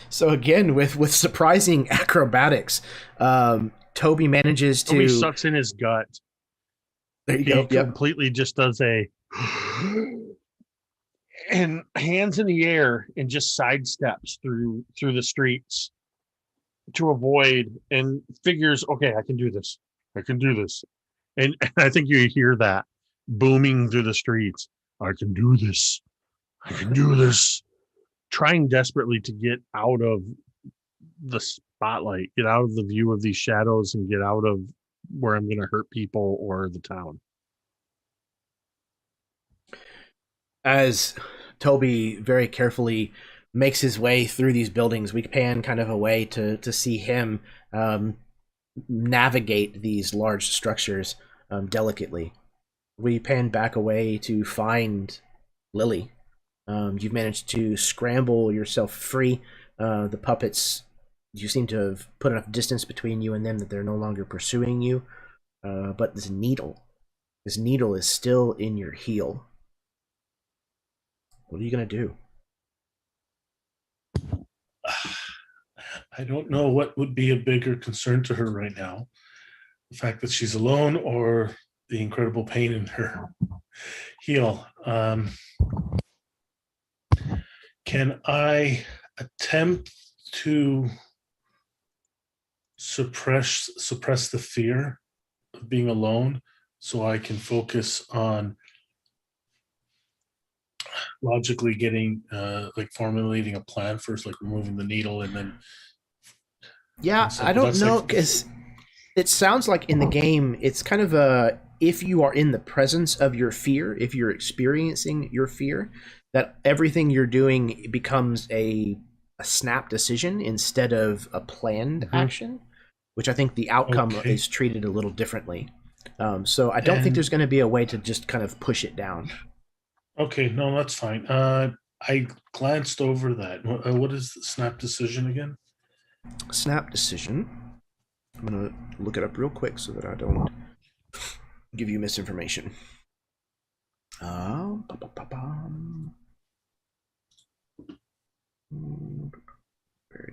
So again, with surprising acrobatics, Toby manages to... Toby sucks in his gut. There you go. He completely just does a... and hands in the air and just sidesteps through the streets to avoid, and figures, okay, I can do this. And I think you hear that booming through the streets. I can do this. Trying desperately to get out of the spotlight, get out of the view of these shadows, and get out of where I'm going to hurt people or the town. As Toby very carefully makes his way through these buildings, we pan kind of away to see him navigate these large structures delicately. We pan back away to find Lilli. You've managed to scramble yourself free. The puppets, you seem to have put enough distance between you and them that they're no longer pursuing you. But this needle is still in your heel. What are you going to do? I don't know what would be a bigger concern to her right now. The fact that she's alone or the incredible pain in her heel. Can I attempt to suppress the fear of being alone so I can focus on logically getting like formulating a plan first, like removing the needle and then. Yeah, and so I don't that's know like- because it sounds like in the game it's kind of if you are in the presence of your fear, if you're experiencing your fear, that everything you're doing becomes a snap decision instead of a planned action, which I think the outcome Okay. is treated a little differently. So I don't think And- there's going to be a way to just kind of push it down. Okay, no, that's fine. I glanced over that. What is the snap decision again? Snap decision. I'm going to look it up real quick so that I don't give you misinformation. Where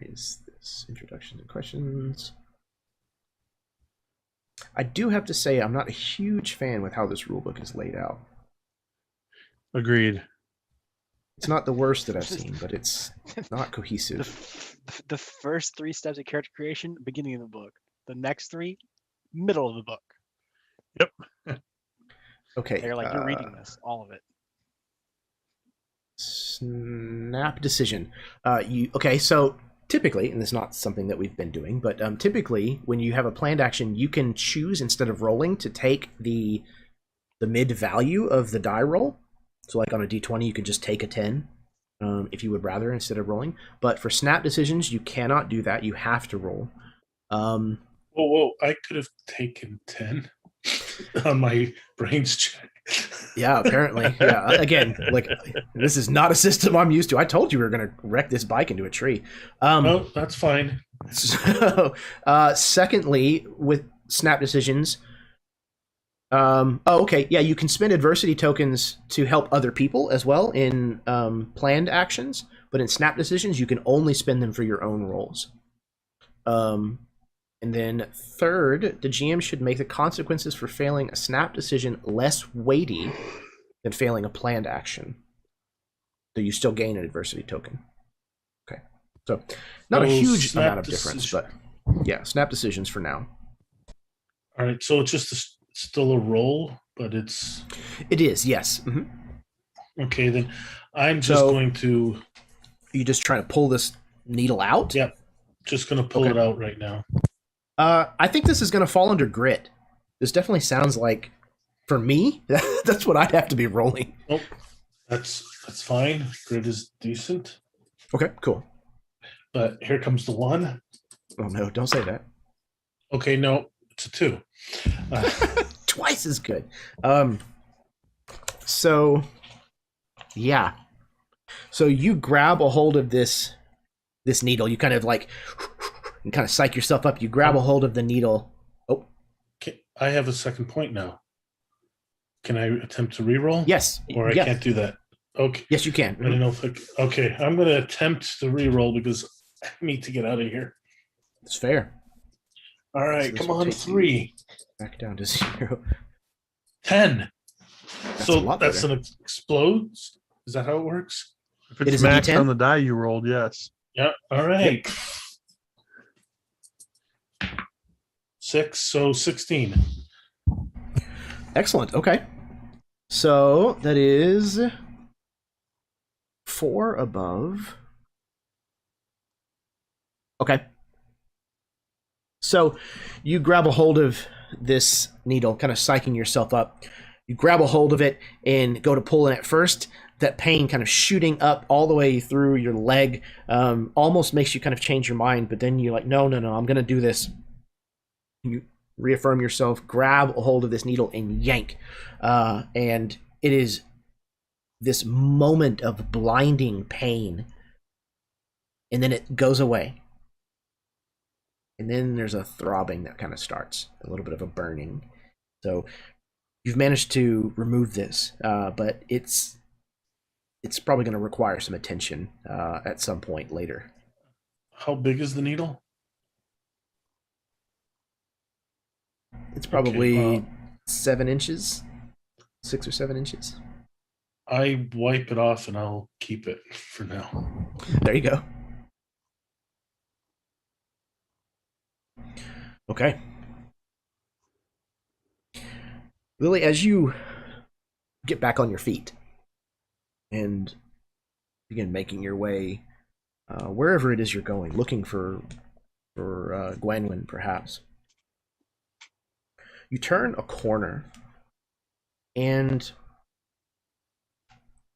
is this? Introduction and questions. I do have to say I'm not a huge fan with how this rulebook is laid out. Agreed. It's not the worst that I've seen, but it's not cohesive. The first 3 steps of character creation, beginning of the book. The next 3, middle of the book. Okay. They're like, you're reading this, all of it. Snap decision. Okay, so typically, and this is not something that we've been doing, but typically when you have a planned action, you can choose instead of rolling to take the mid value of the die roll. So like on a d20, you could just take a 10 if you would rather instead of rolling. But for snap decisions, you cannot do that. You have to roll. Whoa! I could have taken 10 on my brains check. Yeah, apparently. Yeah, again, like this is not a system I'm used to. I told you we were going to wreck this bike into a tree. Oh, that's fine. So, secondly, with snap decisions, okay, yeah, you can spend adversity tokens to help other people as well in planned actions, but in snap decisions, you can only spend them for your own rolls. And then third, the GM should make the consequences for failing a snap decision less weighty than failing a planned action. So you still gain an adversity token. Okay. So not a huge amount of difference, but yeah, snap decisions for now. All right, so it's just still a roll, but it's... It is, yes. Okay, then I'm just going to... You just trying to pull this needle out? Yep, just going to pull it out right now. I think this is going to fall under grit. This definitely sounds like, for me, that's what I'd have to be rolling. Nope, that's fine. Grit is decent. Okay, cool. But here comes the 1. Oh no, don't say that. Okay, no, it's a 2. Twice as good. So, yeah. So you grab a hold of this needle. You kind of like... and kind of psych yourself up. You grab a hold of the needle. Oh. Okay, I have a second point now. Can I attempt to reroll? Yes. Or I can't do that? Okay. Yes, you can. I don't know if okay, I'm going to attempt to reroll because I need to get out of here. It's fair. All right, So come on, 3. Back down to 0. 10. That's a So lot that's better. an explodes? Is that how it works? If It it's is a maxed D10? on the die you rolled, yes. Yeah, all right. 6, so 16. Excellent. Okay. So that is 4 above. Okay. So you grab a hold of this needle, kind of psyching yourself up. You grab a hold of it and go to pull in at first. That pain kind of shooting up all the way through your leg almost makes you kind of change your mind. But then you're like, no, I'm going to do this. You reaffirm yourself, grab a hold of this needle and yank. And it is this moment of blinding pain. And then it goes away. And then there's a throbbing that kind of starts, a little bit of a burning. So you've managed to remove this, but it's probably going to require some attention at some point later. How big is the needle? It's probably 7 inches, 6 or 7 inches. I wipe it off and I'll keep it for now. There you go. Okay. Lilli, as you get back on your feet, and begin making your way wherever it is you're going, looking for Gwanwyn, perhaps. You turn a corner, and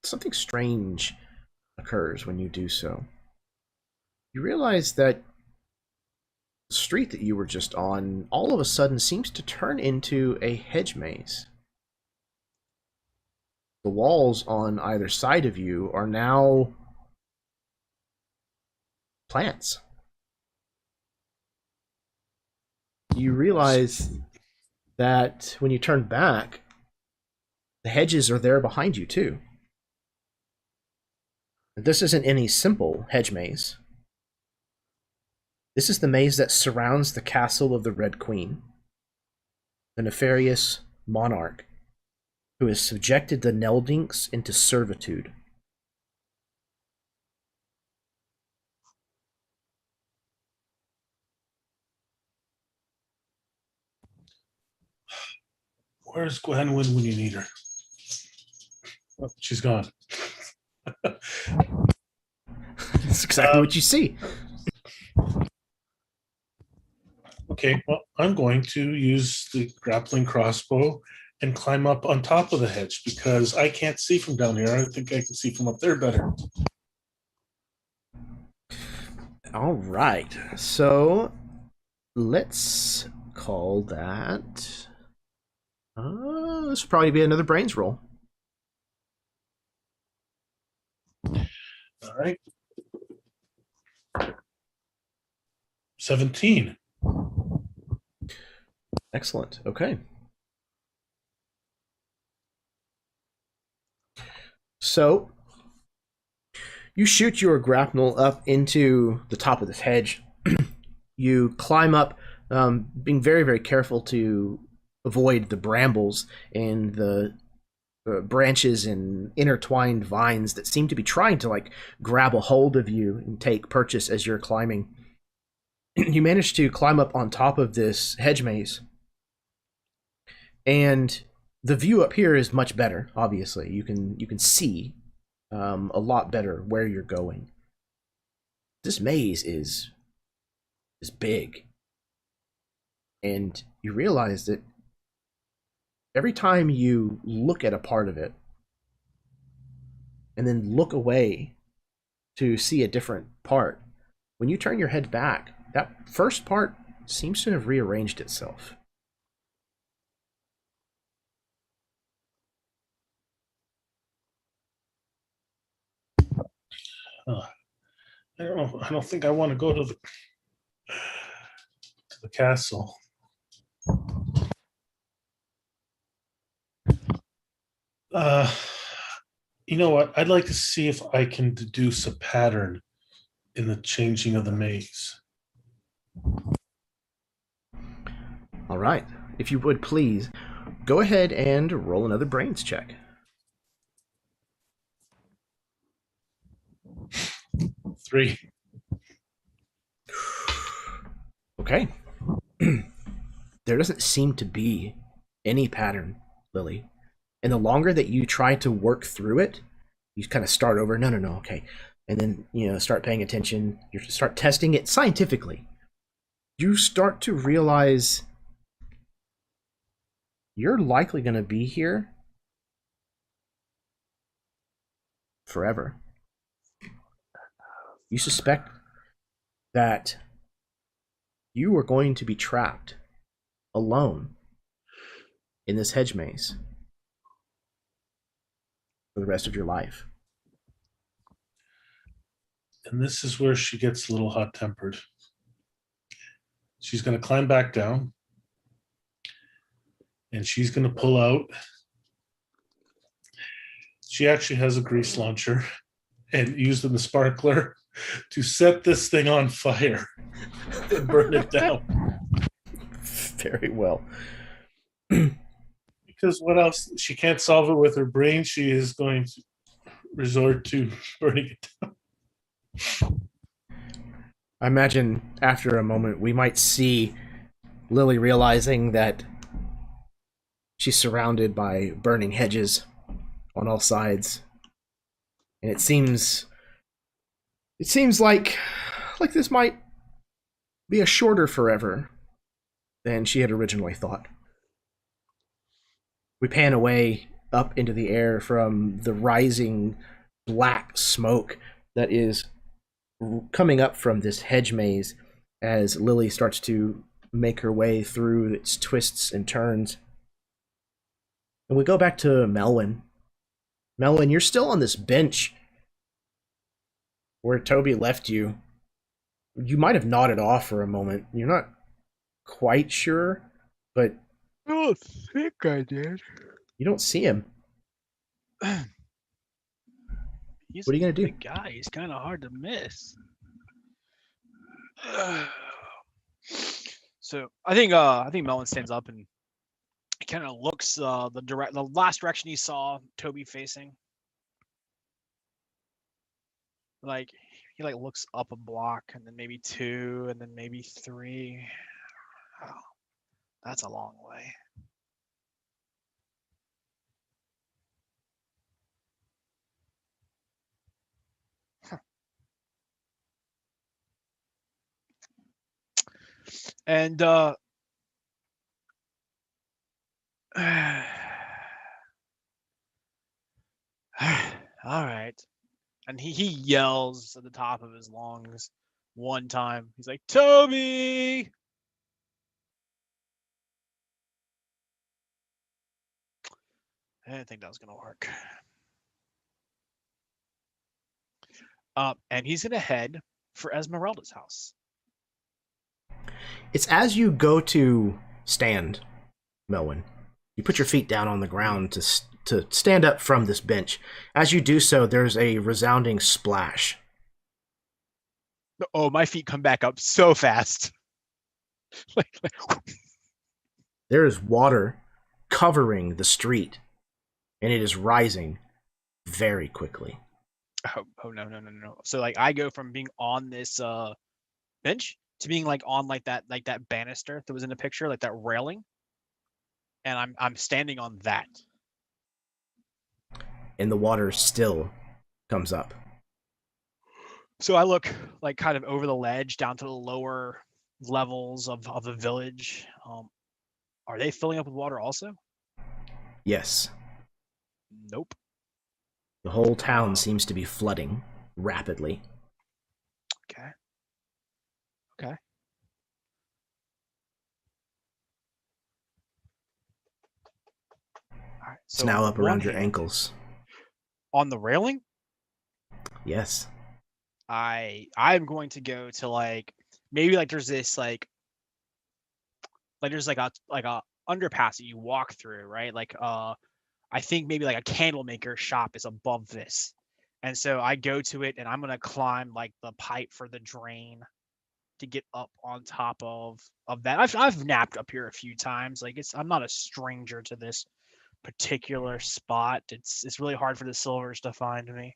something strange occurs when you do so. You realize that the street that you were just on all of a sudden seems to turn into a hedge maze. The walls on either side of you are now plants. You realize that when you turn back, the hedges are there behind you too. This isn't any simple hedge maze. This is the maze that surrounds the castle of the Red Queen, the nefarious monarch who has subjected the Neldinks into servitude. Where's Gwanwyn when you need her? Oh, she's gone. That's exactly what you see. Okay, well, I'm going to use the grappling crossbow and climb up on top of the hedge because I can't see from down here. I think I can see from up there better. All right, so let's call that. This will probably be another brains roll. All right. 17. Excellent. Okay. So you shoot your grapnel up into the top of this hedge. You climb up, being very, very careful to avoid the brambles and the branches and intertwined vines that seem to be trying to like grab a hold of you and take purchase as you're climbing. You manage to climb up on top of this hedge maze, and the view up here is much better. Obviously, you can see a lot better where you're going. This maze is big, and you realize that every time you look at a part of it and then look away to see a different part, when you turn your head back, that first part seems to have rearranged itself. I don't know. I don't think I want to go to the castle. You know what? I'd like to see if I can deduce a pattern in the changing of the maze. All right. If you would please, go ahead and roll another brains check. 3. Okay. There doesn't seem to be any pattern, Lilli. And the longer that you try to work through it, you kind of start over. No, okay. And then, start paying attention. You start testing it scientifically. You start to realize you're likely going to be here forever. You suspect that you are going to be trapped alone in this hedge maze for the rest of your life. And this is where she gets a little hot-tempered. She's going to climb back down, and she's going to pull out. She actually has a grease launcher and used in the sparkler to set this thing on fire and burn it down. Very well. Because what else? She can't solve it with her brain. She is going to resort to burning it down. I imagine after a moment we might see Lilli realizing that she's surrounded by burning hedges on all sides. and it seems like this might be a shorter forever than she had originally thought. We pan away up into the air from the rising black smoke that is coming up from this hedge maze as Lilli starts to make her way through its twists and turns. And we go back to Melwyn. Melwyn, you're still on this bench where Toby left you. You might have nodded off for a moment. You're not quite sure, but I don't think I did. you don't see him. He's What are you gonna do? a big guy. He's kind of hard to miss. So I think Melvin stands up and kind of looks the last direction he saw Toby facing. Like he looks up a block and then maybe 2 and then maybe 3. Oh, that's a long way. And all right. And he yells at the top of his lungs one time. He's like, Toby! I didn't think that was gonna work. And he's gonna head for Esmeralda's house. It's as you go to stand, Melwyn. You put your feet down on the ground to stand up from this bench. As you do so, there's a resounding splash. Oh, my feet come back up so fast. There is water covering the street, and it is rising very quickly. Oh no. So I go from being on this bench to being on that banister that was in the picture, like that railing. And I'm standing on that. And the water still comes up. So I look kind of over the ledge down to the lower levels of the village. Are they filling up with water also? Yes. Nope. The whole town seems to be flooding rapidly. Okay. All right. It's now up around your ankles. On the railing? Yes. I'm going to go to maybe there's this there's a underpass that you walk through, right? I think maybe a candle maker shop is above this. And so I go to it and I'm gonna climb the pipe for the drain to get up on top of that. I've napped up here a few times. I'm not a stranger to this particular spot. It's really hard for the silvers to find me.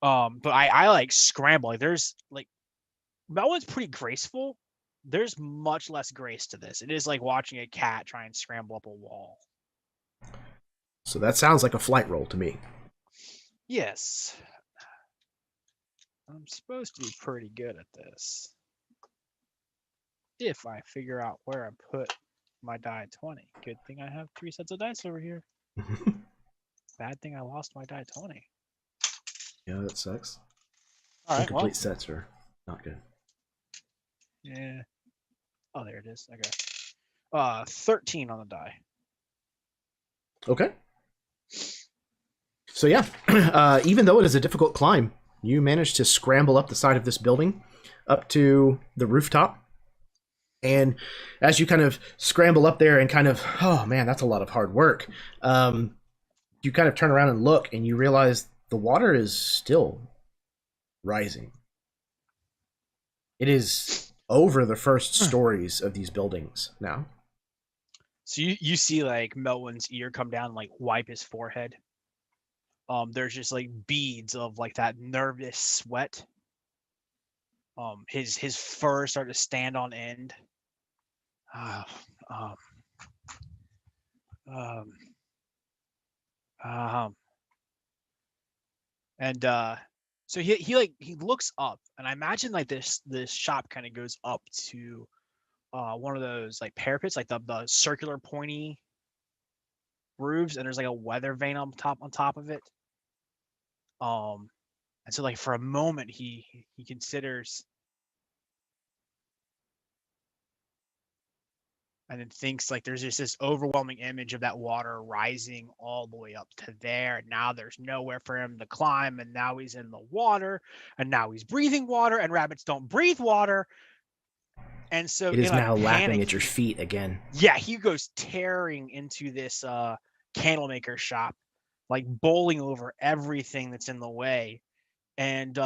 But I scramble. There's that one's pretty graceful. There's much less grace to this. It is like watching a cat try and scramble up a wall. So that sounds like a flight roll to me. Yes. I'm supposed to be pretty good at this. If I figure out where I put my die 20. Good thing I have 3 sets of dice over here. Bad thing I lost my die 20. Yeah, that sucks. All right, Incomplete sets are not good. Yeah. Oh, there it is. Okay. 13 on the die. Okay. So yeah, even though it is a difficult climb, you manage to scramble up the side of this building, up to the rooftop. And as you kind of scramble up there and kind of, oh man, that's a lot of hard work. You kind of turn around and look, and you realize the water is still rising. It is over the first stories of these buildings now. So you see Melwyn's ear come down and wipe his forehead. There's just beads of that nervous sweat. His fur started to stand on end. And so he looks up, and I imagine like this shop kind of goes up to one of those like parapets, like the circular pointy roofs, and there's like a weather vane on top of it. And so like for a moment he considers and then thinks like there's just this overwhelming image of that water rising all the way up to there. And now there's nowhere for him to climb, and now he's in the water, and now he's breathing water, and rabbits don't breathe water. And so It is in a now lapping panic, at your feet again. yeah, he goes tearing into this candlemaker shop, like bowling over everything that's in the way, and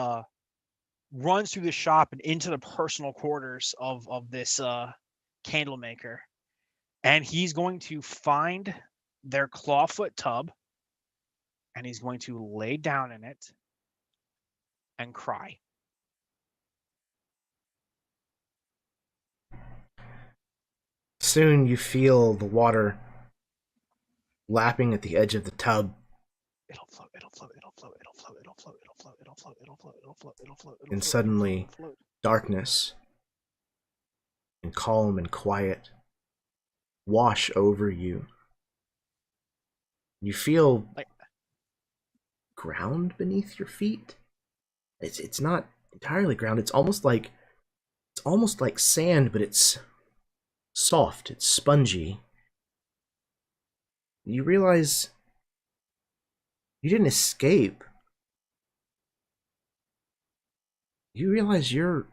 runs through the shop and into the personal quarters of this candlemaker. And he's going to find their clawfoot tub, and he's going to lay down in it and cry. Soon you feel the water lapping at the edge of the tub. It'll float, it'll float, it'll float, it'll float, it'll float, it'll float, it'll float, it'll float, it'll float, it'll float, And suddenly, darkness and calm and quiet wash over you. You feel like ground beneath your feet. It's not entirely ground. It's almost like sand, but it's soft. It's spongy. You realize you didn't escape. You realize you're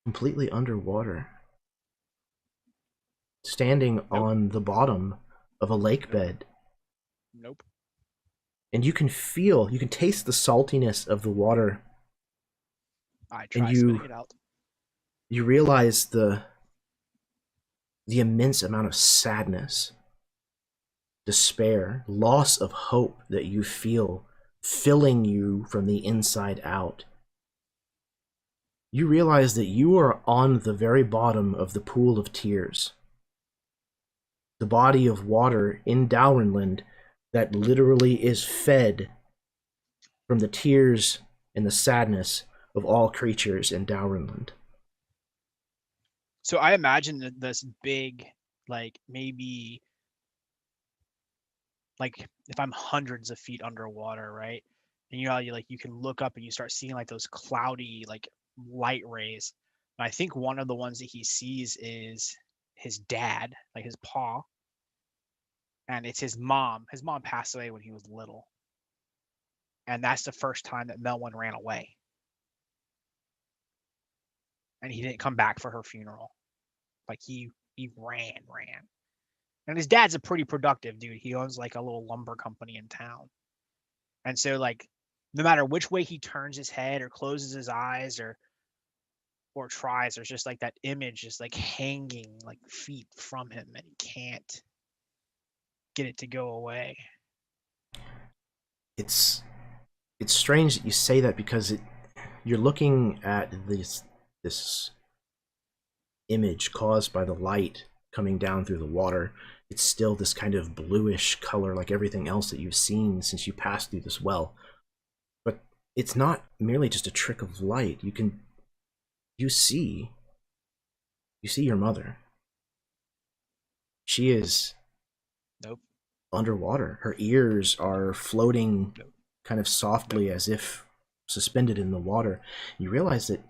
completely underwater, standing on the bottom of a lake bed. Nope. And you can taste the saltiness of the water. I try spitting it out. You realize the immense amount of sadness, despair, loss of hope that you feel filling you from the inside out. You realize that you are on the very bottom of the pool of tears, the body of water in Dowrenland that literally is fed from the tears and the sadness of all creatures in Dowrenland. So I imagine that this big, like maybe like if I'm hundreds of feet underwater, right? And you can look up and you start seeing like those cloudy like light rays. And I think one of the ones that he sees is his dad, like his pa. And it's his mom. His mom passed away when he was little. And that's the first time that Melwyn ran away. And he didn't come back for her funeral. Like he ran. And his dad's a pretty productive dude. He owns like a little lumber company in town. And so like no matter which way he turns his head or closes his eyes or tries, there's just like that image just like hanging like feet from him, and he can't get it to go away. It's strange that you say that, because you're looking at this image caused by the light coming down through the water. It's still this kind of bluish color like everything else that you've seen since you passed through this well. But it's not merely just a trick of light. You see your mother. She is underwater. Her ears are floating kind of softly as if suspended in the water. You realize that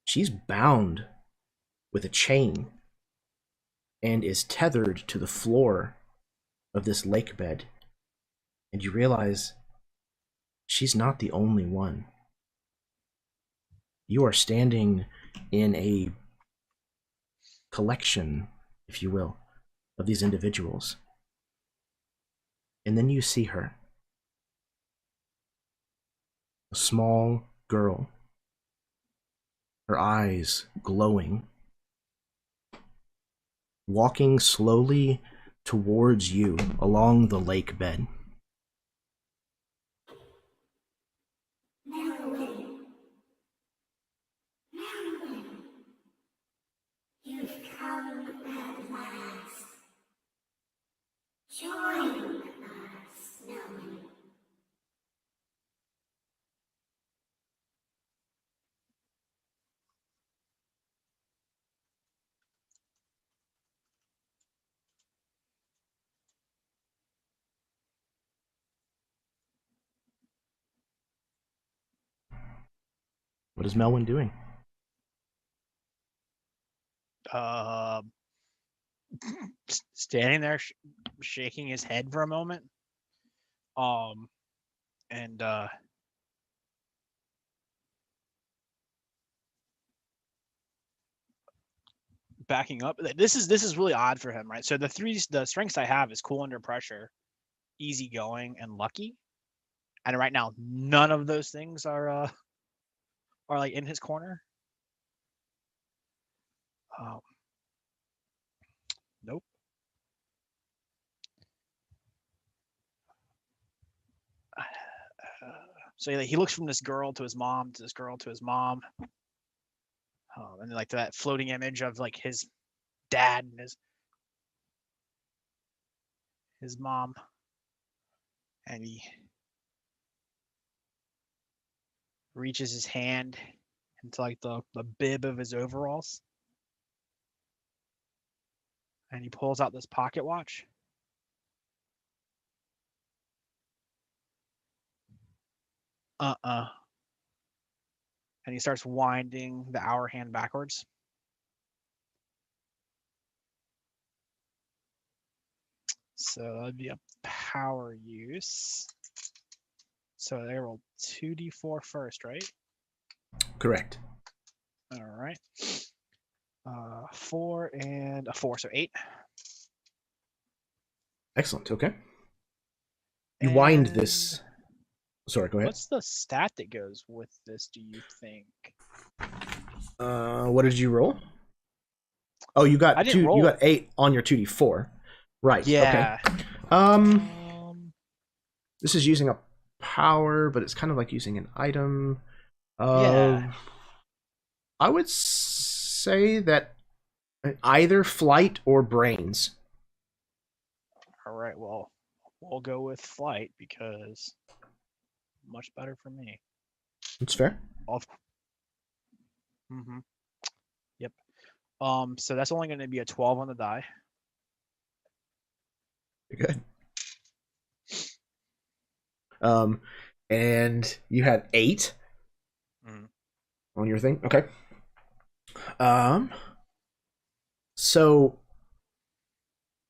she's bound with a chain and is tethered to the floor of this lake bed. And you realize she's not the only one. You are standing in a collection, if you will, of these individuals. And then you see her. A small girl. Her eyes glowing. Walking slowly towards you along the lake bed. You've come at last. Join us, Lilli. What is Melwyn doing? Standing there, shaking his head for a moment. And backing up. This is really odd for him, right? So the strengths I have is cool under pressure, easygoing, and lucky. And right now, none of those things are like in his corner. Nope. So he looks from this girl to his mom, to this girl to his mom, and like that floating image of like his dad and his mom, and he reaches his hand into like the bib of his overalls, and he pulls out this pocket watch. And he starts winding the hour hand backwards. So that would be a power use. So they roll 2d4 first, right? Correct. All right. 4 and a 4, so 8. Excellent. Okay. You wind this. Sorry, go ahead. What's the stat that goes with this, do you think? What did you roll? Oh, you got I didn't roll. You got 8 on your 2d4. Right. Yeah. Okay. This is using a power, but it's kind of like using an item. Yeah. I would say that either flight or brains. All right, well, we'll go with flight because much better for me. That's fair. Mm-hmm. Yep. So that's only going to be a 12 on the die. Good. And you had 8 on your thing. Okay. So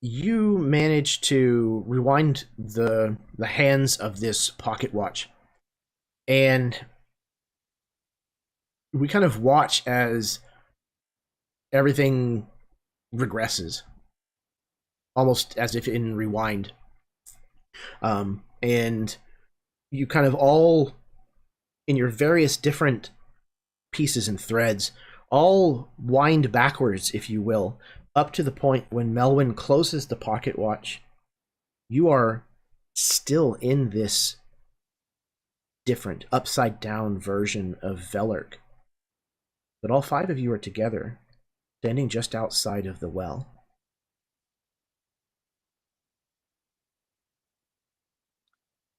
you managed to rewind the hands of this pocket watch, and we kind of watch as everything regresses, almost as if in rewind. And you kind of all, in your various different pieces and threads, all wind backwards, if you will, up to the point when Melwyn closes the pocket watch. You are still in this different, upside down version of Velark. But all 5 of you are together, standing just outside of the well.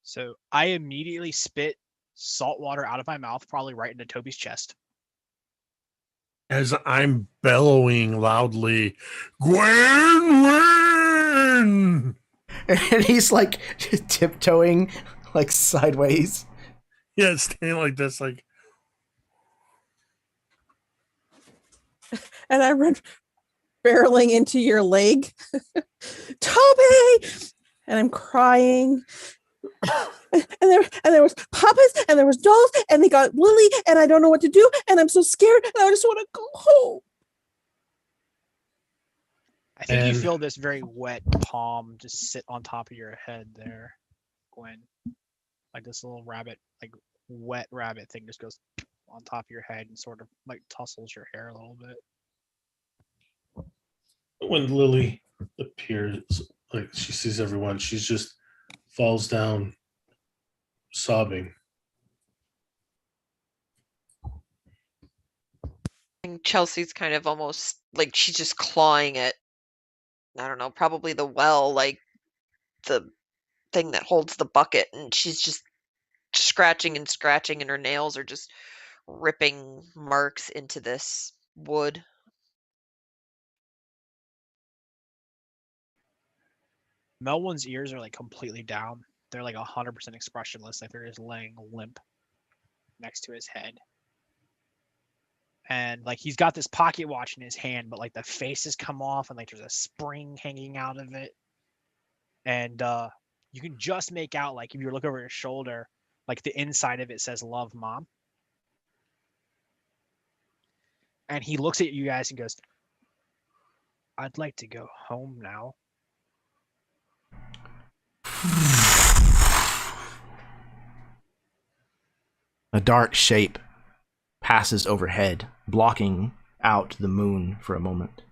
So I immediately spit salt water out of my mouth, probably right into Toby's chest. As I'm bellowing loudly, Gwanwyn! And he's like tiptoeing like sideways. Yeah, standing like this, like. And I run barreling into your leg. Toby! And I'm crying. and there was papas and there was dolls and they got Lilli and I don't know what to do and I'm so scared and I just want to go home. I think you feel this very wet palm just sit on top of your head there, Gwen. Like this little rabbit, like wet rabbit thing just goes on top of your head and sort of like tussles your hair a little bit. When Lilli appears, like she sees everyone, she just falls down sobbing. And Chelsea's kind of almost like she's just clawing at, I don't know, probably the well, like the thing that holds the bucket, and she's just scratching and scratching, and her nails are just ripping marks into this wood. Melwyn's ears are like completely down. They're like 100% expressionless, like they're just laying limp next to his head. and like he's got this pocket watch in his hand, but like the face has come off and like there's a spring hanging out of it. And you can just make out, like if you look over his shoulder, like the inside of it says "Love, Mom." And he looks at you guys and goes, "I'd like to go home now." A dark shape passes overhead, blocking out the moon for a moment.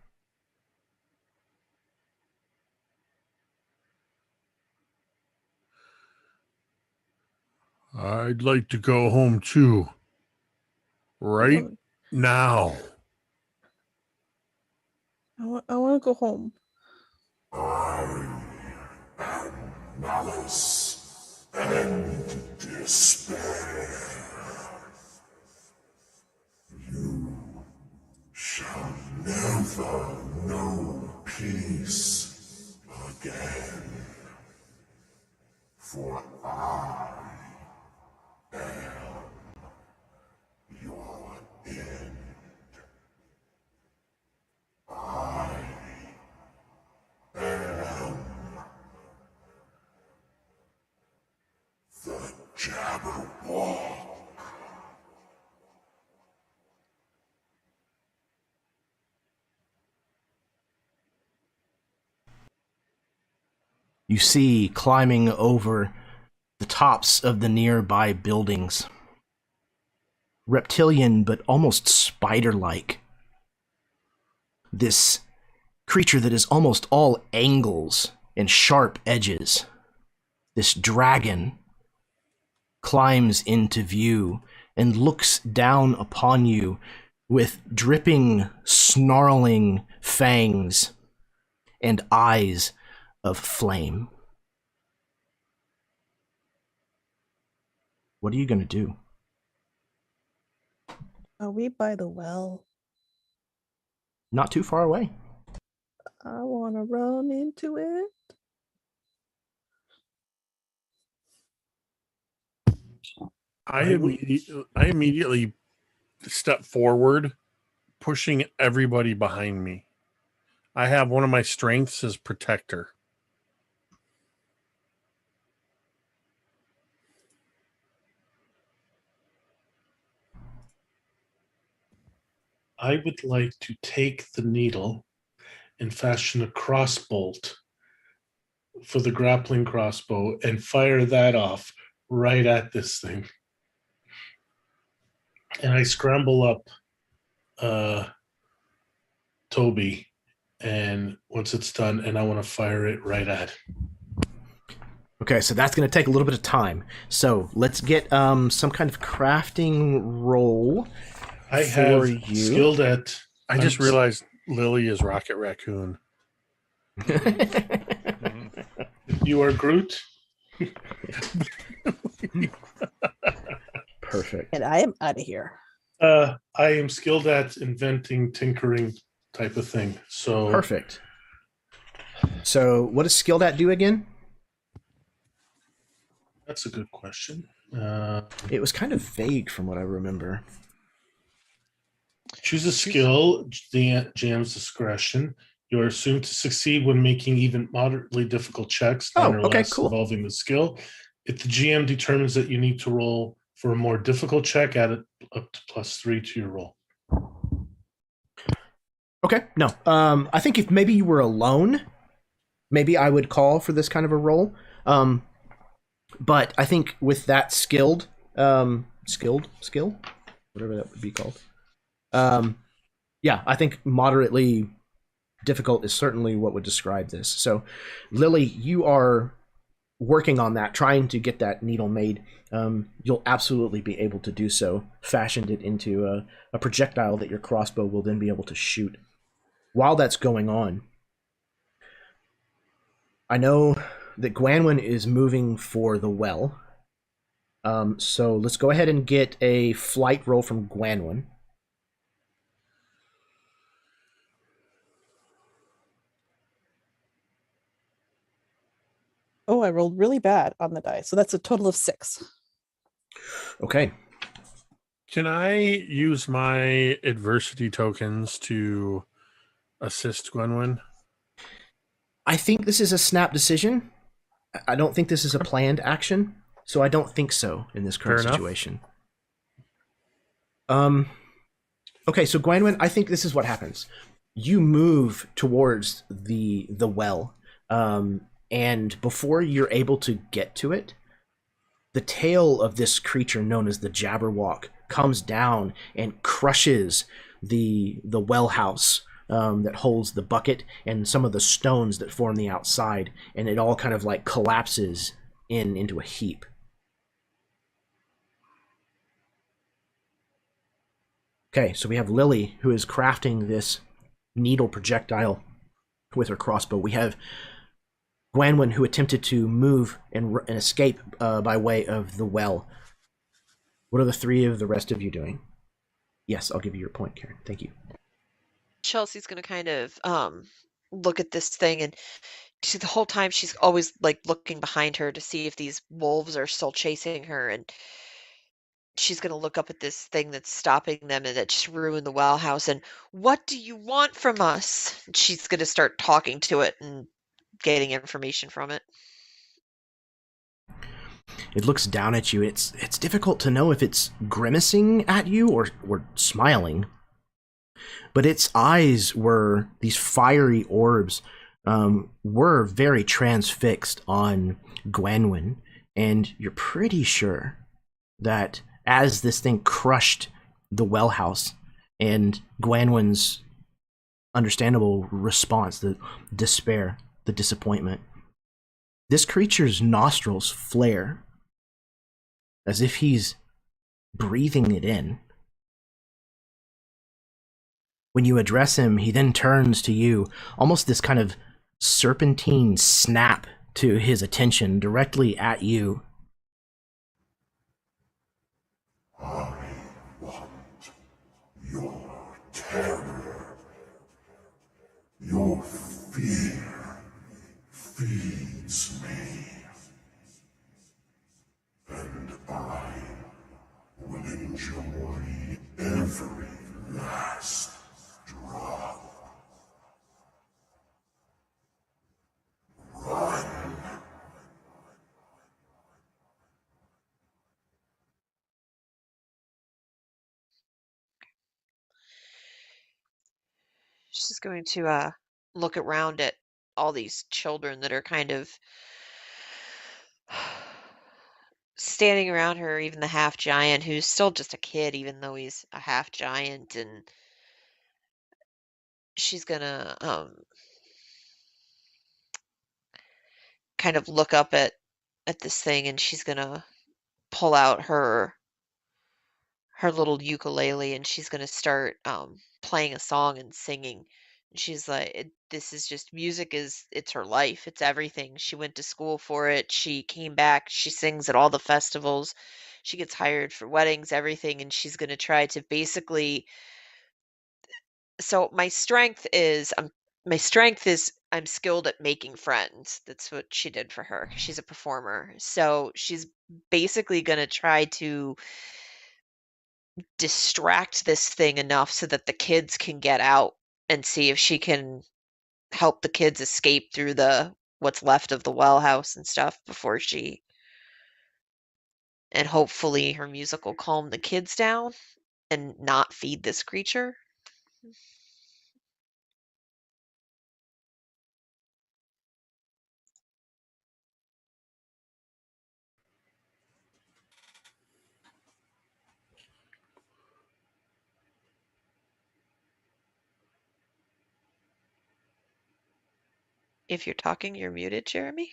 I'd like to go home too. Right now. I want to go home. I am malice and despair. You shall never know peace again. For I am your end. I am the Jabberwock. You see, climbing over the tops of the nearby buildings, reptilian but almost spider-like, this creature that is almost all angles and sharp edges, this dragon, climbs into view and looks down upon you with dripping, snarling fangs and eyes of flame. What are you going to do? Are we by the well? Not too far away. I want to run into it. I immediately step forward, pushing everybody behind me. I have one of my strengths as protector. I would like to take the needle and fashion a crossbolt for the grappling crossbow and fire that off right at this thing. And I scramble up Toby, and once it's done, and I want to fire it right at. Okay, so that's going to take a little bit of time. So let's get some kind of crafting roll. I have you. skilled at. I just realized Lilli is Rocket Raccoon. You are Groot. Perfect. And I am out of here. I am skilled at inventing, tinkering type of thing. So Perfect. So what does skilled at do again? that's a good question. It was kind of vague from what I remember. Choose a skill, the GM's discretion. You are assumed to succeed when making even moderately difficult checks, 10 or less, involving the skill. If the GM determines that you need to roll for a more difficult check, add it up to +3 to your roll. Okay, no. I think if maybe you were alone, maybe I would call for this kind of a roll. But I think with that skill, whatever that would be called. Yeah, I think moderately difficult is certainly what would describe this. So, Lilli, you are working on that, trying to get that needle made. You'll absolutely be able to do so, fashioned it into a projectile that your crossbow will then be able to shoot. While that's going on, I know that Gwanwyn is moving for the well. So let's go ahead and get a flight roll from Gwanwyn. Oh, I rolled really bad on the die. So that's a total of 6. Okay. Can I use my adversity tokens to assist Gwanwyn? I think this is a snap decision. I don't think this is a planned action, so I don't think so in this current Fair enough. situation. Okay, so Gwanwyn, I think this is what happens. You move towards the well, and before you're able to get to it, the tail of this creature known as the Jabberwock comes down and crushes the well house that holds the bucket and some of the stones that form the outside, and it all kind of like collapses into a heap. Okay, so we have Lilli, who is crafting this needle projectile with her crossbow. We have Gwanwyn, who attempted to move and escape by way of the well. What are the three of the rest of you doing? Yes, I'll give you your point, Kaeryn. Thank you. Chelsea's gonna kind of look at this thing, and the whole time she's always like looking behind her to see if these wolves are still chasing her, and she's gonna look up at this thing that's stopping them and that just ruined the well house. And what do you want from us? And she's gonna start talking to it and getting information from it. It looks down at you. It's difficult to know if it's grimacing at you or smiling. But its eyes were these fiery orbs, were very transfixed on Gwanwyn, and you're pretty sure that as this thing crushed the well house and Gwanwyn's understandable response, the despair, the disappointment, this creature's nostrils flare as if he's breathing it in. When you address him, he then turns to you, almost this kind of serpentine snap to his attention directly at you. I want your terror. Your fear feeds me. And I will enjoy every last drop. Run. She's going to look around at all these children that are kind of standing around her, even the half giant, who's still just a kid, even though he's a half giant. And she's gonna kind of look up at this thing, and she's gonna pull out her little ukulele, and she's gonna start playing a song and singing. And she's like, this is just music, it's her life, it's everything. She went to school for it, she came back, she sings at all the festivals, she gets hired for weddings, everything. And she's gonna try to basically, so my strength is I'm skilled at making friends. That's what she did for her. She's a performer. So she's basically going to try to distract this thing enough so that the kids can get out and see if she can help the kids escape through what's left of the well house and stuff before and hopefully her music will calm the kids down and not feed this creature. If you're talking, you're muted, Jeremy.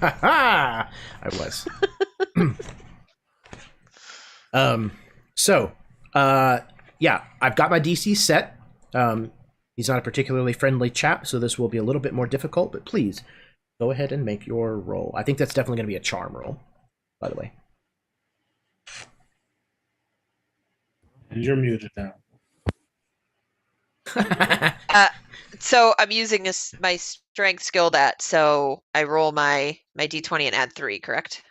Ha ha! I was. Yeah, I've got my DC set. He's not a particularly friendly chap, so this will be a little bit more difficult, but please go ahead and make your roll. I think that's definitely going to be a charm roll, by the way. And you're muted now. So I'm using my strength skilled at, so I roll my d20 and add 3, correct?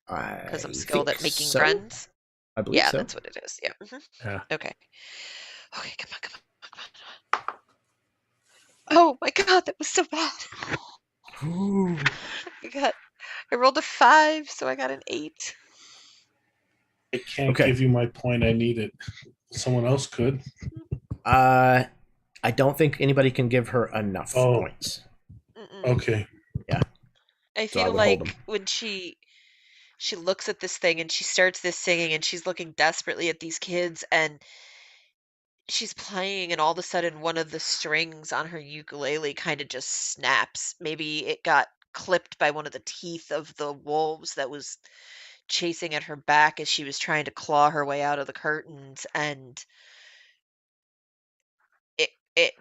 Because I'm skilled at making friends. I believe Yeah, so. that's what it is. Yeah. Yeah. Okay. Okay, come on, come on, come on. Oh my god, that was so bad. Ooh. I rolled a 5, so I got an 8. I can't Okay. give you my point. I need it. Someone else could. I don't think anybody can give her enough points. Okay. I So I feel would hold 'em. like when she looks at this thing and she starts this singing and she's looking desperately at these kids and she's playing and all of a sudden one of the strings on her ukulele kind of just snaps. Maybe it got clipped by one of the teeth of the wolves that was chasing at her back as she was trying to claw her way out of the curtains, and it it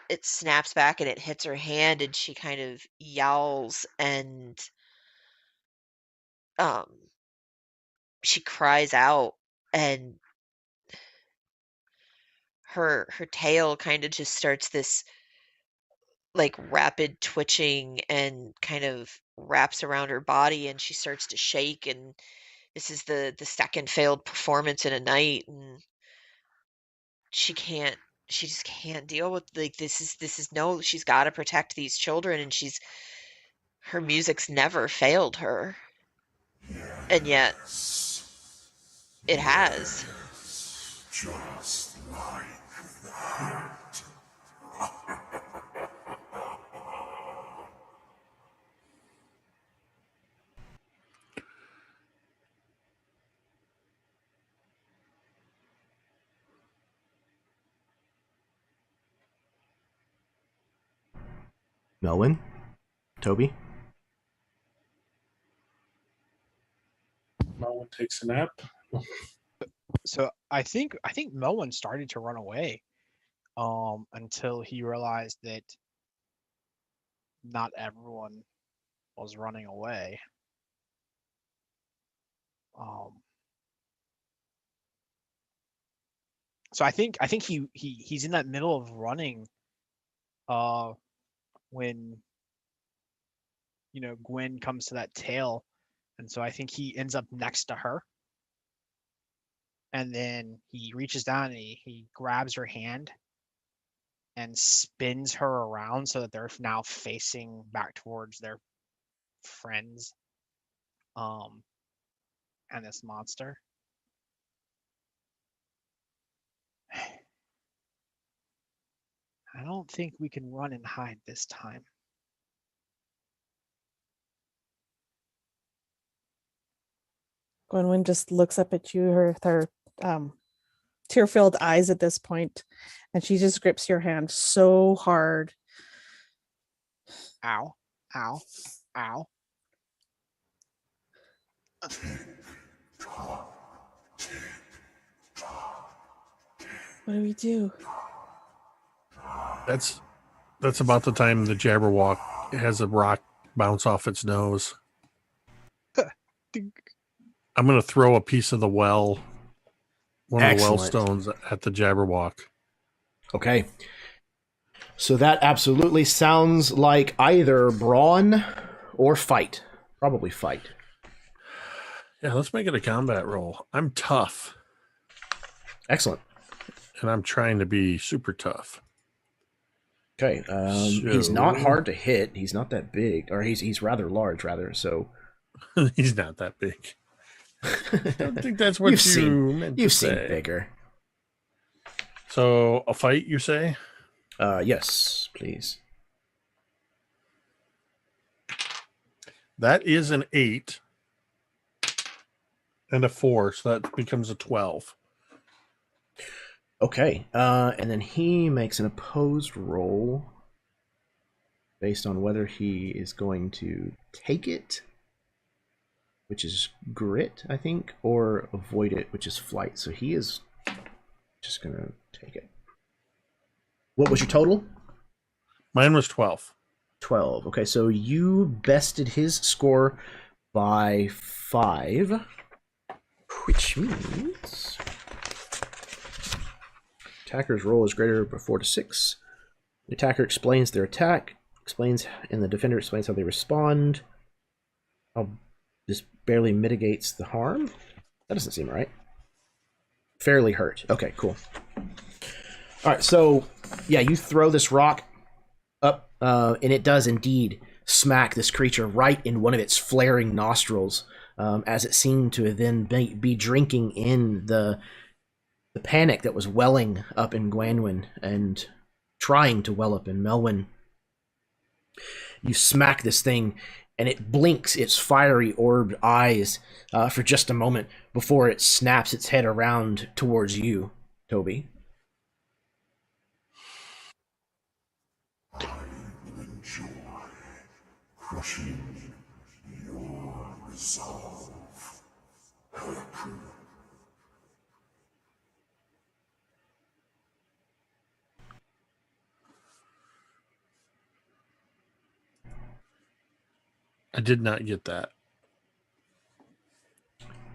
it snaps back and it hits her hand and she kind of yowls and um she cries out, and her tail kind of just starts this like rapid twitching and kind of wraps around her body, and she starts to shake, and this is the second failed performance in a night, and she can't she just can't deal with, like, this is no, she's got to protect these children, and her music's never failed her, and yet it has. Just like that. Melwin? Toby? No one takes a nap. So I think Melwin started to run away until he realized that not everyone was running away. So I think he's in that middle of running when Gwen comes to that tail, and so I think he ends up next to her, and then he reaches down and he grabs her hand and spins her around so that they're now facing back towards their friends and this monster. I don't think we can run and hide this time. Gwanwyn just looks up at you, her tear-filled eyes at this point, and she just grips your hand so hard. Ow, ow, ow. What do we do? That's about the time the Jabberwock has a rock bounce off its nose. I'm going to throw a piece of the well, one of the well stones at the Jabberwock. Okay. So that absolutely sounds like either brawn or fight. Probably fight. Yeah, let's make it a combat roll. I'm tough. Excellent. And I'm trying to be super tough. Okay. He's not hard to hit. He's not that big. Or he's rather large, rather. So he's not that big. I don't think that's what you've seen bigger. So a fight, you say? Yes, please. That is an 8 and a 4, so that becomes a 12. Okay. And then he makes an opposed roll based on whether he is going to take it, which is grit, I think, or avoid it, which is flight. So he is just going to take it. What was your total? Mine was 12. 12. Okay, so you bested his score by 5, which means attacker's roll is greater but 4 to 6. The attacker explains their attack, and the defender explains how they respond. This barely mitigates the harm. That doesn't seem right. Fairly hurt. Okay, cool. All right, so yeah, you throw this rock up, and it does indeed smack this creature right in one of its flaring nostrils, as it seemed to then be drinking in the panic that was welling up in Gwanwyn and trying to well up in Melwyn. You smack this thing, and it blinks its fiery orbed eyes for just a moment before it snaps its head around towards you, Toby. I will enjoy crushing your resolve. Hercule. I did not get that.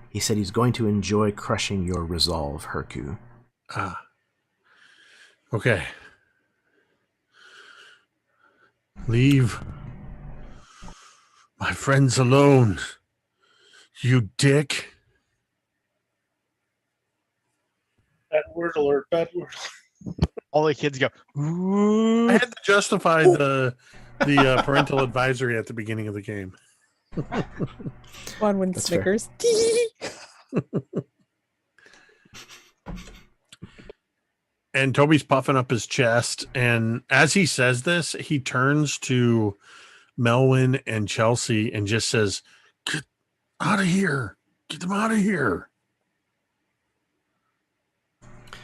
He said he's going to enjoy crushing your resolve, Hercule. Ah. Okay. Leave my friends alone, you dick. Bad word alert, bad word. All the kids go, I ooh. had to justify the parental advisory at the beginning of the game. Gwanwyn That's fair. snickers. And Toby's puffing up his chest, and as he says this, he turns to Melwyn and Chelsea and just says, "Get out of here. Get them out of here."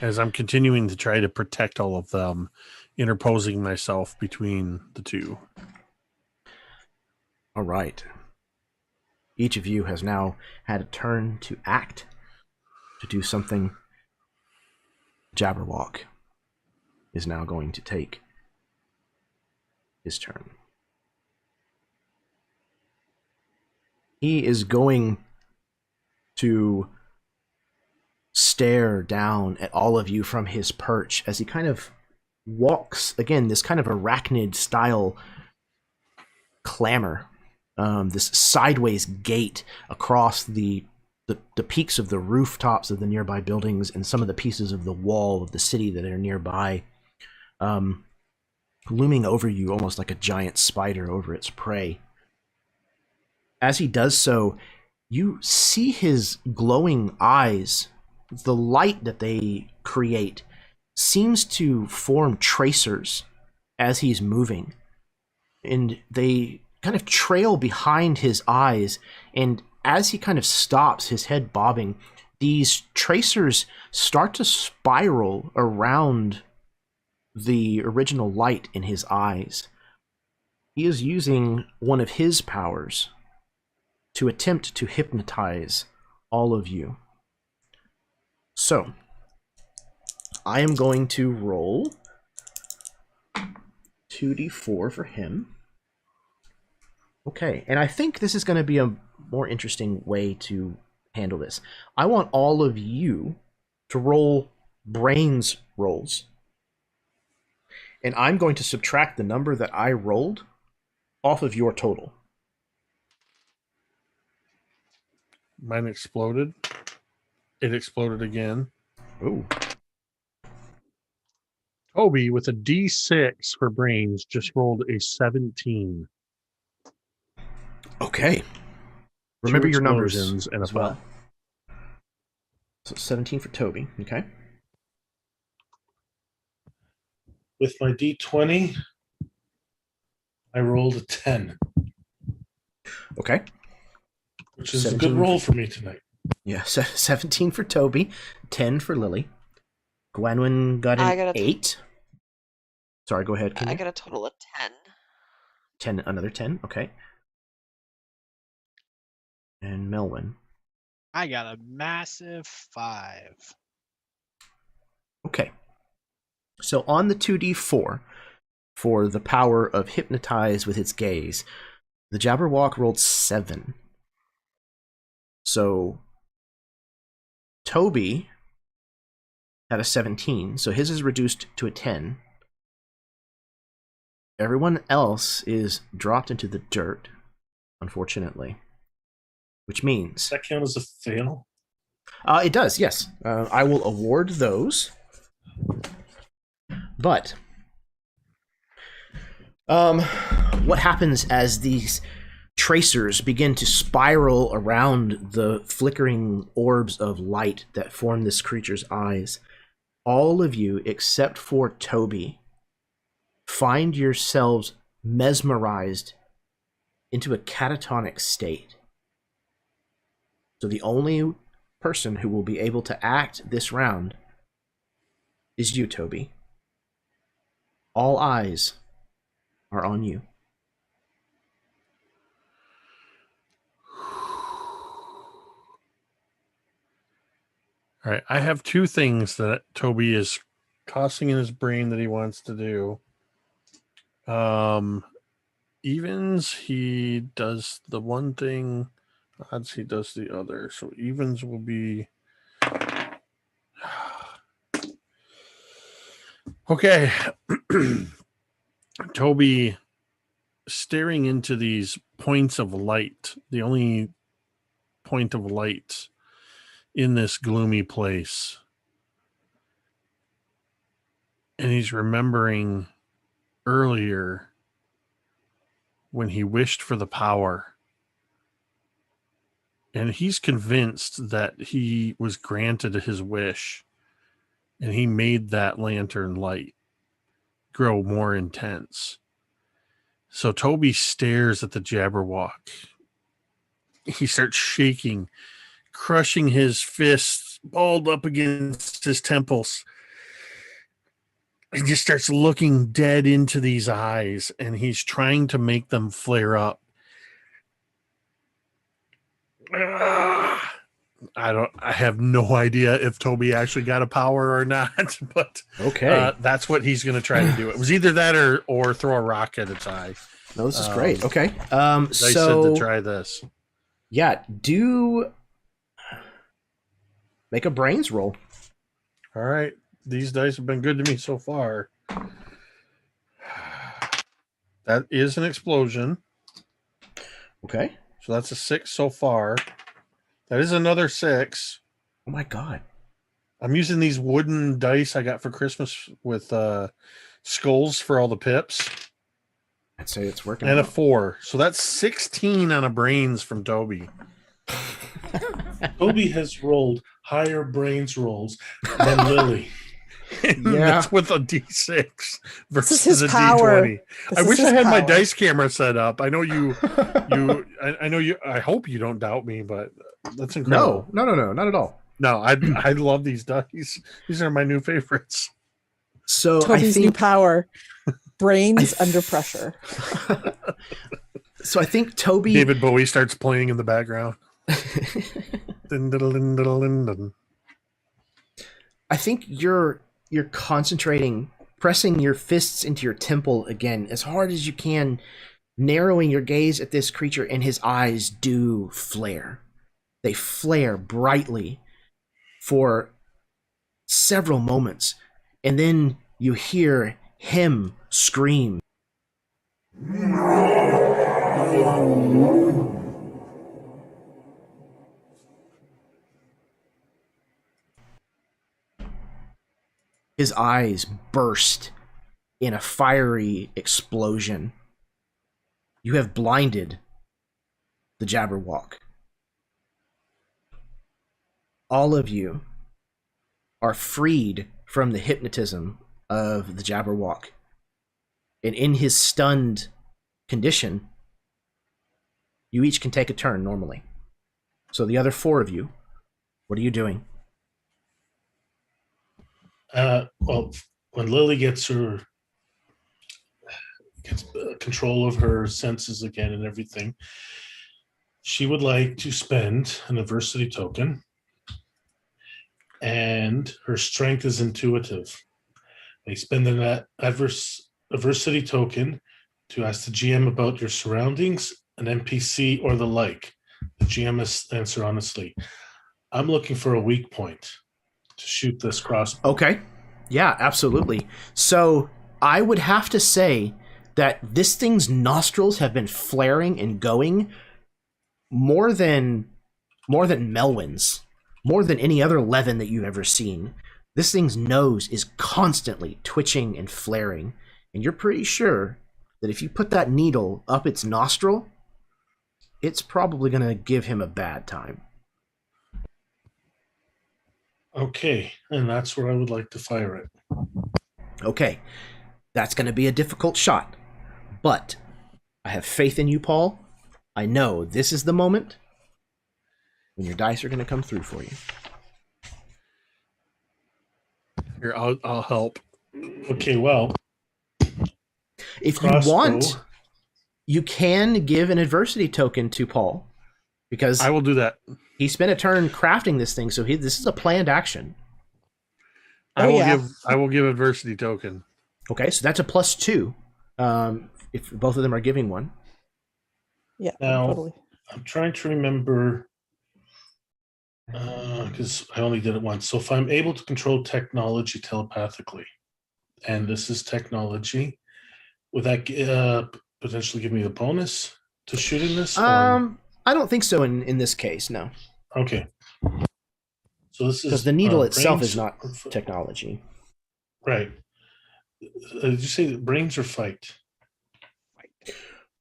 As I'm continuing to try to protect all of them, interposing myself between the two. All right. Each of you has now had a turn to act, to do something. Jabberwock is now going to take his turn. He is going to stare down at all of you from his perch as he kind of walks, again, this kind of arachnid style clamor, this sideways gait across the peaks of the rooftops of the nearby buildings and some of the pieces of the wall of the city that are nearby, looming over you almost like a giant spider over its prey. As he does so, you see his glowing eyes. The light that they create seems to form tracers as he's moving, and they kind of trail behind his eyes, and as he kind of stops, his head bobbing, these tracers start to spiral around the original light in his eyes. He is using one of his powers to attempt to hypnotize all of you. So, I am going to roll 2d4 for him. Okay, and I think this is going to be a more interesting way to handle this. I want all of you to roll brains rolls. And I'm going to subtract the number that I rolled off of your total. Mine exploded. It exploded again. Ooh. Toby, with a D6 for brains, just rolled a 17. Okay. Remember your numbers explosions and a as well. five. So 17 for Toby. Okay. With my D20, I rolled a 10, Okay. which is a 17. good roll for me tonight. Yeah, 17 for Toby, 10 for Lilli. Gwanwyn got I an got a 8. Sorry, go ahead. I got a total of 10. 10, another 10. Okay. And Melwyn. I got a massive 5. Okay. So on the 2d4, for the power of hypnotize with its gaze, the Jabberwock rolled 7. So Toby had a 17, so his is reduced to a 10. Everyone else is dropped into the dirt, unfortunately. Which means Does that count as a fail? It does, yes. I will award those. But what happens as these tracers begin to spiral around the flickering orbs of light that form this creature's eyes? All of you, except for Toby, find yourselves mesmerized into a catatonic state. So the only person who will be able to act this round is you, Toby. All eyes are on you. All right, I have two things that Toby is tossing in his brain that he wants to do. Evens, he does the one thing. Odds, he does the other. So evens will be... Okay. Toby, staring into these points of light, the only point of light in this gloomy place. And he's remembering earlier when he wished for the power. And he's convinced that he was granted his wish. And he made that lantern light grow more intense. So Toby stares at the Jabberwock. He starts shaking, crushing his fists balled up against his temples. He just starts looking dead into these eyes, and he's trying to make them flare up. I have no idea if Toby actually got a power or not, but Okay. that's what he's going to try to do. It was either that or throw a rock at its eye. No, this is great. Okay. They said to try this. Yeah, do make a brains roll. All right. These dice have been good to me so far. That is an explosion. Okay. So that's a 6 so far. That is another 6. Oh my god. I'm using these wooden dice I got for Christmas with skulls for all the pips. I'd say it's working. And a out. 4. So that's 16 on a brains from Toby. Toby has rolled higher brains rolls than Lilli. Yeah. That's with a D6 versus his a power. D20. This I is wish I his had my power. dice camera set up. I know I know you, I hope you don't doubt me, but that's incredible. No, not at all. No, I love these dice. These are my new favorites. So Toby's I new think power. Brains under pressure. so. I think Toby. David Bowie starts playing in the background. Dun, dun, dun, dun, dun, dun. I think you're concentrating, pressing your fists into your temple again as hard as you can, narrowing your gaze at this creature, and his eyes do flare. They flare brightly for several moments, and then you hear him scream. His eyes burst in a fiery explosion. You have blinded the Jabberwock. All of you are freed from the hypnotism of the Jabberwock. And in his stunned condition, you each can take a turn normally. So the other 4 of you, what are you doing? Well, when Lilli gets control of her senses again and everything, she would like to spend an adversity token, and her strength is intuitive. They spend an adversity token to ask the GM about your surroundings, an NPC, or the like. The GM must answer honestly. I'm looking for a weak point to shoot this crossbow. Okay. Yeah, absolutely. So I would have to say that this thing's nostrils have been flaring and going more than Melwyn's. more than any other levin that you've ever seen, this thing's nose is constantly twitching and flaring, and you're pretty sure that if you put that needle up its nostril, it's probably going to give him a bad time. Okay, and that's where I would like to fire it. Okay, that's going to be a difficult shot, but I have faith in you, Paul. I know this is the moment when your dice are going to come through for you. Here, I'll help. Okay, well, If crossbow. you want, you can give an adversity token to Paul, because I will do that. he spent a turn crafting this thing, so this is a planned action. I Oh, will give adversity token. Okay, so that's a +2. If both of them are giving one. Yeah, Now, totally. I'm trying to remember because I only did it once. So if I'm able to control technology telepathically, and this is technology, would that potentially give me the bonus to shooting this? I don't think so in this case, no. Okay. So this is Because the needle itself brains is not or f- technology. right. Did you say brains or fight?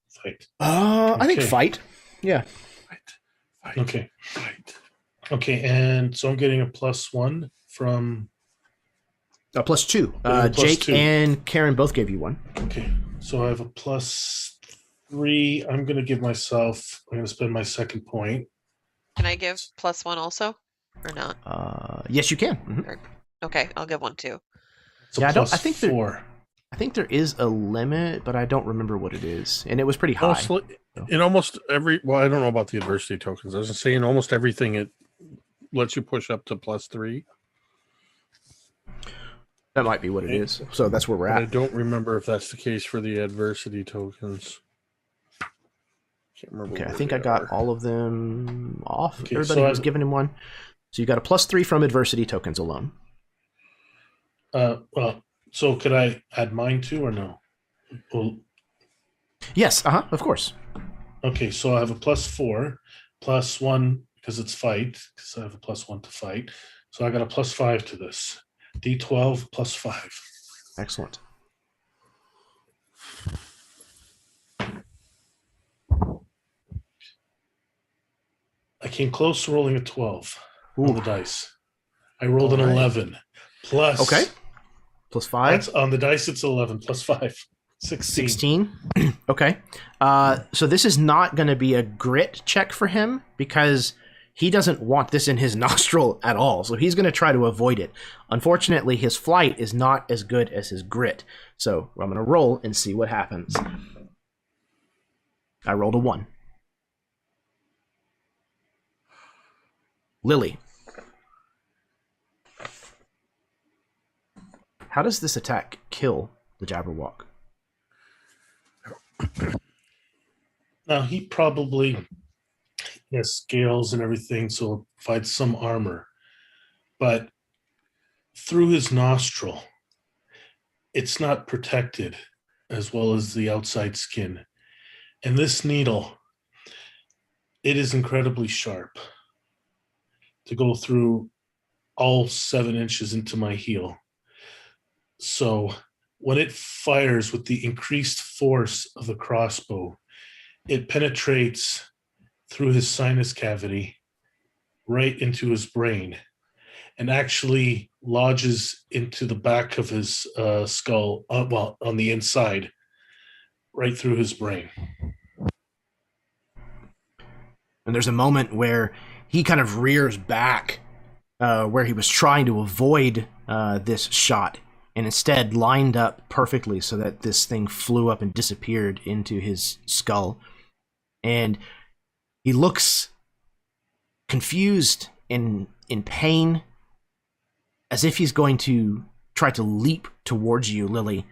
Fight. I think Okay. fight. Yeah. Fight. Okay. Fight. Okay, and so I'm getting a +1 from. A +2. Yeah, Jake +2. and Kaeryn both gave you one. Okay, so I have a +3. I'm going to give myself. I'm going to spend my second point. Can I give +1 also, or not? Yes, you can. Mhm. Okay, I'll give one too. It's a Yeah, I think there- +4. I think there is a limit, but I don't remember what it is, and it was pretty high. In almost every, well, I don't know about the adversity tokens. I was saying almost everything it lets you push up to +3. That might be what it is. So that's where we're But I at. don't remember if that's the case for the adversity tokens. Can't remember. Okay, I where think they I got are. all of them off. Okay, Everybody so was giving him one. So you got a +3 from adversity tokens alone. Well, so could I add mine too or no? Well, Yes, of course. okay, so I have a +4, +1 because it's fight, because I have a +1 to fight. So I got a +5 to this. D12 +5. Excellent. I came close to rolling a 12 on Ooh. the dice. I rolled an All right. 11 plus. Okay. +5. That's on the dice. It's 11 plus 5. 16. 16. Okay. So this is not going to be a grit check for him because he doesn't want this in his nostril at all. So he's going to try to avoid it. Unfortunately, his flight is not as good as his grit. So I'm going to roll and see what happens. I rolled a 1. Lilli. How does this attack kill the Jabberwock? Now, he probably has scales and everything, so it provides some armor. But through his nostril, it's not protected as well as the outside skin. And this needle, it is incredibly sharp to go through all 7 inches into my heel. So when it fires with the increased force of the crossbow, it penetrates through his sinus cavity right into his brain and actually lodges into the back of his skull, well, on the inside, right through his brain. And there's a moment where he kind of rears back where he was trying to avoid this shot and instead lined up perfectly so that this thing flew up and disappeared into his skull. And he looks confused and in pain, as if he's going to try to leap towards you, Lilli.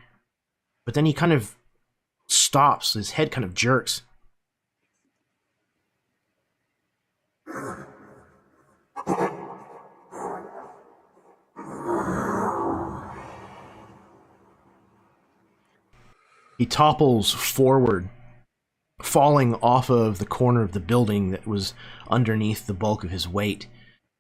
But then he kind of stops, his head kind of jerks. He topples forward, falling off of the corner of the building that was underneath the bulk of his weight.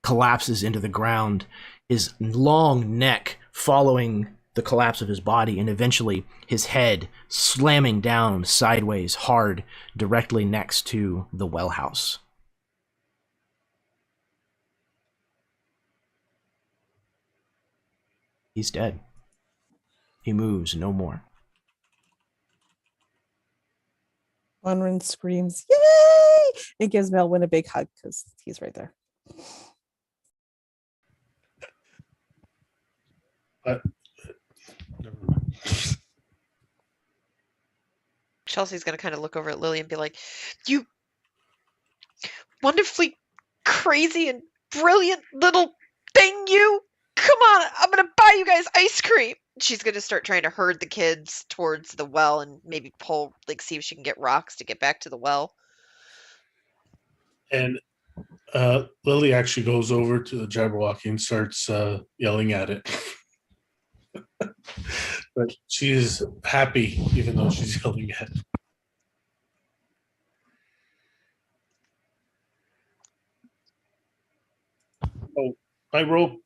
collapses into the ground, his long neck following the collapse of his body, and eventually his head slamming down sideways hard directly next to the well house. He's dead. He moves no more. Gwanwyn screams, "Yay!" and gives Melwyn a big hug because he's right there. But never mind. Chelsea's going to kind of look over at Lilli and be like, "You wonderfully crazy and brilliant little thing, you! Come on, I'm going to buy you guys ice cream." She's going to start trying to herd the kids towards the well and maybe pull, like, see if she can get rocks to get back to the well. And Lilli actually goes over to the Jabberwocky and starts yelling at it. But she is happy even though she's yelling at it. Oh, my rope.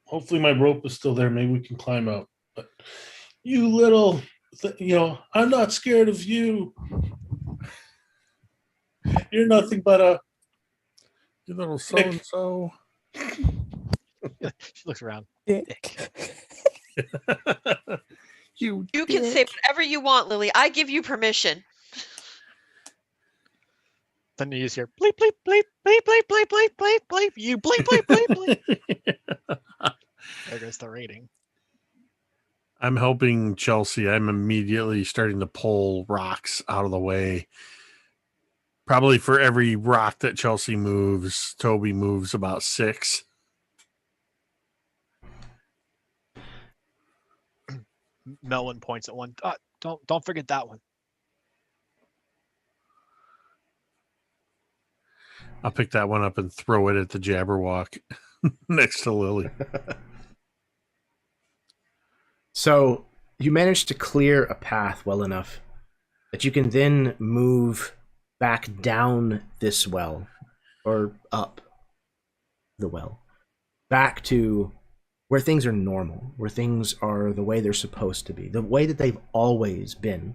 Hopefully my rope is still there. Maybe we can climb out. But you little, I'm not scared of you. You're nothing but You little so-and-so. She looks around. Dick. You can say whatever you want, Lilli. I give you permission. Then you use your bleep, bleep, bleep, bleep, bleep, bleep, bleep, bleep, bleep. You bleep, bleep, bleep, bleep. There goes the rating. I'm helping Chelsea. I'm immediately starting to pull rocks out of the way. Probably for every rock that Chelsea moves, Toby moves about 6. Melwyn points at one. Don't forget that one. I'll pick that one up and throw it at the Jabberwock next to Lilli. So you manage to clear a path well enough that you can then move back down this well, or up the well, back to where things are normal, where things are the way they're supposed to be, the way that they've always been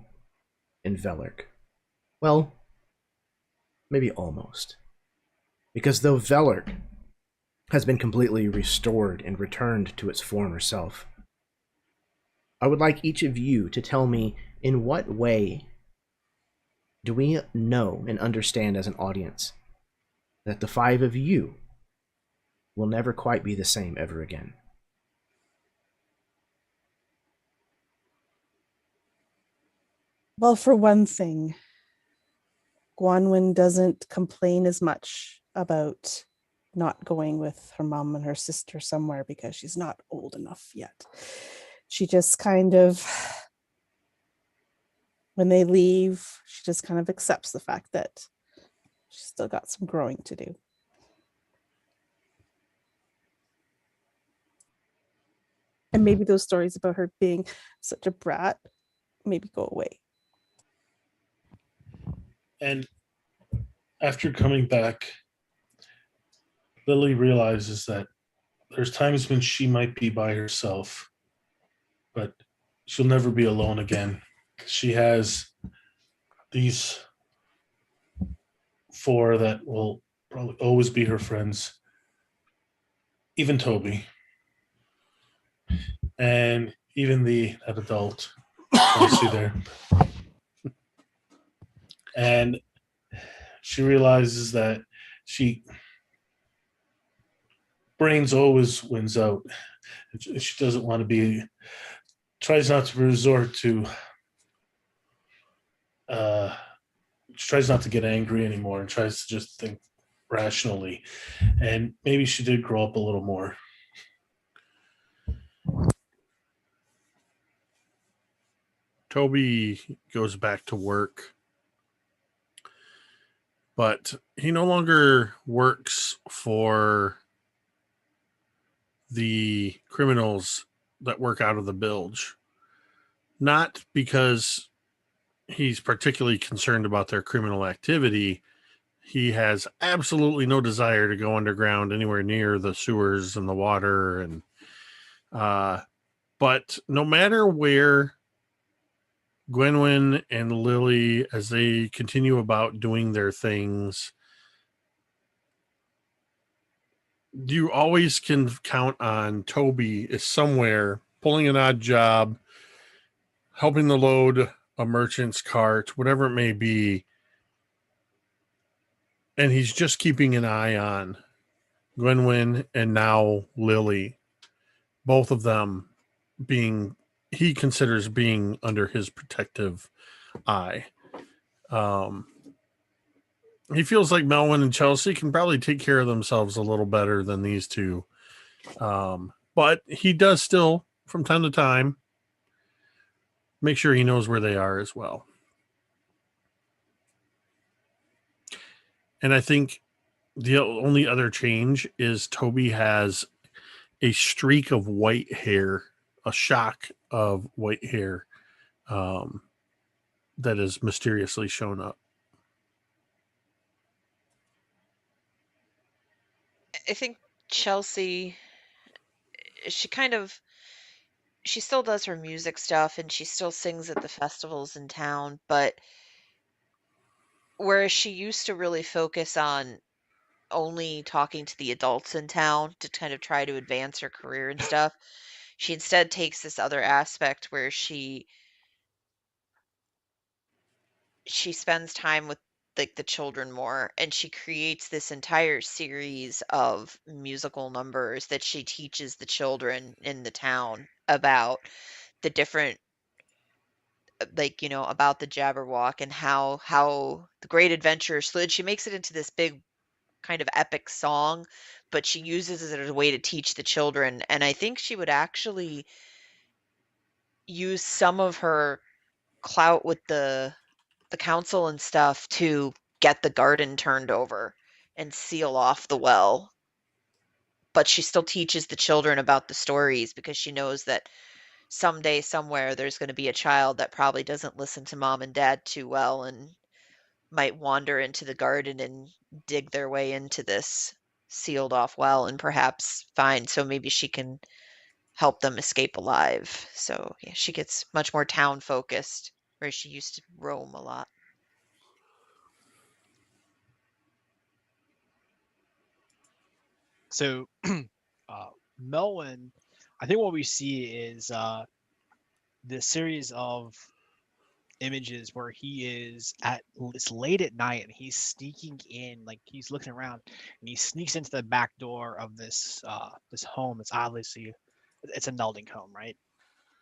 in Velark. Well, maybe almost. Because though Velark has been completely restored and returned to its former self, I would like each of you to tell me in what way do we know and understand as an audience that the 5 of you will never quite be the same ever again. Well, for one thing, Gwanwyn doesn't complain as much about not going with her mom and her sister somewhere because she's not old enough yet. She just kind of, when they leave, she just kind of accepts the fact that she's still got some growing to do. And maybe those stories about her being such a brat maybe go away. And after coming back, Lilli realizes that there's times when she might be by herself, but she'll never be alone again. She has these 4 that will probably always be her friends, even Toby, and even that adult I see there. And she realizes that brains always wins out. She doesn't want to tries not to resort to, she tries not to get angry anymore and tries to just think rationally. And maybe she did grow up a little more. Toby goes back to work, but he no longer works for the criminals that work out of the bilge. Not because he's particularly concerned about their criminal activity. he has absolutely no desire to go underground anywhere near the sewers and the water. And but no matter where Gwanwyn and Lilli, as they continue about doing their things, you always can count on Toby is somewhere pulling an odd job, helping to load a merchant's cart, whatever it may be. And he's just keeping an eye on Gwanwyn and now Lilli, both of them being, he considers being under his protective eye. He feels like Melwyn and Chelsea can probably take care of themselves a little better than these two. But he does still, from time to time, make sure he knows where they are as well. And I think the only other change is Toby has a streak of white hair, a shock of white hair that has mysteriously shown up. I think Chelsea, she still does her music stuff and she still sings at the festivals in town, but whereas she used to really focus on only talking to the adults in town to kind of try to advance her career and stuff, she instead takes this other aspect where she spends time with like the children more, and she creates this entire series of musical numbers that she teaches the children in the town about the different about the Jabberwock and how the great adventure slid. She makes it into this big kind of epic song, but she uses it as a way to teach the children. And I think she would actually use some of her clout with the council and stuff to get the garden turned over and seal off the well. But she still teaches the children about the stories because she knows that someday, somewhere, there's going to be a child that probably doesn't listen to mom and dad too well and might wander into the garden and dig their way into this sealed off well and perhaps find, so maybe she can help them escape alive. So yeah, she gets much more town focused, where she used to roam a lot. So, Melwyn, I think what we see is this series of images where he is it's late at night and he's sneaking in, like he's looking around, and he sneaks into the back door of this this home. It's obviously it's a Nelding home, right?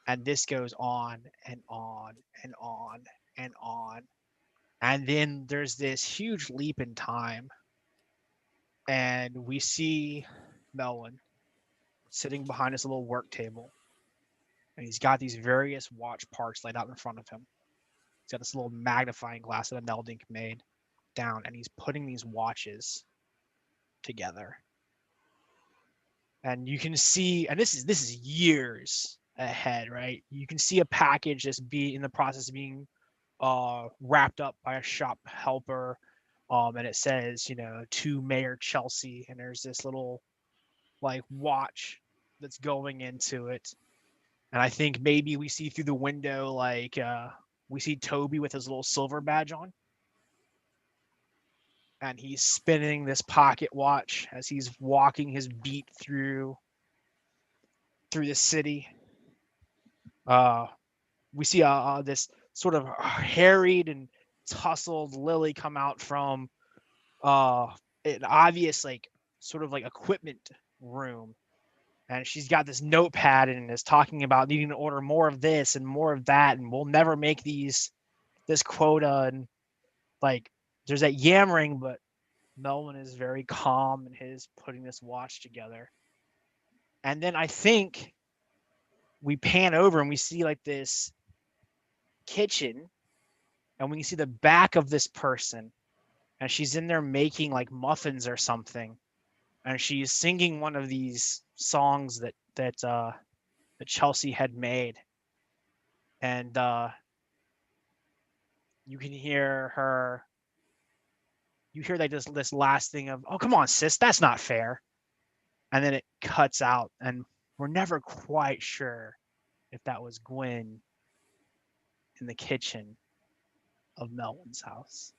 And this goes on and on and on and on, and then there's this huge leap in time, and we see Melwyn sitting behind his little work table, and he's got these various watch parts laid out in front of him. He's got this little magnifying glass that a Neldink made down, and he's putting these watches together. And you can see, and this is years ahead, right? You can see a package just be in the process of being wrapped up by a shop helper, and it says, to Mayor Chelsea, and there's this little like watch that's going into it. And I think maybe we see through the window, like we see Toby with his little silver badge on, and he's spinning this pocket watch as he's walking his beat through the city. We see this sort of harried and tussled Lilli come out from an obvious like sort of like equipment room, and she's got this notepad and is talking about needing to order more of this and more of that, and we'll never make this quota. And like there's that yammering, but Melwyn is very calm in his putting this watch together. And then I think we pan over and we see like this kitchen, and we can see the back of this person, and she's in there making like muffins or something, and she's singing one of these songs that Chelsea had made, and you can hear her you hear that just this last thing of, "Oh, come on, sis, that's not fair," and then it cuts out, and we're never quite sure if that was Gwen in the kitchen of Melvin's house.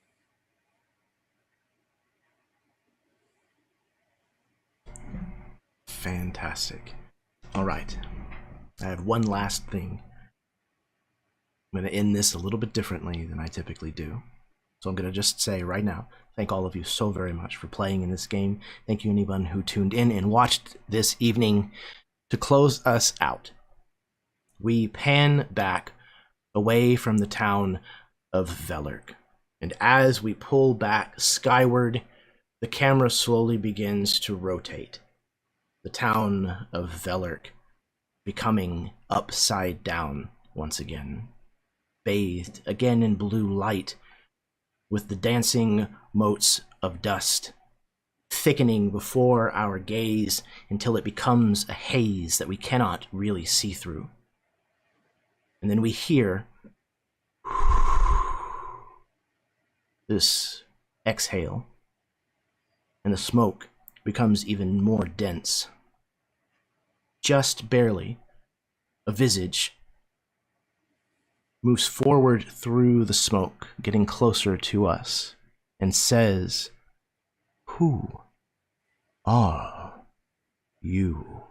Fantastic. All right. I have one last thing. I'm going to end this a little bit differently than I typically do. So I'm going to just say right now, thank all of you so very much for playing in this game. Thank you anyone who tuned in and watched this evening. To close us out, we pan back away from the town of Velerk. And as we pull back skyward, the camera slowly begins to rotate. The town of Velerk becoming upside down once again, bathed again in blue light, with the dancing motes of dust thickening before our gaze until it becomes a haze that we cannot really see through. And then we hear this exhale, and the smoke becomes even more dense. Just barely, a visage moves forward through the smoke, getting closer to us, and says, "Who are you?"